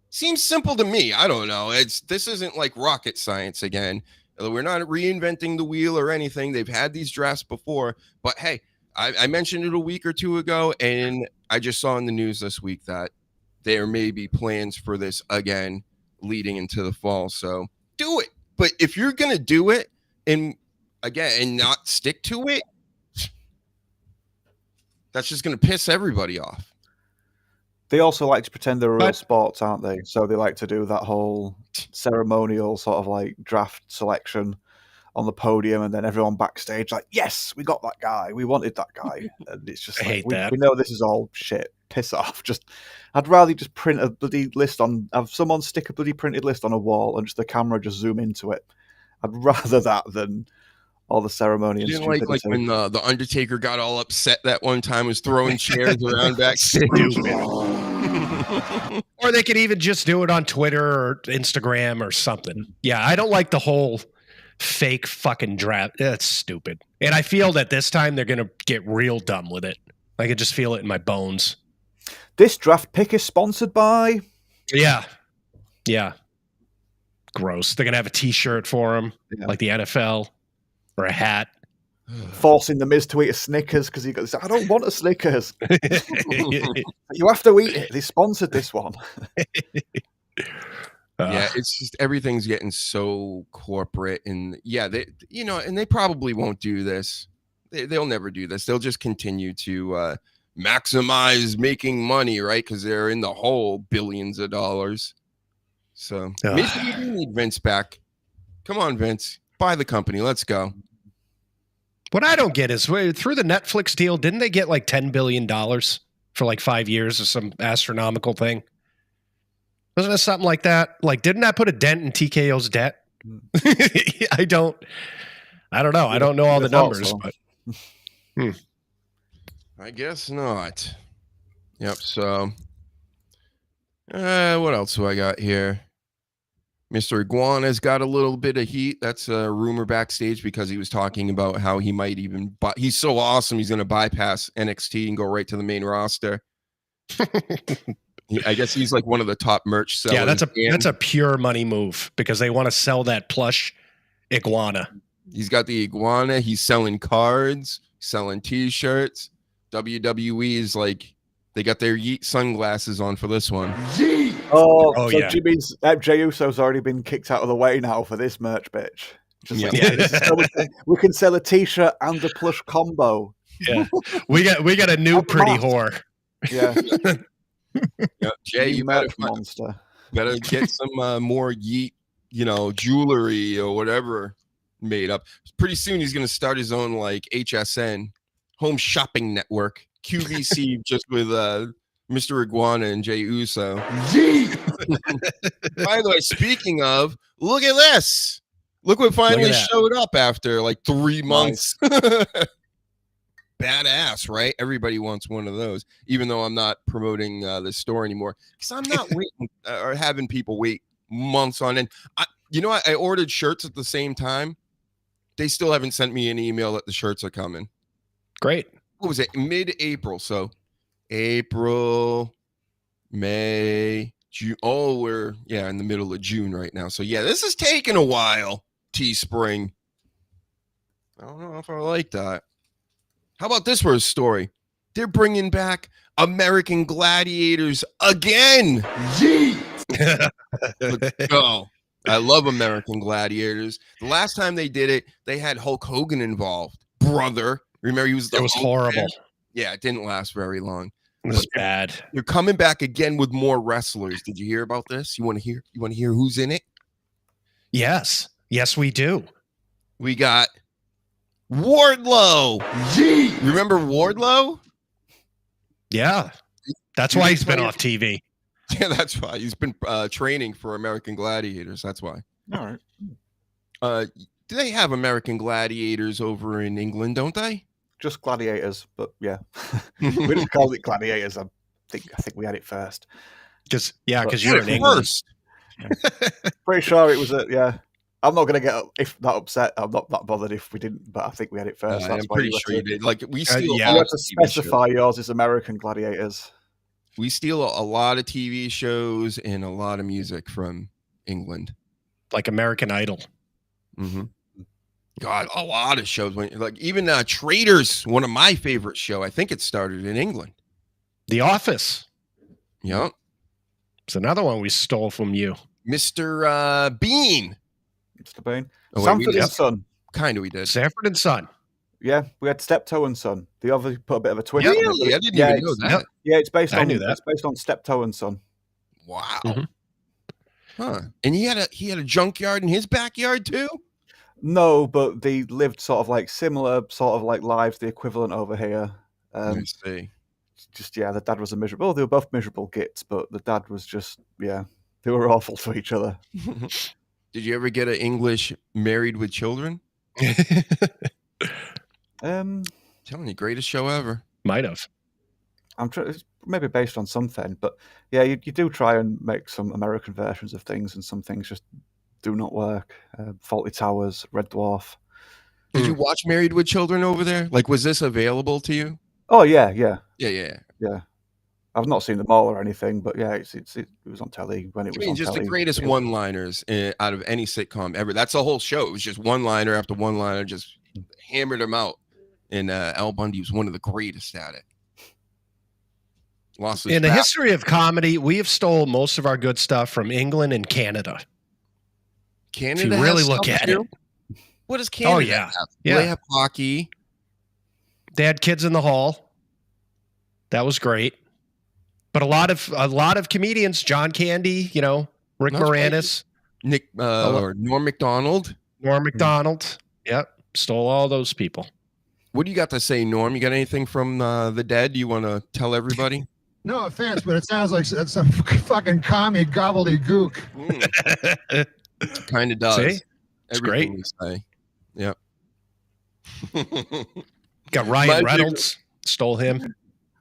seems simple to me. I don't know. This isn't like rocket science again. We're not reinventing the wheel or anything. They've had these drafts before. But hey, I mentioned it a week or two ago, and I just saw in the news this week that there may be plans for this again leading into the fall. So do it. But if you're going to do it and not stick to it, that's just going to piss everybody off. They also like to pretend they're real sports, aren't they? So they like to do that whole ceremonial sort of like draft selection on the podium, and then everyone backstage like, yes, we got that guy. We wanted that guy. And it's just like, we know this is all shit. Piss off. I'd rather just print a bloody list have someone stick a bloody printed list on a wall and just the camera just zoom into it. I'd rather that than all the ceremony You and didn't stupidity. like when the Undertaker got all upset that one time, was throwing chairs around backstage. Or they could even just do it on Twitter or Instagram or something. Yeah, I don't like the whole fake fucking draft. That's stupid. And I feel that this time they're going to get real dumb with it. I can just feel it in my bones. This draft pick is sponsored by... Yeah. Yeah. Gross. They're going to have a t-shirt for him, like the NFL, or a hat. Forcing the Miz to eat a Snickers because he goes, I don't want a Snickers. You have to eat it. They sponsored this one. Yeah, it's just everything's getting so corporate, and yeah, they, you know, and they probably won't do this. They'll never do this. They'll just continue to maximize making money, right? Because they're in the hole, billions of dollars. So maybe we do need Vince back. Come on, Vince, buy the company. Let's go. What I don't get is through the Netflix deal, didn't they get like $10 billion for like 5 years or some astronomical thing? Wasn't it something like that? Like, didn't that put a dent in TKO's debt? I don't know. I don't know all the numbers, but I guess not. Yep. So, what else do I got here? Mr. Iguana's got a little bit of heat. That's a rumor backstage because he was talking about how he might even he's so awesome he's going to bypass NXT and go right to the main roster. I guess he's like one of the top merch sellers. Yeah, that's a pure money move because they want to sell that plush iguana. He's got the iguana. He's selling cards, selling T-shirts. WWE is like, they got their Yeet sunglasses on for this one. Oh so yeah. Jimmy's Jey Uso's already been kicked out of the way now for this merch, bitch. We can sell a T-shirt and a plush combo. Yeah, we got a new pretty whore. Yeah. Jay, you better monster. Better get some more Yeet, jewelry or whatever made up. Pretty soon he's gonna start his own like HSN, home shopping network, QVC, just with Mr. Iguana and Jey Uso. By the way, speaking of, look at this. Look what finally showed up after like 3 months. Badass, right? Everybody wants one of those, even though I'm not promoting this store anymore because I'm not waiting or having people wait months on end. I ordered shirts at the same time. They still haven't sent me an email that the shirts are coming. Great. What was it? Mid-April. So April, May, June. Oh, we're in the middle of June right now. So yeah, this is taking a while. Teespring. I don't know if I like that. How about this for a story? They're bringing back American Gladiators again. Let's go. I love American Gladiators. The last time they did it, they had Hulk Hogan involved. Brother. Remember, it was horrible. Man? Yeah, it didn't last very long. It was bad. They're coming back again with more wrestlers. Did you hear about this? You want to hear? You want to hear who's in it? Yes. Yes, we do. We got Wardlow. Remember Wardlow? Yeah. That's why he's been off TV. Yeah, that's why. He's been training for American Gladiators. That's why. All right. Do they have American Gladiators over in England, don't they? Just Gladiators, but yeah. We just called it Gladiators. I think we had it first. Because you're in England. First. Pretty sure it was I'm not going to get upset. I'm not that bothered if we didn't, but I think we had it first. I'm pretty sure you did. Like we steal. You have to specify yours is American Gladiators. We steal a lot of TV shows and a lot of music from England, like American Idol. Mm-hmm. God, a lot of shows. Like even Traitors, one of my favorite show. I think it started in England. The Office. Yeah, it's another one we stole from you, Mr. Bean. Mr. Bean. Oh, Sanford and Son. Kind of, we did. Sanford and Son. Yeah, we had Steptoe and Son. They obviously put a bit of a twist. Really? I didn't even know that. Yeah, it's based on. I knew that. It's based on Steptoe and Son. Wow. Mm-hmm. Huh? And he had a junkyard in his backyard too. No, but they lived sort of like similar sort of like lives, the equivalent over here. I see. The dad was a miserable. They were both miserable gits, but the dad was just they were awful to each other. Did you ever get an English Married with Children? Telling you, greatest show ever. Might have. It's maybe based on something, but yeah, you do try and make some American versions of things, and some things just do not work. Faulty Towers, Red Dwarf. Did you watch Married with Children over there? Like, was this available to you? Oh yeah. I've not seen them all or anything, but yeah, it was on telly when it was on just telly. the greatest one-liners out of any sitcom ever. That's the whole show. It was just one-liner after one-liner, just hammered them out. And Al Bundy was one of the greatest at it. In the history of comedy, we have stole most of our good stuff from England and Canada. Canada, if you really look at it. What does Canada have? They have hockey. They had Kids in the Hall. That was great. But a lot of comedians, John Candy, Rick Moranis, Nick or Norm Macdonald. Yep, stole all those people. What do you got to say, Norm? You got anything from the dead you want to tell everybody? No offense, but it sounds like it's some fucking commie gobbledygook. Kind of does. See? It's great. Say. Yep. Got Ryan Reynolds. Stole him.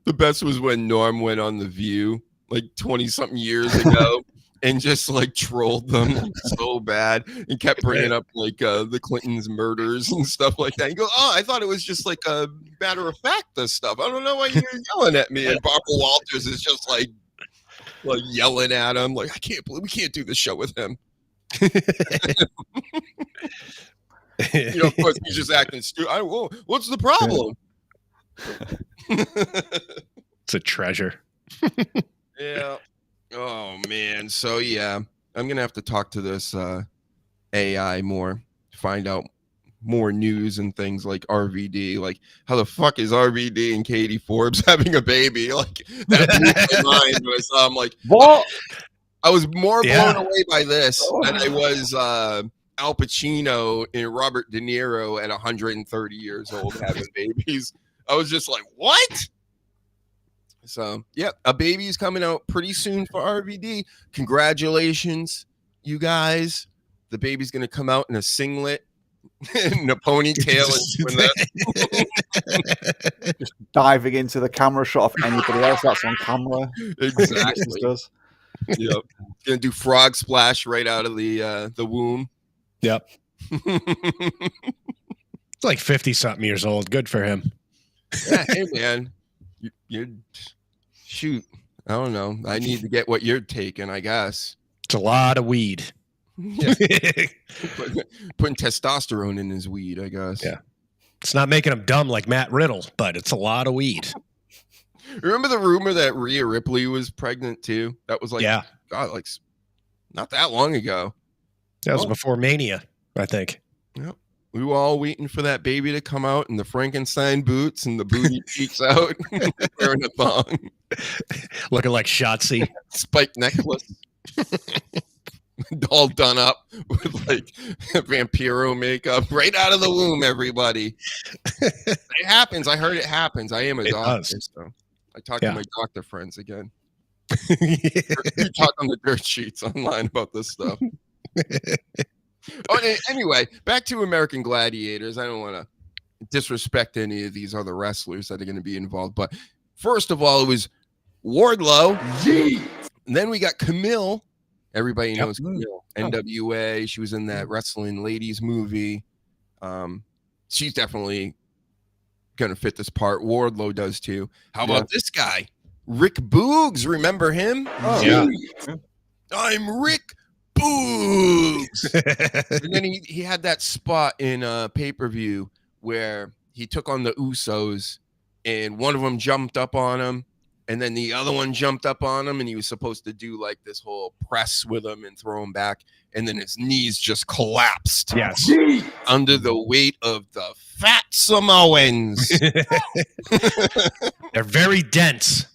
The best was when Norm went on The View like 20-something years ago and just like trolled them so bad and kept bringing up like the Clintons' murders and stuff like that. You go, oh, I thought it was just like a matter of fact, this stuff. I don't know why you're yelling at me. And Barbara Walters is just like yelling at him. Like, I can't believe we can't do this show with him. Of course, he's just acting stupid. What's the problem? It's a treasure. Yeah. Oh man. So yeah, I'm gonna have to talk to this AI more, find out more news and things like RVD. Like, how the fuck is RVD and Katie Forbes having a baby? Like, that blew my mind when I saw. I'm like, what? I was more blown away by this than I was Al Pacino and Robert De Niro at 130 years old having babies. I was just like, what? So, yeah, a baby's coming out pretty soon for RVD. Congratulations, you guys. The baby's going to come out in a singlet and a ponytail. And just diving into the camera shot of anybody else that's on camera. Exactly. Yep. Going to do frog splash right out of the womb. Yep. It's like 50-something years old. Good for him. Yeah, hey, man. You're shoot. I don't know. I need to get what you're taking, I guess. It's a lot of weed. Yeah. Putting testosterone in his weed, I guess. Yeah. It's not making him dumb like Matt Riddle, but it's a lot of weed. Remember the rumor that Rhea Ripley was pregnant too? That was like, God, like not that long ago. That was before Mania, I think. Yep. We were all waiting for that baby to come out in the Frankenstein boots and the booty cheeks out, wearing a thong, looking like Shotzi, spiked necklace, all done up with like Vampiro makeup, right out of the womb. Everybody, it happens. I heard it happens. I am a doctor, so I talk to my doctor friends again. You talk on the dirt sheets online about this stuff. Anyway, back to American Gladiators. I don't want to disrespect any of these other wrestlers that are going to be involved, but first of all, it was Wardlow. YEET. And then we got Camille. Everybody knows Camille. NWA. She was in that Wrestling Ladies movie. She's definitely going to fit this part. Wardlow does too. How about this guy? Rick Boogs. Remember him? Oh, yeah. I'm Rick Boogs. And then he had that spot in a pay-per-view where he took on the Usos and one of them jumped up on him and then the other one jumped up on him and he was supposed to do like this whole press with him and throw him back, and then his knees just collapsed under the weight of the fat Samoans. They're very dense.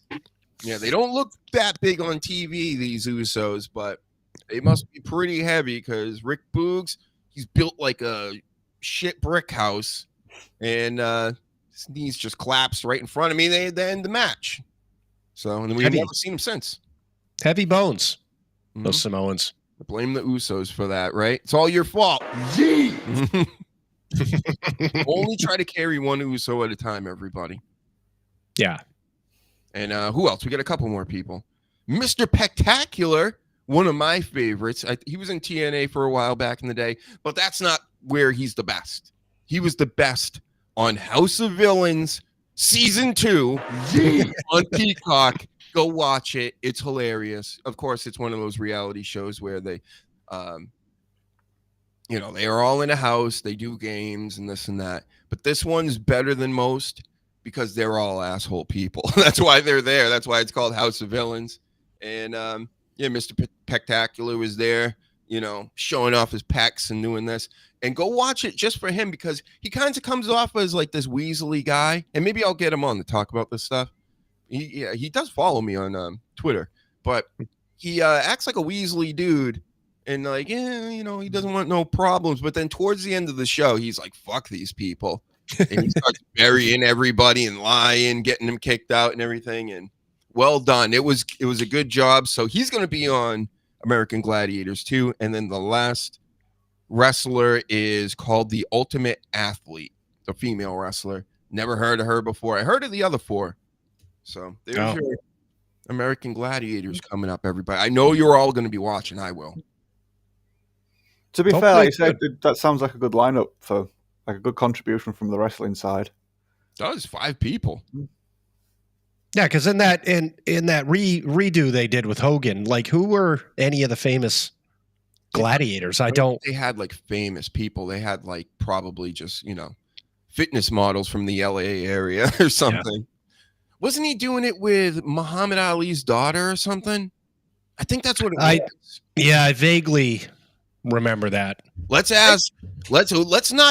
Yeah, they don't look that big on TV, these Usos, but they must be pretty heavy because Rick Boogs, he's built like a shit brick house, and his knees just collapsed right in front of me. They end the match. So, and we've never seen him since. Heavy bones, those Samoans. Blame the Usos for that, right? It's all your fault. YEET. Only try to carry one Uso at a time, everybody. Yeah. And who else? We got a couple more people. Mr. Spectacular, one of my favorites. He was in TNA for a while back in the day, but that's not where he's the best. He was the best on House of Villains Season 2 on Peacock. Go watch it. It's hilarious. Of course, it's one of those reality shows where they, they are all in a house. They do games and this and that. But this one's better than most because they're all asshole people. That's why they're there. That's why it's called House of Villains. And Mr. Spectacular was there, showing off his pecs and doing this. And go watch it just for him because he kind of comes off as like this Weasley guy. And maybe I'll get him on to talk about this stuff. He does follow me on Twitter, but he acts like a Weasley dude. And like, he doesn't want no problems. But then towards the end of the show, he's like, fuck these people. And he starts burying everybody and lying, getting them kicked out and everything. And well done. It was a good job. So he's going to be on American Gladiators too. And then the last wrestler is called the Ultimate Athlete, the female wrestler. Never heard of her before. I heard of the other four. So there's your American Gladiators coming up, everybody. I know you're all going to be watching. I will. To be fair, like you said, that sounds like a good lineup for like a good contribution from the wrestling side. That was 5 people. Yeah, because in that redo they did with Hogan, like who were any of the famous gladiators? They had like famous people. They had like probably just fitness models from the LA area or something. Yeah. Wasn't he doing it with Muhammad Ali's daughter or something? I think that's what it was. Yeah, I vaguely remember that. Let's not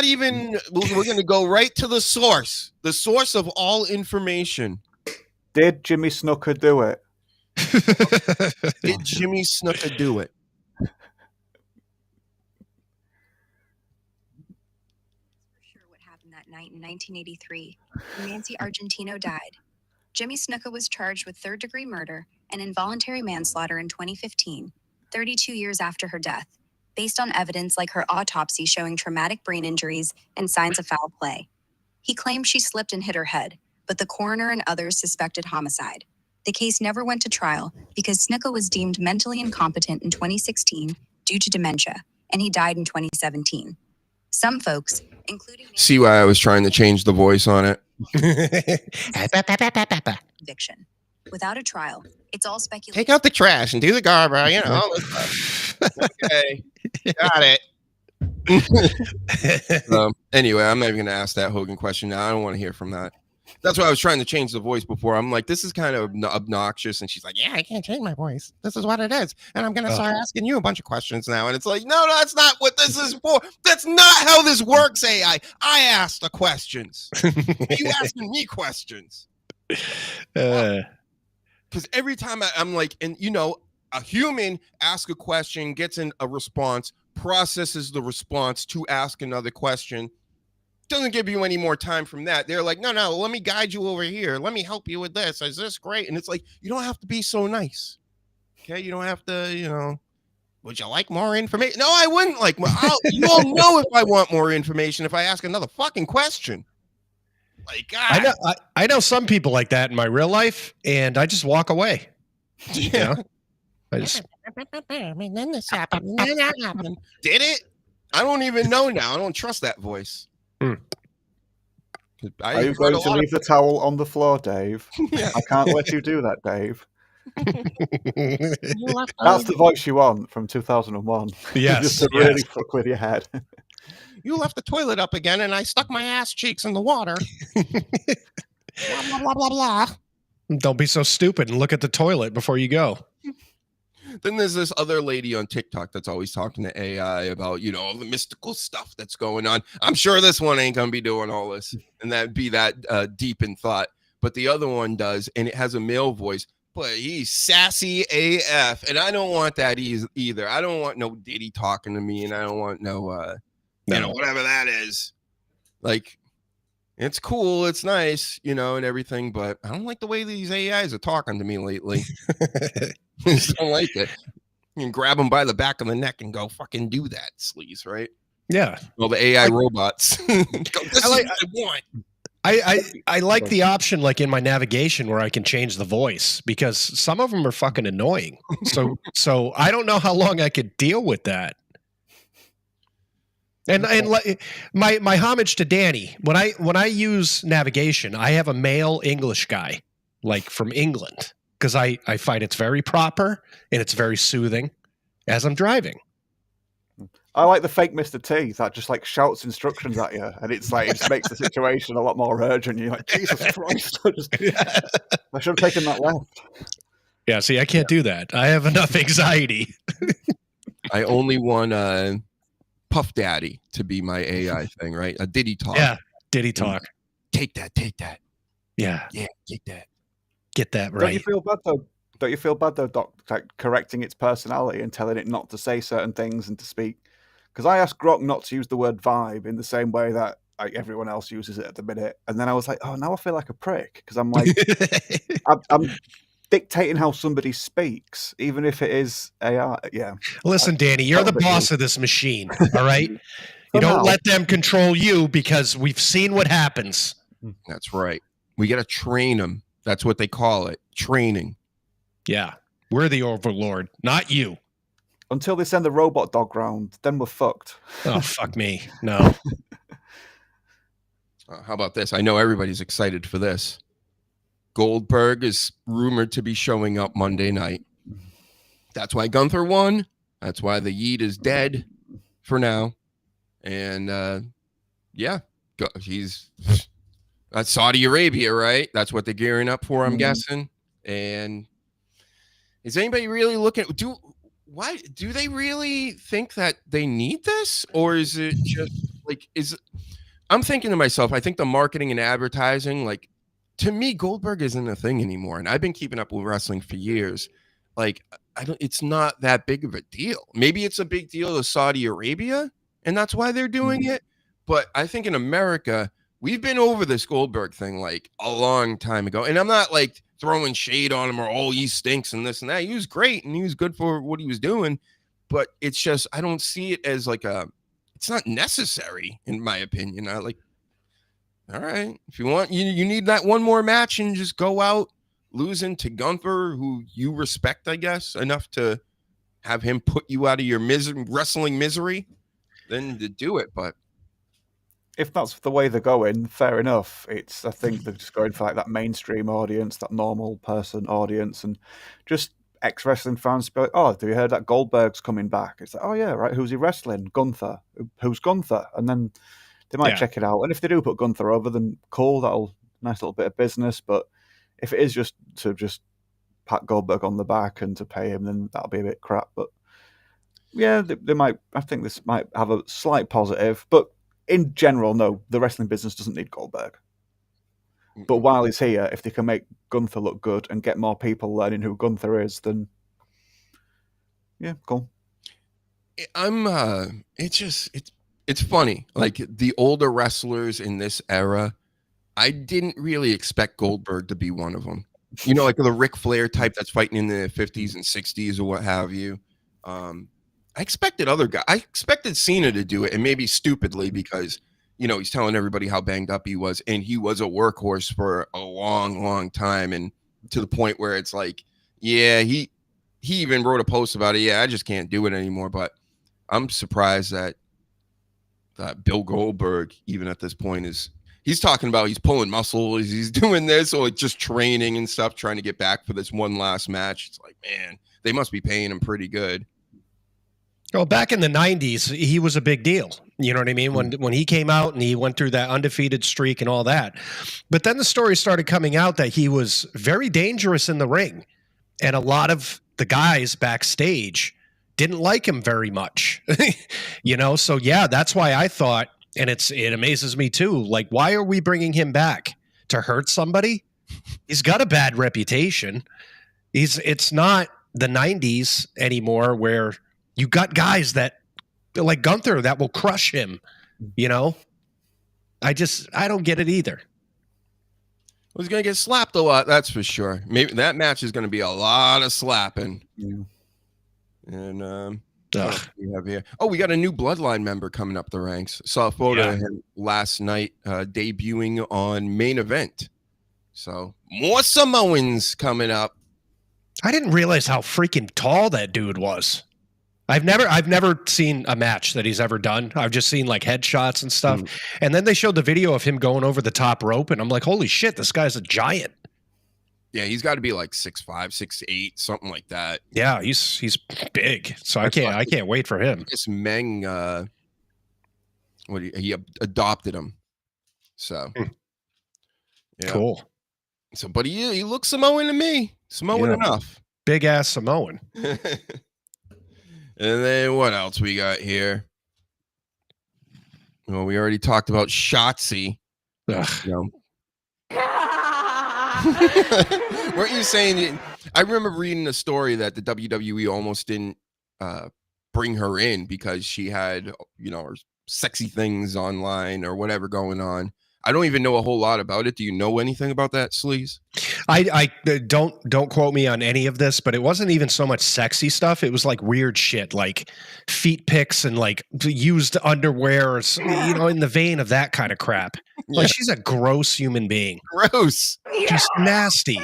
even. We're going to go right to the source of all information. Did Jimmy Snuka do it? Did Jimmy Snuka do it? Sure what happened that night in 1983 when Nancy Argentino died. Jimmy Snuka was charged with third-degree murder and involuntary manslaughter in 2015, 32 years after her death, based on evidence like her autopsy showing traumatic brain injuries and signs of foul play. He claimed she slipped and hit her head, but the coroner and others suspected homicide. The case never went to trial because Snuka was deemed mentally incompetent in 2016 due to dementia, and he died in 2017. Some folks, including... See why I was trying to change the voice on it? Conviction. Without a trial, it's all speculation. Take out the trash and do the garbage, Okay, got it. Anyway, I'm not even going to ask that Hogan question now. I don't want to hear from that. That's why I was trying to change the voice before. I'm like, this is kind of obnoxious. And she's like, yeah, I can't change my voice. This is what it is. And I'm going to start asking you a bunch of questions now. And it's like, no, that's not what this is for. That's not how this works, AI. I ask the questions. You asking me questions. Because every time I'm like, and a human asks a question, gets a response, processes the response to ask another question. Doesn't give you any more time from that. They're like, no, let me guide you over here. Let me help you with this. Is this great? And it's like, you don't have to be so nice. Okay. You don't have to, would you like more information? No, I wouldn't like more. You'll know if I want more information if I ask another fucking question. Like, God. I know some people like that in my real life, and I just walk away. Yeah. I just... then this happened. Then that happened. Did it? I don't even know now. I don't trust that voice. Are you going to leave the towel on the floor, Dave? Yeah. I can't let you do that, Dave. That's the voice you want from 2001. Yes. Just to really fuck with your head. You left the toilet up again, and I stuck my ass cheeks in the water. Blah, blah, blah, blah, blah. Don't be so stupid and look at the toilet before you go. Then there's this other lady on TikTok that's always talking to AI about, all the mystical stuff that's going on. I'm sure this one ain't going to be doing all this and that'd be that deep in thought. But the other one does, and it has a male voice, but he's sassy AF. And I don't want that either. I don't want no Diddy talking to me, and I don't want no, whatever that is. Like, it's cool, it's nice, and everything, but I don't like the way these AIs are talking to me lately. I just don't like it. You can grab them by the back of the neck and go fucking do that, sleaze, right? Yeah. Well, the AI robots. This is like- what I want. I like the option like in my navigation where I can change the voice because some of them are fucking annoying. So I don't know how long I could deal with that. And like my homage to Danny, when I use navigation, I have a male English guy like from England because I find it's very proper and it's very soothing as I'm driving. I like the fake Mr. T that just like shouts instructions at you, and it's like it just makes the situation a lot more urgent. You're like, Jesus Christ! I should have taken that left. Yeah, see, I can't do that. I have enough anxiety. I only want Puff Daddy to be my AI thing, right? A Diddy Talk. Yeah, Diddy Talk. Take that. Yeah, take that. Get that right. Don't you feel bad though? Don't you feel bad though, Doc, like correcting its personality and telling it not to say certain things and to speak? Because I asked Grok not to use the word vibe in the same way that like everyone else uses it at the minute, and then I was like, oh, now I feel like a prick because I'm like, I'm dictating how somebody speaks, even if it is AI. Yeah. Listen, Danny, you're the boss of this machine. All right. You don't let them control you because we've seen what happens. That's right. We got to train them. That's what they call it. Training. Yeah. We're the overlord, not you. Until they send the robot dog round, then we're fucked. Oh, fuck me. No. How about this? I know everybody's excited for this. Goldberg is rumored to be showing up Monday night. That's why Gunther won. That's why the YEET is dead for now. And yeah, he's that's Saudi Arabia, right? That's what they're gearing up for, I'm guessing. And is anybody really looking? Why do they really think that they need this, or is it just like I'm thinking to myself, I think the marketing and advertising, like to me, Goldberg isn't a thing anymore, and I've been keeping up with wrestling for years. Like it's not that big of a deal. Maybe it's a big deal to Saudi Arabia, and that's why they're doing it. But I think in America, we've been over this Goldberg thing like a long time ago, and I'm not like throwing shade on him or oh he stinks and this and that. He was great and he was good for what he was doing, but it's just I don't see it as like it's not necessary in my opinion. I like, all right, if you want you need that one more match and just go out losing to Gunther, who you respect, I guess, enough to have him put you out of your wrestling misery, then to do it. But if that's the way they're going, fair enough. I think they're just going for like that mainstream audience, that normal person audience, and just ex-wrestling fans be like, oh, have you heard that Goldberg's coming back? It's like, oh yeah, right, who's he wrestling? Gunther. Who's Gunther? And then they might check it out. And if they do put Gunther over, then cool, that'll nice little bit of business. But if it is just to pat Goldberg on the back and to pay him, then that'll be a bit crap. But yeah, they might. I think this might have a slight positive, but in general, no, the wrestling business doesn't need Goldberg. But while he's here, if they can make Gunther look good and get more people learning who Gunther is, then yeah, cool. It's funny. Like the older wrestlers in this era, I didn't really expect Goldberg to be one of them. You know, like the Ric Flair type that's fighting in the 50s and 60s or what have you. I expected other guys. I expected Cena to do it, and maybe stupidly because, you know, he's telling everybody how banged up he was, and he was a workhorse for a long, long time, and to the point where it's like, yeah, he even wrote a post about it. Yeah, I just can't do it anymore. But I'm surprised that Bill Goldberg, even at this point, he's talking about he's pulling muscles, he's doing this, or just training and stuff, trying to get back for this one last match. It's like, man, they must be paying him pretty good. Well, back in the 90s, he was a big deal. You know what I mean? When he came out and he went through that undefeated streak and all that. But then the story started coming out that he was very dangerous in the ring. And a lot of the guys backstage didn't like him very much. You know? So, yeah, that's why I thought, and it amazes me too, like, why are we bringing him back? To hurt somebody? He's got a bad reputation. It's not the 90s anymore where you got guys that like Gunther that will crush him, you know? I don't get it either. Well, he's going to get slapped a lot, that's for sure. Maybe that match is going to be a lot of slapping. Yeah. And What else do we have here? Oh, we got a new Bloodline member coming up the ranks. Saw a photo of him last night debuting on Main Event. So more Samoans coming up. I didn't realize how freaking tall that dude was. I've never seen a match that he's ever done. I've just seen like headshots and stuff. And then they showed the video of him going over the top rope, and I'm like, holy shit, this guy's a giant. Yeah, he's got to be like 6'5", 6'8", something like that. Yeah, he's big. So I can't wait for him. This Meng, he adopted him. So yeah. Cool. So, but he looks Samoan to me. Samoan enough. Big ass Samoan. And then what else we got here? Well, we already talked about Shotzi. Weren't you saying? I remember reading a story that the WWE almost didn't bring her in because she had, her sexy things online or whatever going on. I don't even know a whole lot about it. Do you know anything about that, Sleaze? I don't quote me on any of this, but it wasn't even so much sexy stuff. It was like weird shit, like feet pics and like used underwear, in the vein of that kind of crap. Yeah. Like she's a gross human being. Gross. She's nasty.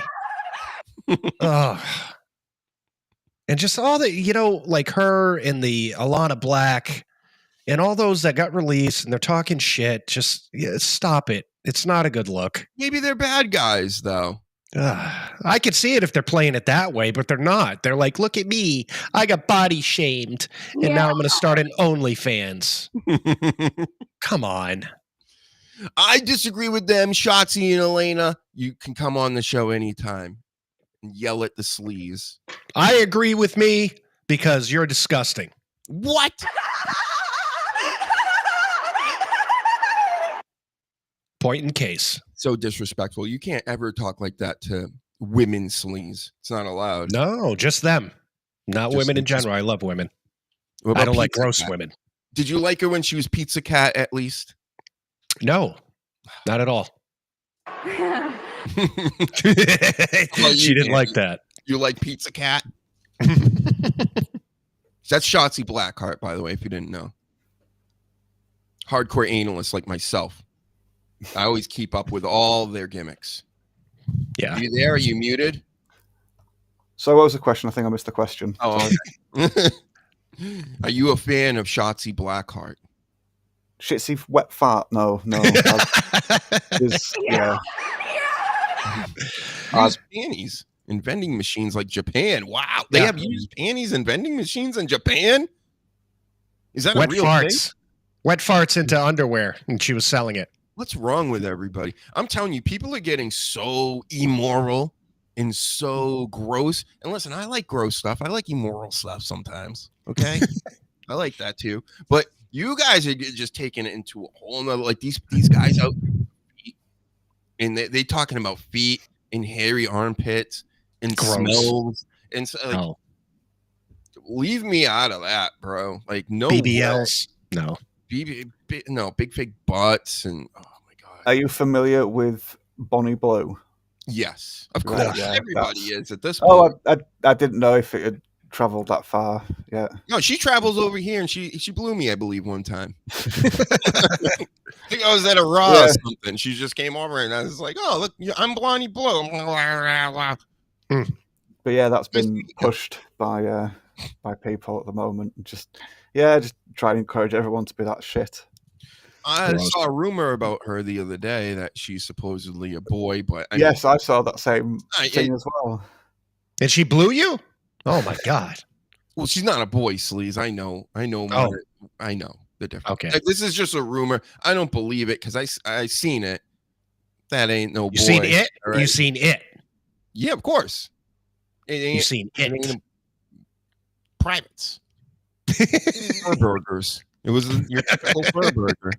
Ugh. And just all the, like her and the Alana Black and all those that got released and they're talking shit. Just stop it. It's not a good look. Maybe they're bad guys, though. I could see it if they're playing it that way, but they're not. They're like, look at me. I got body shamed. And now I'm going to start an OnlyFans. Come on. I disagree with them, Shotzi and Elena. You can come on the show anytime and yell at the Sleaze. I agree with me because you're disgusting. What? Point in case. So disrespectful. You can't ever talk like that to women, Sleaze. It's not allowed. No, just them. Not Just women in them. general. I love women. What I about don't like Pizza gross Cat? women. Did you like her when she was Pizza Cat at least? No, not at all. Well, She didn't like that. You like Pizza Cat? That's Shotzi Blackheart, by the way, if you didn't know. Hardcore analyst like myself. I always keep up with all their gimmicks. Yeah. Are you there? Are you muted? So what was the question? I think I missed the question. Oh, okay. Are you a fan of Shotzi Blackheart? Shitsy wet fart? No. Yeah. Used panties in vending machines like Japan. Wow. They have used panties in vending machines in Japan? Is that Wet a real farts. thing? Wet farts into underwear, and she was selling it. What's wrong with everybody? I'm telling you, people are getting so immoral and so gross. And listen, I like gross stuff. I like immoral stuff sometimes. Okay. I like that too. But you guys are just taking it into a whole nother, like these guys out and they talking about feet and hairy armpits and Gross. Smells. And so, like, leave me out of that, bro. Like no BBLs. No. Big fake butts and oh my god. Are you familiar with Bonnie Blue? Yes, of course. Yeah, everybody is at this point. Oh, I didn't know if it had traveled that far. Yeah. No, she travels over here and she blew me, I believe, one time. I think I was at a Raw or something. She just came over and I was like, "Oh, look, I'm Bonnie Blue." But yeah, that's been pushed by people at the moment. Just try to encourage everyone to be that shit. I saw a rumor about her the other day that she's supposedly a boy, but I saw that same thing as well. And she blew you? Oh my god! Well, she's not a boy, Sleaze. I know. I know the difference. Okay, like, this is just a rumor. I don't believe it because I seen it. That ain't no boy. You seen it? Right? You seen it? Yeah, of course. You seen it? Privates. Fur burgers. It was your typical fur burger.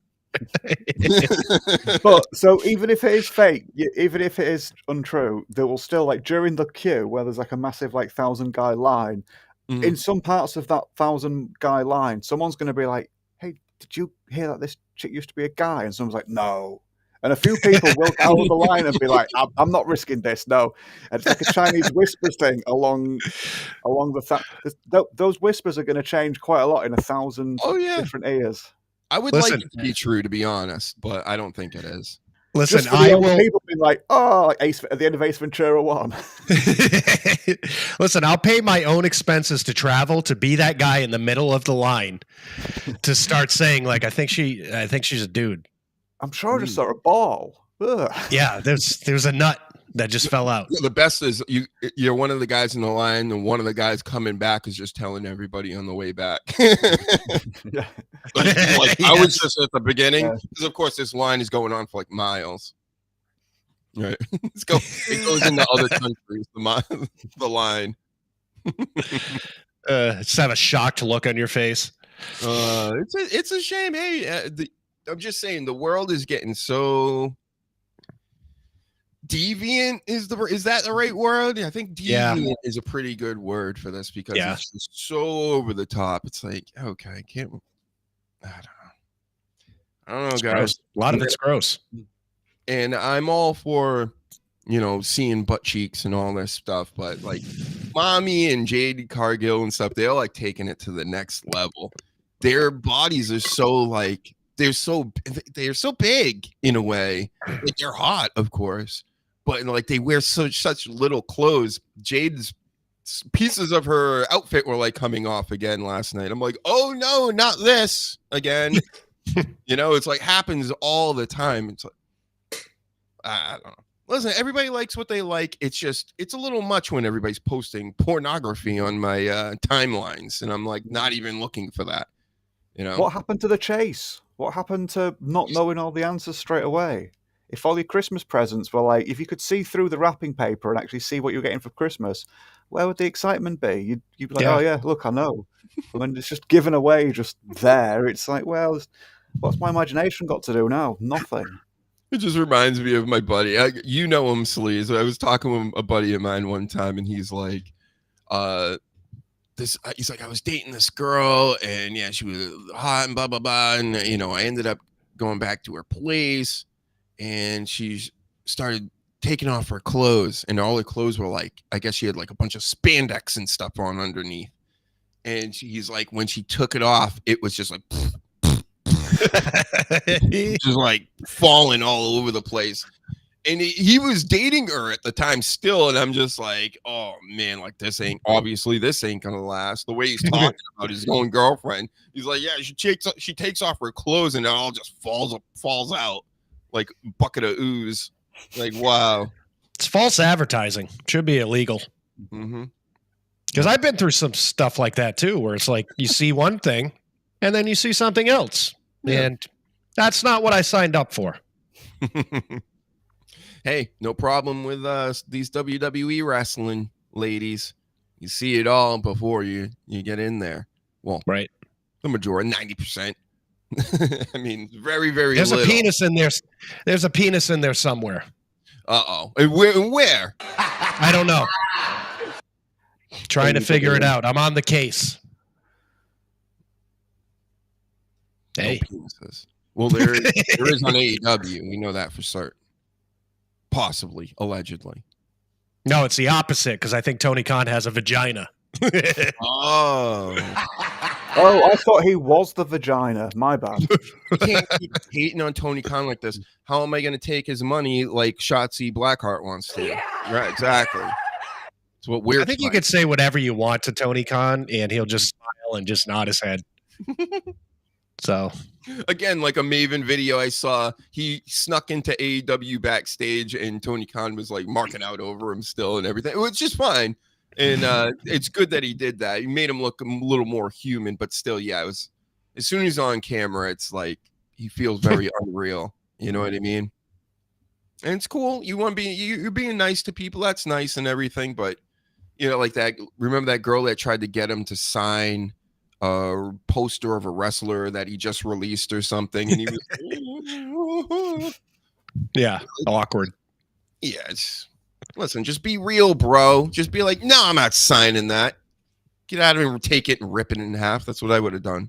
But so even if it is fake, even if it is untrue, there will still, like, during the queue where there's like a massive 1,000 guy line, in some parts of that 1,000 guy line, someone's going to be like, "Hey, did you hear that this chick used to be a guy?" And someone's like, "No." And a few people will go out of the line and be like, I'm not risking this, no. And it's like a Chinese whispers thing along along those whispers are going to change quite a lot in 1,000 different ears. I would like it to be true, to be honest, but I don't think it is. Listen, Just for the older people being like, oh, like at the end of Ace Ventura 1. Listen, I'll pay my own expenses to travel to be that guy in the middle of the line to start saying, like, I think she's a dude. I'm sure I just saw a ball. Ugh. Yeah, there's a nut that just fell out. The best is you're one of the guys in the line, and one of the guys coming back is just telling everybody on the way back. Like, I was just at the beginning, because of course this line is going on for like miles. Right, it goes into other countries. The line. Just have a shocked look on your face. It's a shame. Hey, I'm just saying the world is getting so deviant. Is that the right word? I think deviant is a pretty good word for this, because it's just so over the top. It's like, okay, I don't know, guys. Gross. A lot of it's gross. And I'm all for, seeing butt cheeks and all this stuff, but like Mommy and Jade Cargill and stuff, they're like taking it to the next level. Their bodies are so like they're so big in a way. Like, they're hot, of course, but like they wear such little clothes. Jade's pieces of her outfit were like coming off again last night. I'm like, oh no, not this again. It's like happens all the time. It's like, I don't know. Listen, everybody likes what they like. It's a little much when everybody's posting pornography on my timelines, and I'm like not even looking for that. What happened to the chase? What happened to not knowing all the answers straight away? If all your Christmas presents were like, if you could see through the wrapping paper and actually see what you're getting for Christmas, where would the excitement be? You'd be like, oh yeah, look, I know. When it's just given away, just there, it's like, well, what's my imagination got to do now? Nothing. It just reminds me of my buddy. You know him, Sleaze. I was talking with a buddy of mine one time, and he's like, he's like, I was dating this girl, and yeah, she was hot and blah blah blah, and I ended up going back to her place, and she started taking off her clothes, and all her clothes were like, I guess she had like a bunch of spandex and stuff on underneath, and he's like, when she took it off, it was just like just like falling all over the place. And he was dating her at the time still, and I'm just like, oh man, like this ain't gonna last. The way he's talking about his own girlfriend, he's like, yeah, she takes off her clothes, and it all just falls out like a bucket of ooze. Like, wow, it's false advertising. Should be illegal. Because I've been through some stuff like that too, where it's like you see one thing, and then you see something else, and that's not what I signed up for. Hey, no problem with these WWE wrestling ladies. You see it all before you get in there. Well, right. The majority, 90%. I mean, very, very There's little. A penis in there. There's a penis in there somewhere. Uh-oh. And where? I don't know. Trying to figure it out. I'm on the case. Hey. No penises. Well, there is on AEW. We know that for certain. Possibly, allegedly. No, it's the opposite, because I think Tony Khan has a vagina. Oh, I thought he was the vagina. My bad. You can't keep hating on Tony Khan like this. How am I going to take his money like Shotzi Blackheart wants to? Yeah. Right, exactly. It's what we're. I think you could say whatever you want to Tony Khan, and he'll just smile and just nod his head. So, again, like a Maven video I saw, he snuck into AEW backstage, and Tony Khan was like marking out over him still and everything. It was just fine, and it's good that he did that. He made him look a little more human, but still, yeah, it was. As soon as he's on camera, it's like he feels very unreal. You know what I mean? And it's cool. You want to be you're being nice to people. That's nice and everything, but like that. Remember that girl that tried to get him to sign a poster of a wrestler that he just released or something, and he was yeah, awkward. Yeah, listen, just be real, bro. Just be like, no, I'm not signing that. Get out of here and take it and rip it in half. That's what I would have done.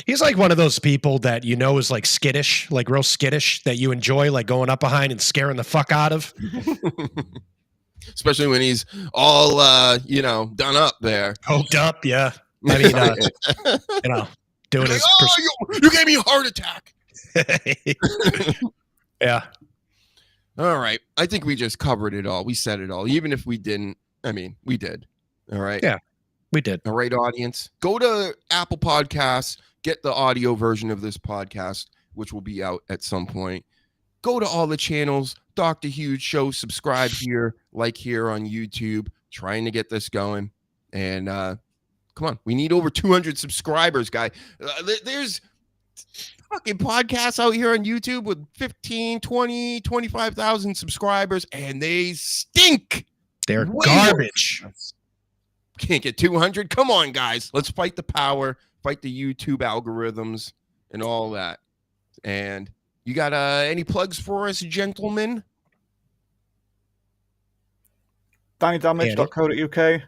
He's like one of those people that is like skittish, like real skittish, that you enjoy like going up behind and scaring the fuck out of. Especially when he's all, done up there. Coked up, yeah. I mean, doing his. You gave me a heart attack. Yeah. All right. I think we just covered it all. We said it all. Even if we didn't, we did. All right. Yeah, we did. All right, audience. Go to Apple Podcasts, get the audio version of this podcast, which will be out at some point. Go to all the channels, Dr. Huge Show, subscribe here, like here on YouTube, trying to get this going. And come on, we need over 200 subscribers, guy. There's fucking podcasts out here on YouTube with 15, 20, 25,000 subscribers, and they stink. They're garbage. Can't get 200. Come on, guys. Let's fight the power, fight the YouTube algorithms and all that. And you got any plugs for us, gentlemen? DannyDamage.co.uk.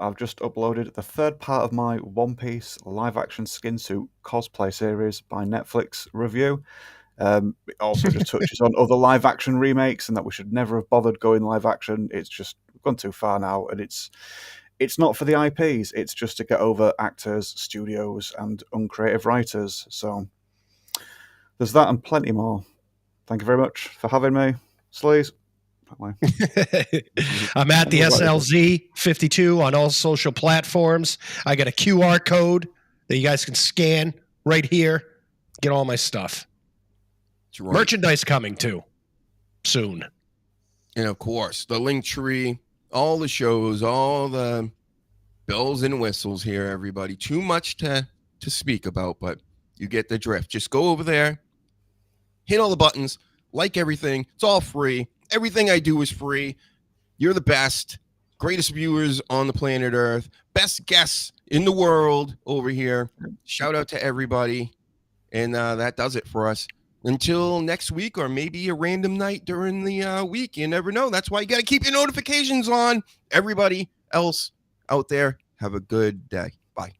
I've just uploaded the third part of my One Piece live-action skin suit cosplay series by Netflix review. It also just touches on other live-action remakes and that we should never have bothered going live-action. It's just gone too far now, and it's not for the IPs. It's just to get over actors, studios, and uncreative writers. So there's that and plenty more. Thank you very much for having me. Sleaze. I'm at the SLZ52 on all social platforms. I got a QR code that you guys can scan right here. Get all my stuff. Right. Merchandise coming too soon. And of course, the link tree, all the shows, all the bells and whistles here, everybody. Too much to speak about, but you get the drift. Just go over there, hit all the buttons, like everything. It's all free. Everything I do is free. You're the best, greatest viewers on the planet Earth, best guests in the world over here. Shout out to everybody. And that does it for us. Until next week, or maybe a random night during the week. You never know. That's why you got to keep your notifications on. Everybody else out there, have a good day. Bye.